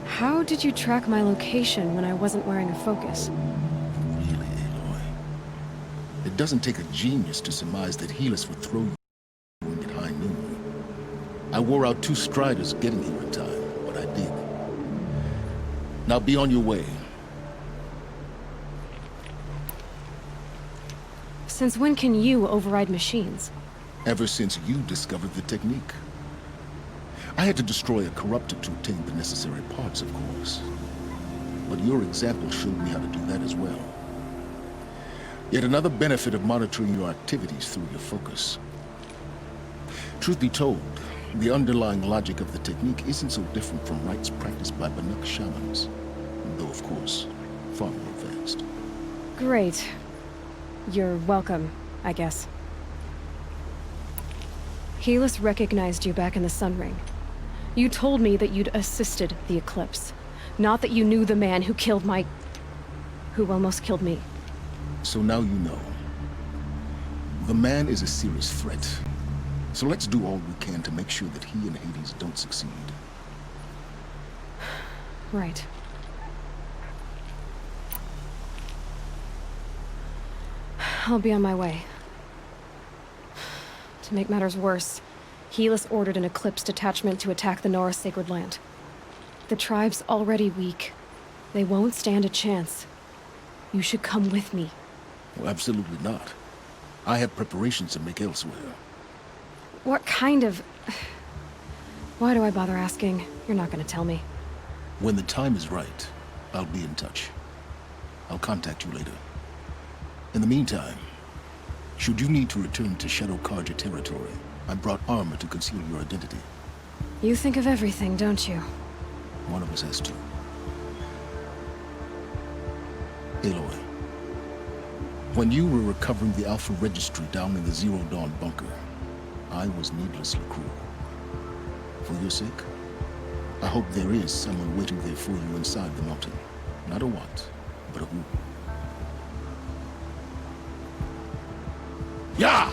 How did you track my location when I wasn't wearing a focus? Really, Aloy? It doesn't take a genius to surmise that Helis would throw you at high noon. I wore out 2 striders getting here in time, but I did. Now be on your way. Since when can you override machines? Ever since you discovered the technique. I had to destroy a corruptor to obtain the necessary parts, of course. But your example showed me how to do that as well. Yet another benefit of monitoring your activities through your focus. Truth be told, the underlying logic of the technique isn't so different from rites practiced by Banuk shamans, though of course, far more advanced. Great. You're welcome, I guess. Helis recognized you back in the Sun Ring. You told me that you'd assisted the Eclipse. Not that you knew the man who killed who almost killed me. So now you know. The man is a serious threat. So let's do all we can to make sure that he and Hades don't succeed. Right. I'll be on my way. To make matters worse, Helis ordered an Eclipse detachment to attack the Nora Sacred Land. The tribe's already weak. They won't stand a chance. You should come with me. Well, absolutely not. I have preparations to make elsewhere. What kind of... Why do I bother asking? You're not gonna tell me. When the time is right, I'll be in touch. I'll contact you later. In the meantime, should you need to return to Shadow Carja territory, I brought armor to conceal your identity. You think of everything, don't you? One of us has to. Aloy, when you were recovering the Alpha Registry down in the Zero Dawn bunker, I was needlessly cruel. For your sake, I hope there is someone waiting there for you inside the mountain. Not a what, but a who. Yeah!